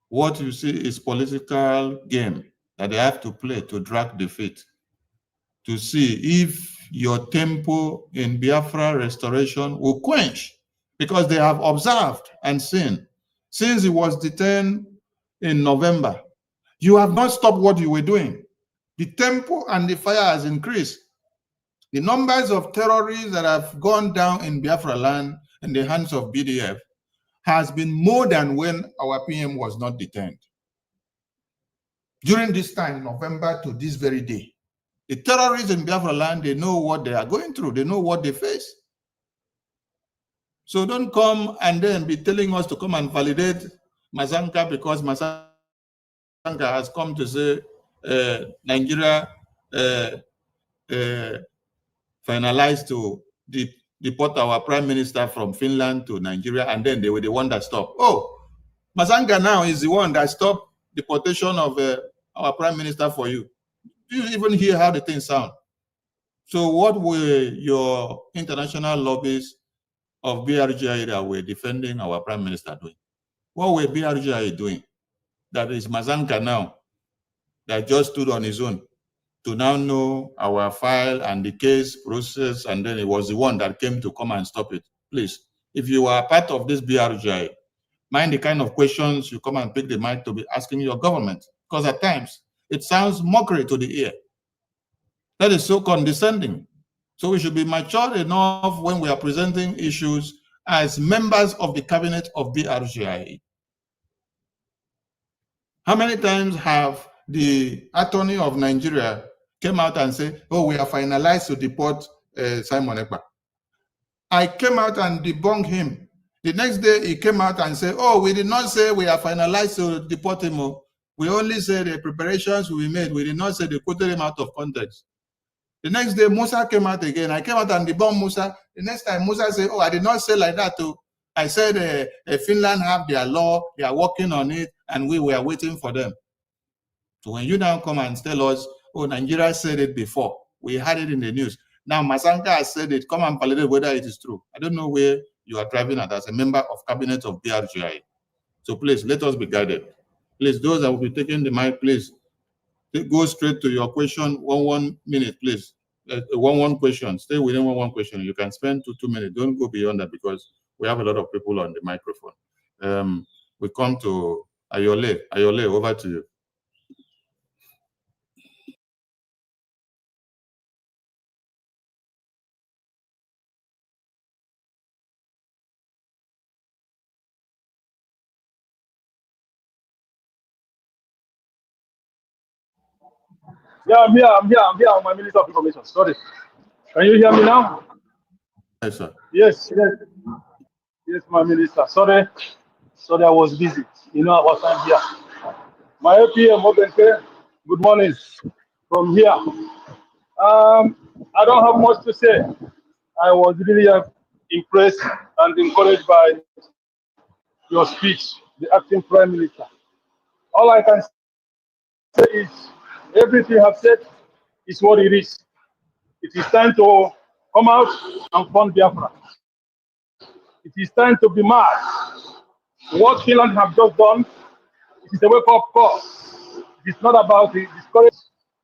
What you see is political game that they have to play to drag defeat, to see if your tempo in Biafra restoration will quench, because they have observed and seen since he was detained in November. You have not stopped what you were doing. The tempo and the fire has increased. The numbers of terrorists that have gone down in Biafra land in the hands of BDF has been more than when our PM was not detained. During this time, November to this very day, the terrorists in Biafra land, they know what they are going through. They know what they face. So don't come and then be telling us to come and validate Mazanka because Mazanka has come to say Nigeria finalized to deport our prime minister from Finland to Nigeria, and then they were the one that stopped. Oh, Mazanga now is the one that stopped deportation of our prime minister for you. Do you even hear how the things sound? So what were your international lobbies of BRGI that were defending our prime minister doing? What were BRGI doing? That is Mazanga now, that just stood on his own to now know our file and the case process, and then it was the one that came to come and stop it. Please, if you are part of this BRGI, mind the kind of questions you come and pick the mic to be asking your government, because at times it sounds mockery to the ear. That is so condescending. So we should be mature enough when we are presenting issues as members of the cabinet of BRGI How many times have the attorney of Nigeria came out and said, oh, we are finalized to deport Simon Ekpa? I came out and debunked him. The next day, he came out and said, oh, we did not say we are finalized to deport him. We only said the preparations we made. We did not say they quoted him out of context. The next day, Musa came out again. I came out and debunked Musa. The next time, Musa said, oh, I did not say like that. Too. I said Finland have their law. They are working on it, and we were waiting for them. So when you now come and tell us, oh, Nigeria said it before. We had it in the news. Now, Masanka has said it. Come and validate whether it is true. I don't know where you are driving at as a member of cabinet of BRGI. So please, let us be guided. Please, those that will be taking the mic, please, go straight to your question. One minute, please. One question. Stay within one question. You can spend 2 minutes. Don't go beyond that because we have a lot of people on the microphone. We come to Ayole. Ayole, over to you. Yeah, I'm here, my Minister of Information. Sorry. Can you hear me now? Yes, sir. Yes, my Minister. Sorry, I was busy. You know, I was not here. My APM, okay. Good morning from here. I don't have much to say. I was really impressed and encouraged by your speech, the acting Prime Minister. All I can say is everything you have said is what it is. It is time to come out and fund Biafra. It is time to be mad. What Finland have just done, it is a wake-up call. It is not about the discourage.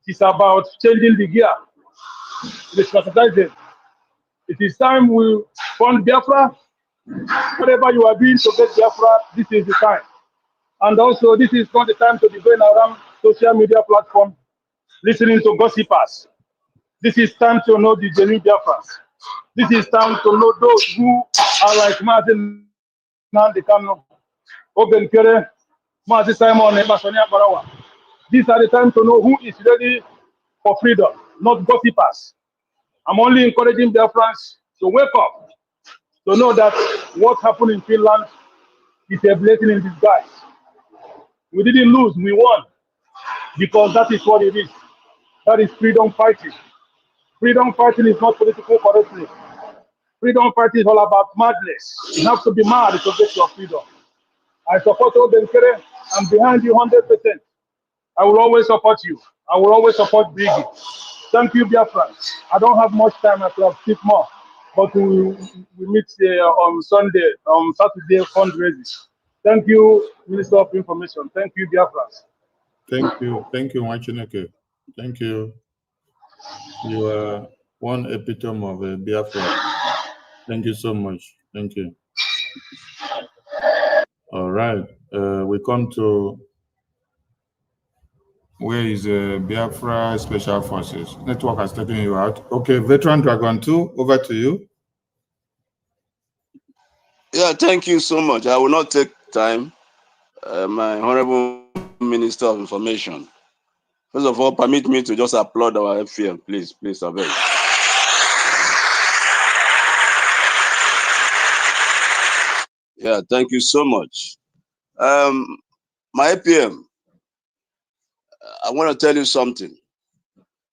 It is about changing the gear. It is strategizing. It is time we fund Biafra. Whatever you are doing to get Biafra, this is the time. And also, this is not the time to be going around social media platform listening to gossipers. This is time to know the genuine Biafrans. This is time to know those who are like Martin Nandi Kano, Oben Kere, Martin Simon, and Masonia Barawa. These are the time to know who is ready for freedom, not gossipers. I'm only encouraging Biafrans to wake up, to know that what happened in Finland is a blessing in disguise. We didn't lose, we won, because that is what it is. That is freedom fighting. Freedom fighting is not political correctness. Freedom fighting is all about madness. You have to be mad to get your freedom. I support Obenkere. I'm behind you 100%. I will always support you. I will always support Brgie. Thank you, Biafra. I don't have much time. I could have speak more. But we meet on Sunday, on Saturday fundraising. Thank you, Minister of Information. Thank you, Biafra. Thank you. Thank you, Machineke. Thank you. You are one epitome of a Biafra. Thank you so much. Thank you. All right. We come to where is Biafra Special Forces? Network has taken you out. Okay, Veteran Dragon 2, over to you. Yeah, thank you so much. I will not take time. My Honorable Minister of Information. First of all, permit me to just applaud our FM, please, I beg. Yeah, thank you so much. My APM, I want to tell you something.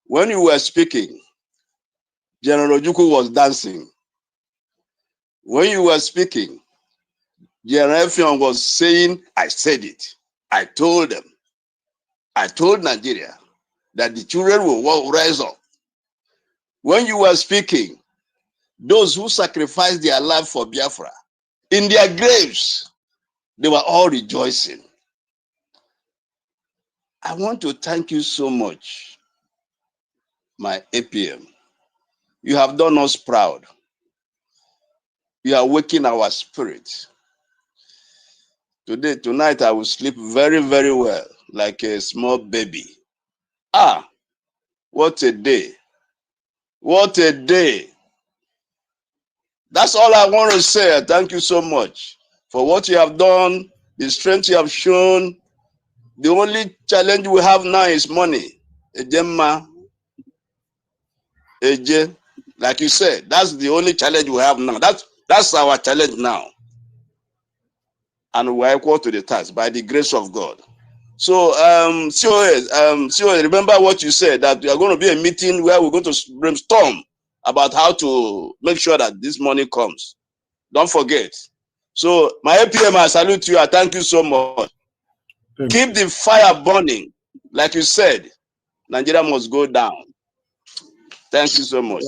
When you were speaking, General Ojukwu was dancing. When you were speaking, General FM was saying, I said it. I told them. I told Nigeria that the children will rise up. When you were speaking, those who sacrificed their life for Biafra, in their graves, they were all rejoicing. I want to thank you so much, my APM. You have done us proud. You are waking our spirit. Tonight, I will sleep very, very well, like a small baby. Ah, what a day. What a day. That's all I want to say. Thank you so much for what you have done, the strength you have shown. The only challenge we have now is money. Ejema, Eje, like you said, that's the only challenge we have now. That's our challenge now. And we're equal to the task by the grace of God. So, COS, remember what you said, that we are going to be a meeting where we're going to brainstorm about how to make sure that this money comes. Don't forget. So, my APM, I salute you. I thank you so much. Keep the fire burning. Like you said, Nigeria must go down. Thank you so much.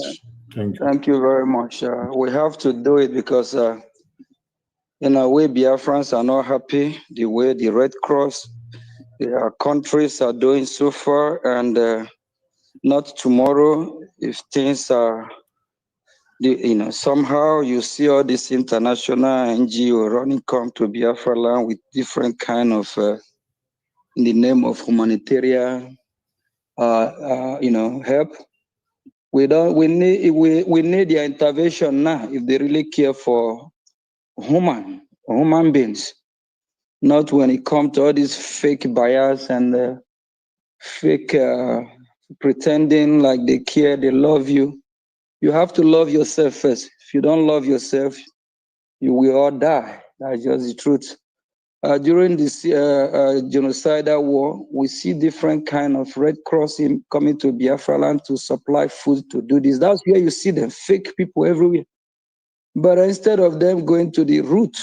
Thank you very much. We have to do it because, in a way, Biafrans are not happy the way the Red Cross, their countries are doing so far, and not tomorrow if things are, somehow you see all this international NGO running come to Biafra land with different kind of, in the name of humanitarian, help. We need their intervention now if they really care for human beings, not when it comes to all these fake bias and fake pretending like they care, they love you. You have to love yourself first. If you don't love yourself, you will all die. That's just the truth. During this genocidal war, we see different kind of Red Cross coming to Biafra land to supply food to do this. That's where you see them, fake people everywhere. But instead of them going to the root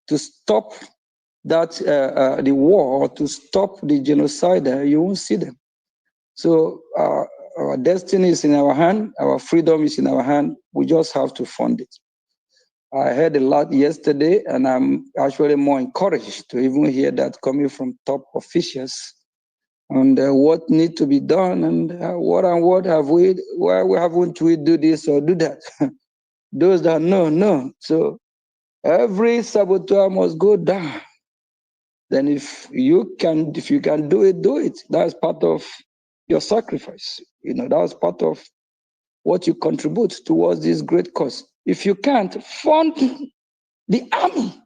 to stop that the war or to stop the genocide, you won't see them. So our destiny is in our hand. Our freedom is in our hand. We just have to fund it. I heard a lot yesterday, and I'm actually more encouraged to even hear that coming from top officials on what needs to be done and why haven't we do this or do that? Those that know. So every saboteur must go down. Then if you can do it, do it. That's part of your sacrifice. That's part of what you contribute towards this great cause. If you can't, fund the army.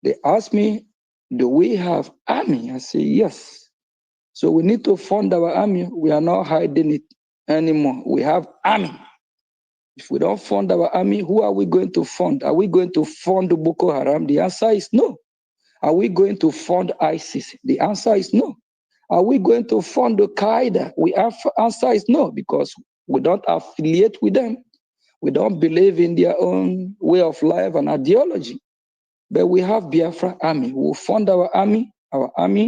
They ask me, do we have army? I say, yes. So we need to fund our army. We are not hiding it anymore. We have army. If we don't fund our army, who are we going to fund? Are we going to fund Boko Haram? The answer is no. Are we going to fund ISIS? The answer is no. Are we going to fund Al-Qaeda? The answer is no, because we don't affiliate with them. We don't believe in their own way of life and ideology. But we have Biafra army. We'll fund our army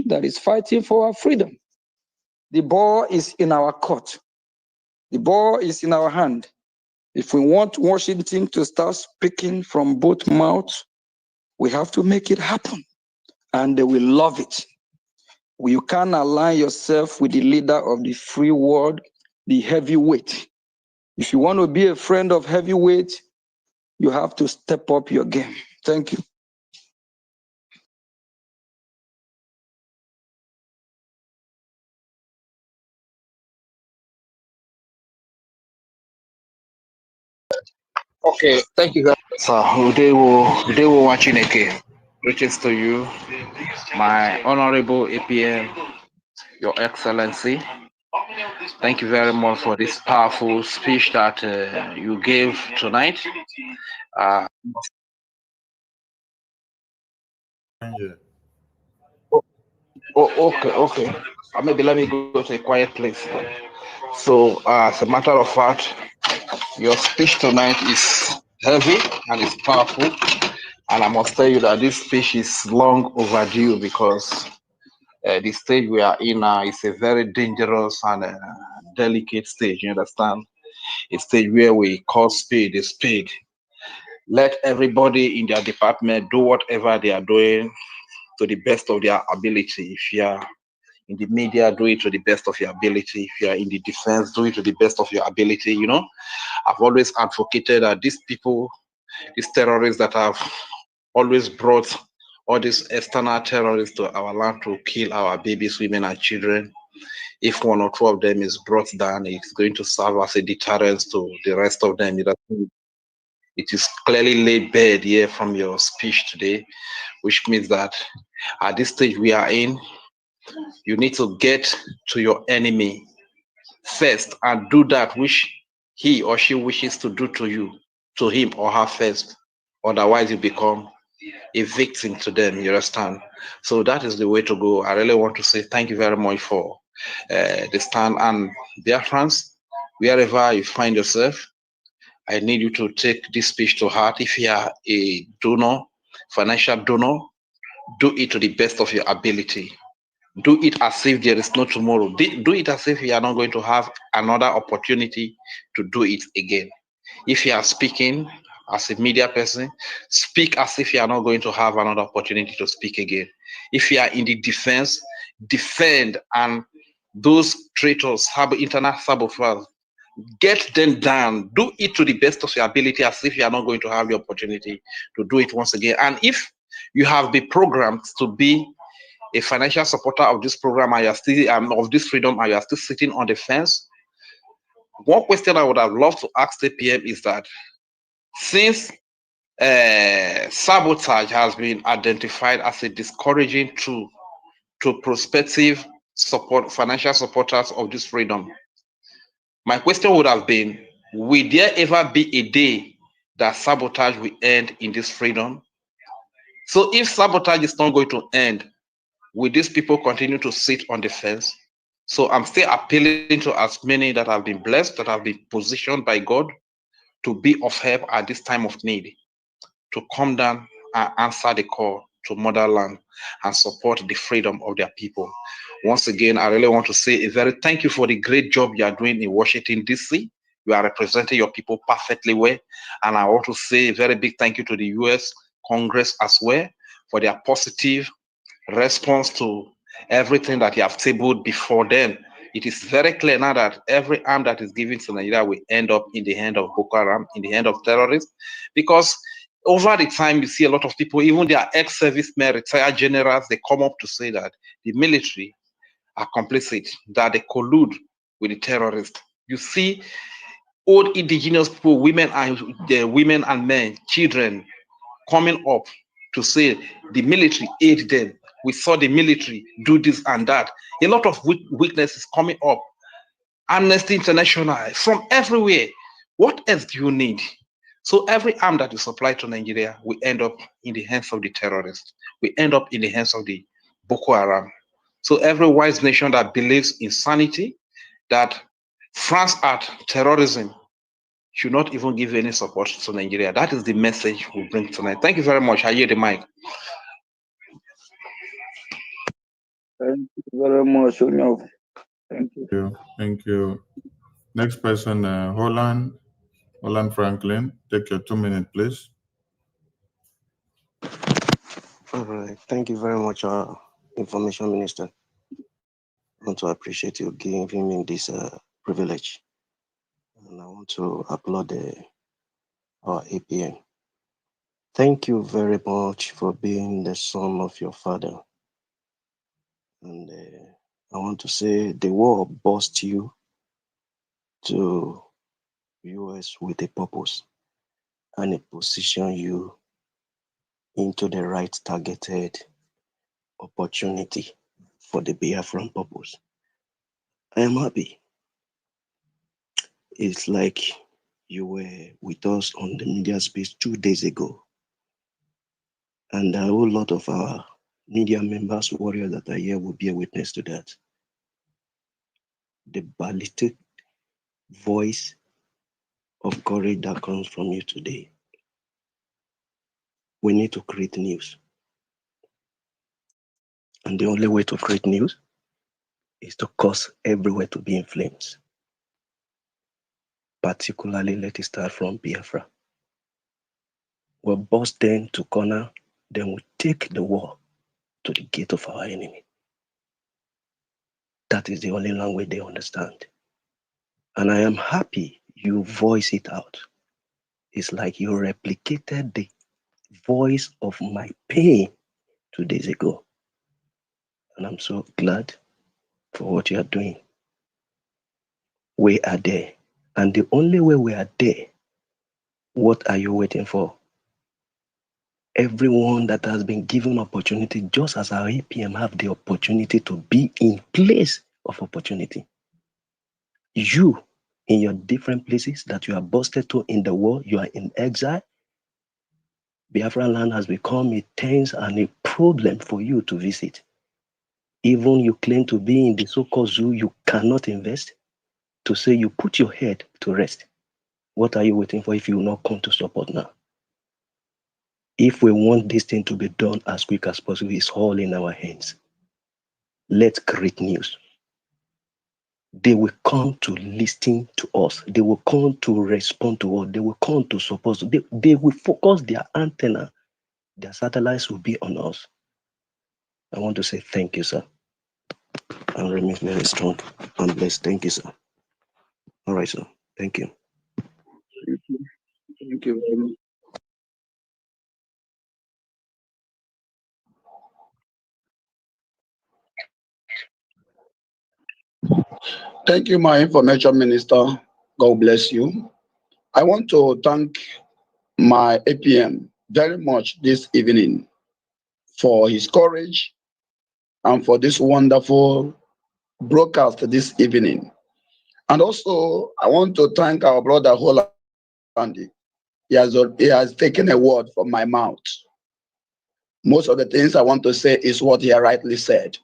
that is fighting for our freedom. The ball is in our court. The ball is in our hand. If we want Washington to start speaking from both mouths, we have to make it happen. And they will love it. You can't align yourself with the leader of the free world, the heavyweight. If you want to be a friend of heavyweight, you have to step up your game. Thank you. Okay, thank you, sir. Udewo watching again. Greetings to you, my honorable APM, Your Excellency. Thank you very much for this powerful speech that you gave tonight. Okay. Maybe let me go to a quiet place. So, as a matter of fact, your speech tonight is heavy and it's powerful. And I must tell you that this speech is long overdue because the stage we are in now is a very dangerous and delicate stage. You understand? A stage where we call spade a spade. Let everybody in their department do whatever they are doing to the best of their ability. If you are in the media, do it to the best of your ability. If you are in the defense, do it to the best of your ability. I've always advocated that these people, these terrorists that have always brought all these external terrorists to our land to kill our babies, women, and children, if one or two of them is brought down, it's going to serve as a deterrent to the rest of them. It is clearly laid bare here from your speech today, which means that at this stage we are in, You need to get to your enemy first and do that which he or she wishes to do to you, to him or her first. Otherwise, you become a victim to them. You understand? So that is the way to go. I really want to say thank you very much for the stand. And dear friends, wherever you find yourself, I need you to take this speech to heart. If you are a donor, financial donor, do it to the best of your ability. Do it as if there is no tomorrow. Do it as if you are not going to have another opportunity to do it again. If you are speaking as a media person, speak as if you are not going to have another opportunity to speak again. If you are in the defense, defend, and those traitors, internal saboteurs, get them down. Do it to the best of your ability as if you are not going to have the opportunity to do it once again. And if you have been programmed to be a financial supporter of this program and you are still of this freedom and you are still sitting on the fence, one question I would have loved to ask the PM is that since sabotage has been identified as a discouraging tool to prospective financial supporters of this freedom, my question would have been, will there ever be a day that sabotage will end in this freedom? So if sabotage is not going to end, will these people continue to sit on the fence? So I'm still appealing to as many that have been blessed, that have been positioned by God to be of help at this time of need, to come down and answer the call to motherland and support the freedom of their people. Once again, I really want to say a very thank you for the great job you are doing in Washington, D.C. You are representing your people perfectly well. And I want to say a very big thank you to the U.S. Congress as well for their positive response to everything that you have tabled before then. It is very clear now that every arm that is given to Nigeria will end up in the hand of Boko Haram, in the hand of terrorists, because over the time you see a lot of people, even their ex-servicemen, retired generals, they come up to say that the military are complicit, that they collude with the terrorists. You see old indigenous people, women and men, children coming up to say the military aid them. We saw the military do this and that. A lot of weaknesses coming up. Amnesty International, from everywhere. What else do you need? So every arm that is supplied to Nigeria will end up in the hands of the terrorists. We end up in the hands of the Boko Haram. So every wise nation that believes in sanity, that France at terrorism, should not even give any support to Nigeria. That is the message we bring tonight. Thank you very much. I yield the mic. Thank you very much, Onyo. Thank you. Thank you. Next person, Holland Franklin. Take your 2 minutes, please. All right. Thank you very much, Information Minister. I want to appreciate you giving me this privilege. And I want to applaud our APM. Thank you very much for being the son of your father. And I want to say the war bossed you to US with a purpose, and it positioned you into the right targeted opportunity for the Biafra-Fund purpose. I am happy. It's like you were with us on the media space 2 days ago. And a whole lot of our media members, warriors that are here will be a witness to that. The ballistic voice of courage that comes from you today. We need to create news. And the only way to create news is to cause everywhere to be in flames. Particularly, let it start from Biafra. We'll bust them to corner, then we take the war to the gate of our enemy. That is the only language they understand. And I am happy you voice it out. It's like you replicated the voice of my pain 2 days ago. And I'm so glad for what you are doing. We are there. And the only way we are there, what are you waiting for? Everyone that has been given opportunity, just as our APM have the opportunity to be in place of opportunity. You, in your different places that you are busted to in the world, you are in exile. Biafra land has become a tense and a problem for you to visit. Even you claim to be in the so-called zoo, you cannot invest to say you put your head to rest. What are you waiting for if you will not come to support now? If we want this thing to be done as quick as possible, it's all in our hands. Let's create news. They will come to listen to us. They will come to respond to us. They will come to support us. They will focus their antenna. Their satellites will be on us. I want to say thank you, sir. And remain very strong and blessed. Thank you, sir. All right, sir. Thank you. Thank you very much. Thank you, my information minister. God bless you. I want to thank my APM very much this evening for his courage and for this wonderful broadcast this evening. And also, I want to thank our brother Holland. He has taken a word from my mouth. Most of the things I want to say is what he rightly said.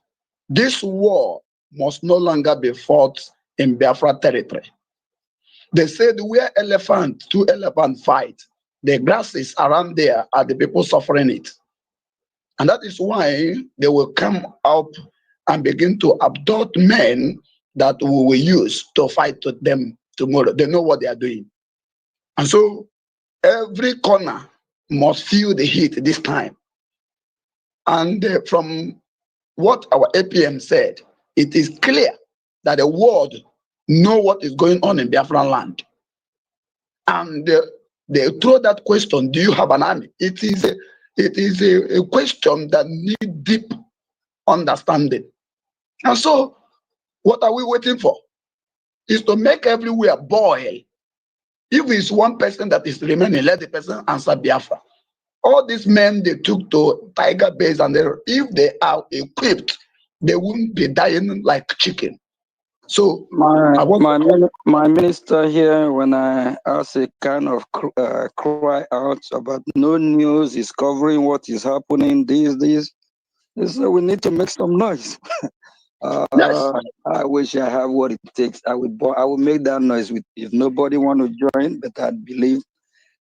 This war must no longer be fought in Biafra territory. They said where two elephants fight, the grasses around there are the people suffering it. And that is why they will come up and begin to abduct men that we will use to fight with them tomorrow. They know what they are doing. And so every corner must feel the heat this time. And from what our APM said, it is clear that the world know what is going on in Biafran land. And they throw that question, do you have an army? It is a question that needs deep understanding. And so what are we waiting for? Is to make everywhere boil. If it's one person that is remaining, let the person answer Biafra. All these men they took to Tiger Base, and if they are equipped, they won't be dying like chicken. So my minister here, when I ask a kind of cry out about no news is covering what is happening, this, they say we need to make some noise. yes. I wish I have what it takes. I will make that noise with if nobody want to join, but I believe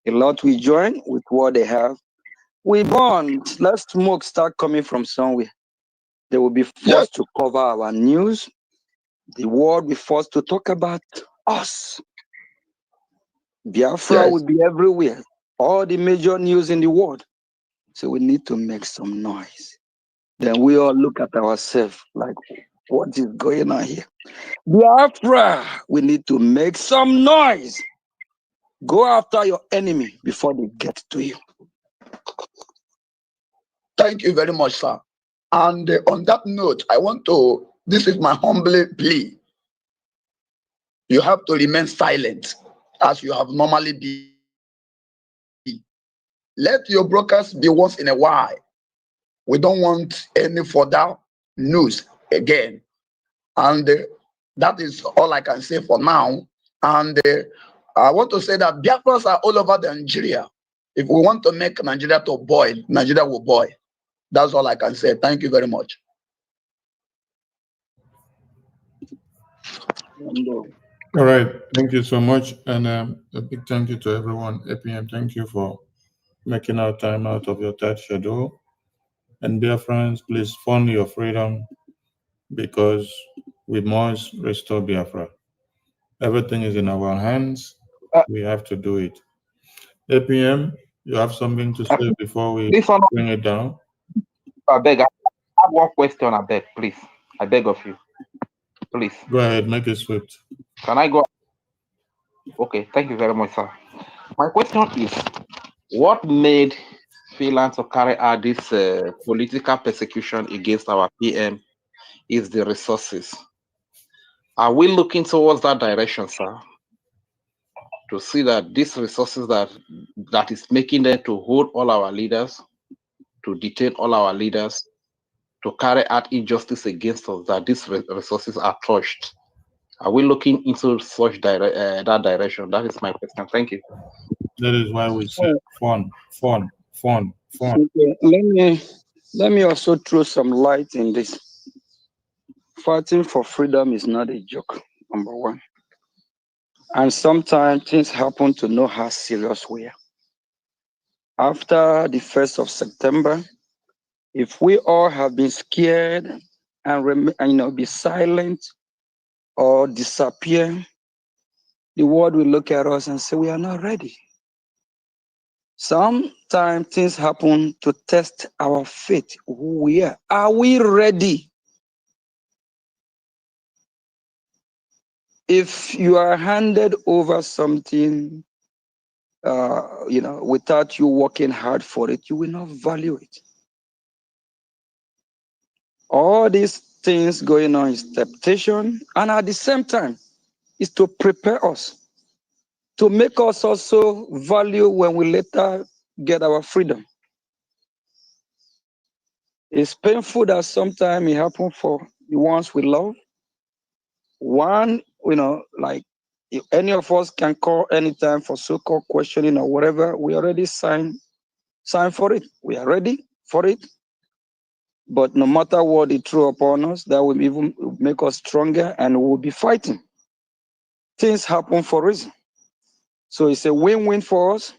a lot will join with what they have. We want, let smoke start coming from somewhere. They will be forced to cover our news. The world will be forced to talk about us. Biafra will be everywhere. All the major news in the world. So we need to make some noise. Then we all look at ourselves like, what is going on here? Biafra, we need to make some noise. Go after your enemy before they get to you. Thank you very much, sir. And on that note, this is my humble plea. You have to remain silent as you have normally been. Let your brokers be once in a while. We don't want any further news again. And that is all I can say for now. And I want to say that Biafras are all over Nigeria. If we want to make Nigeria to boil, Nigeria will boil. That's all I can say. Thank you very much. All right. Thank you so much. And a big thank you to everyone. APM, thank you for making our time out of your tight schedule. And dear friends, please fund your freedom because we must restore Biafra. Everything is in our hands. We have to do it. APM, you have something to say before we bring it down? I beg. I have one question. I beg, please. I beg of you. Please. Go ahead, make it swift. Can I go? Okay, thank you very much, sir. My question is, what made Finland to carry out this political persecution against our PM is the resources. Are we looking towards that direction, sir? To see that these resources that is making them to hold all our leaders to detain all our leaders, to carry out injustice against us, that these resources are touched? Are we looking into such that direction? That is my question. Thank you. That is why we say fun. Okay, let me also throw some light in this. Fighting for freedom is not a joke, number one. And sometimes things happen to know how serious we are. After the 1st of September, if we all have been scared and be silent or disappear, the world will look at us and say we are not ready. Sometimes things happen to test our faith, who we are. Are we ready? If you are handed over something, without you working hard for it, you will not value it. All these things going on is temptation, and at the same time, is to prepare us, to make us also value when we later get our freedom. It's painful that sometimes it happens for the ones we love. One, like if any of us can call anytime for so-called questioning or whatever, we already sign for it. We are ready for it. But no matter what they throw upon us, that will even make us stronger and we'll be fighting. Things happen for a reason. So it's a win-win for us.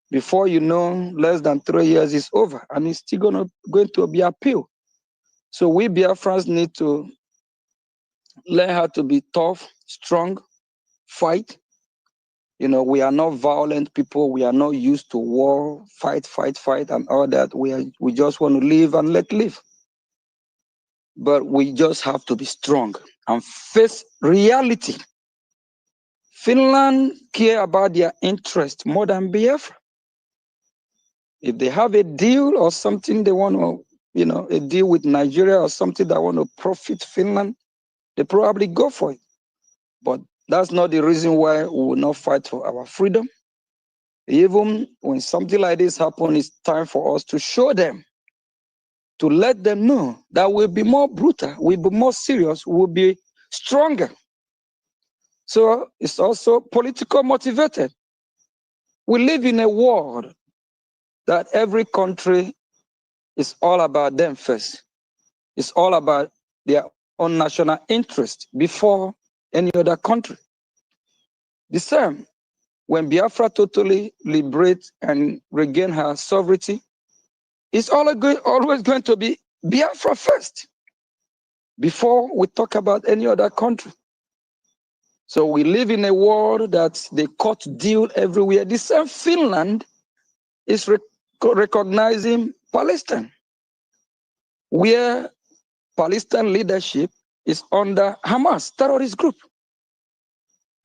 Before you know, less than 3 years is over and it's still going to be appealed. So we Biafrans need to learn how to be tough, strong, fight. We are not violent people. We are not used to war, fight, and all that. We just want to live and let live. But we just have to be strong and face reality. Finland care about their interest more than Biafra. If they have a deal or something they want to, a deal with Nigeria or something that want to profit Finland, they probably go for it. But that's not the reason why we will not fight for our freedom. Even when something like this happens, it's time for us to show them, to let them know that we'll be more brutal, we'll be more serious, we'll be stronger. So it's also political motivated. We live in a world that every country is all about them first. It's all about their own national interest before any other country. The same, when Biafra totally liberates and regain her sovereignty, it's always going to be Biafra first before we talk about any other country. So we live in a world that they cut deal everywhere. The same Finland is recognizing Palestine, where Palestine leadership is under Hamas, terrorist group.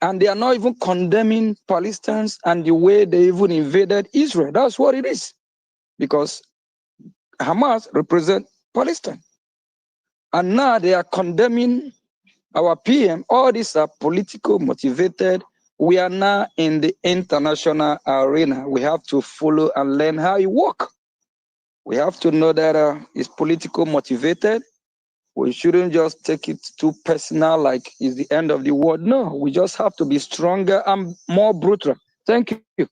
And they are not even condemning Palestinians and the way they even invaded Israel. That's what it is. Because Hamas represents Palestine. And now they are condemning our PM. All these are political motivated. We are now in the international arena. We have to follow and learn how it works. We have to know that it's political motivated. We shouldn't just take it too personal, like it's the end of the world. No, we just have to be stronger and more brutal. Thank you.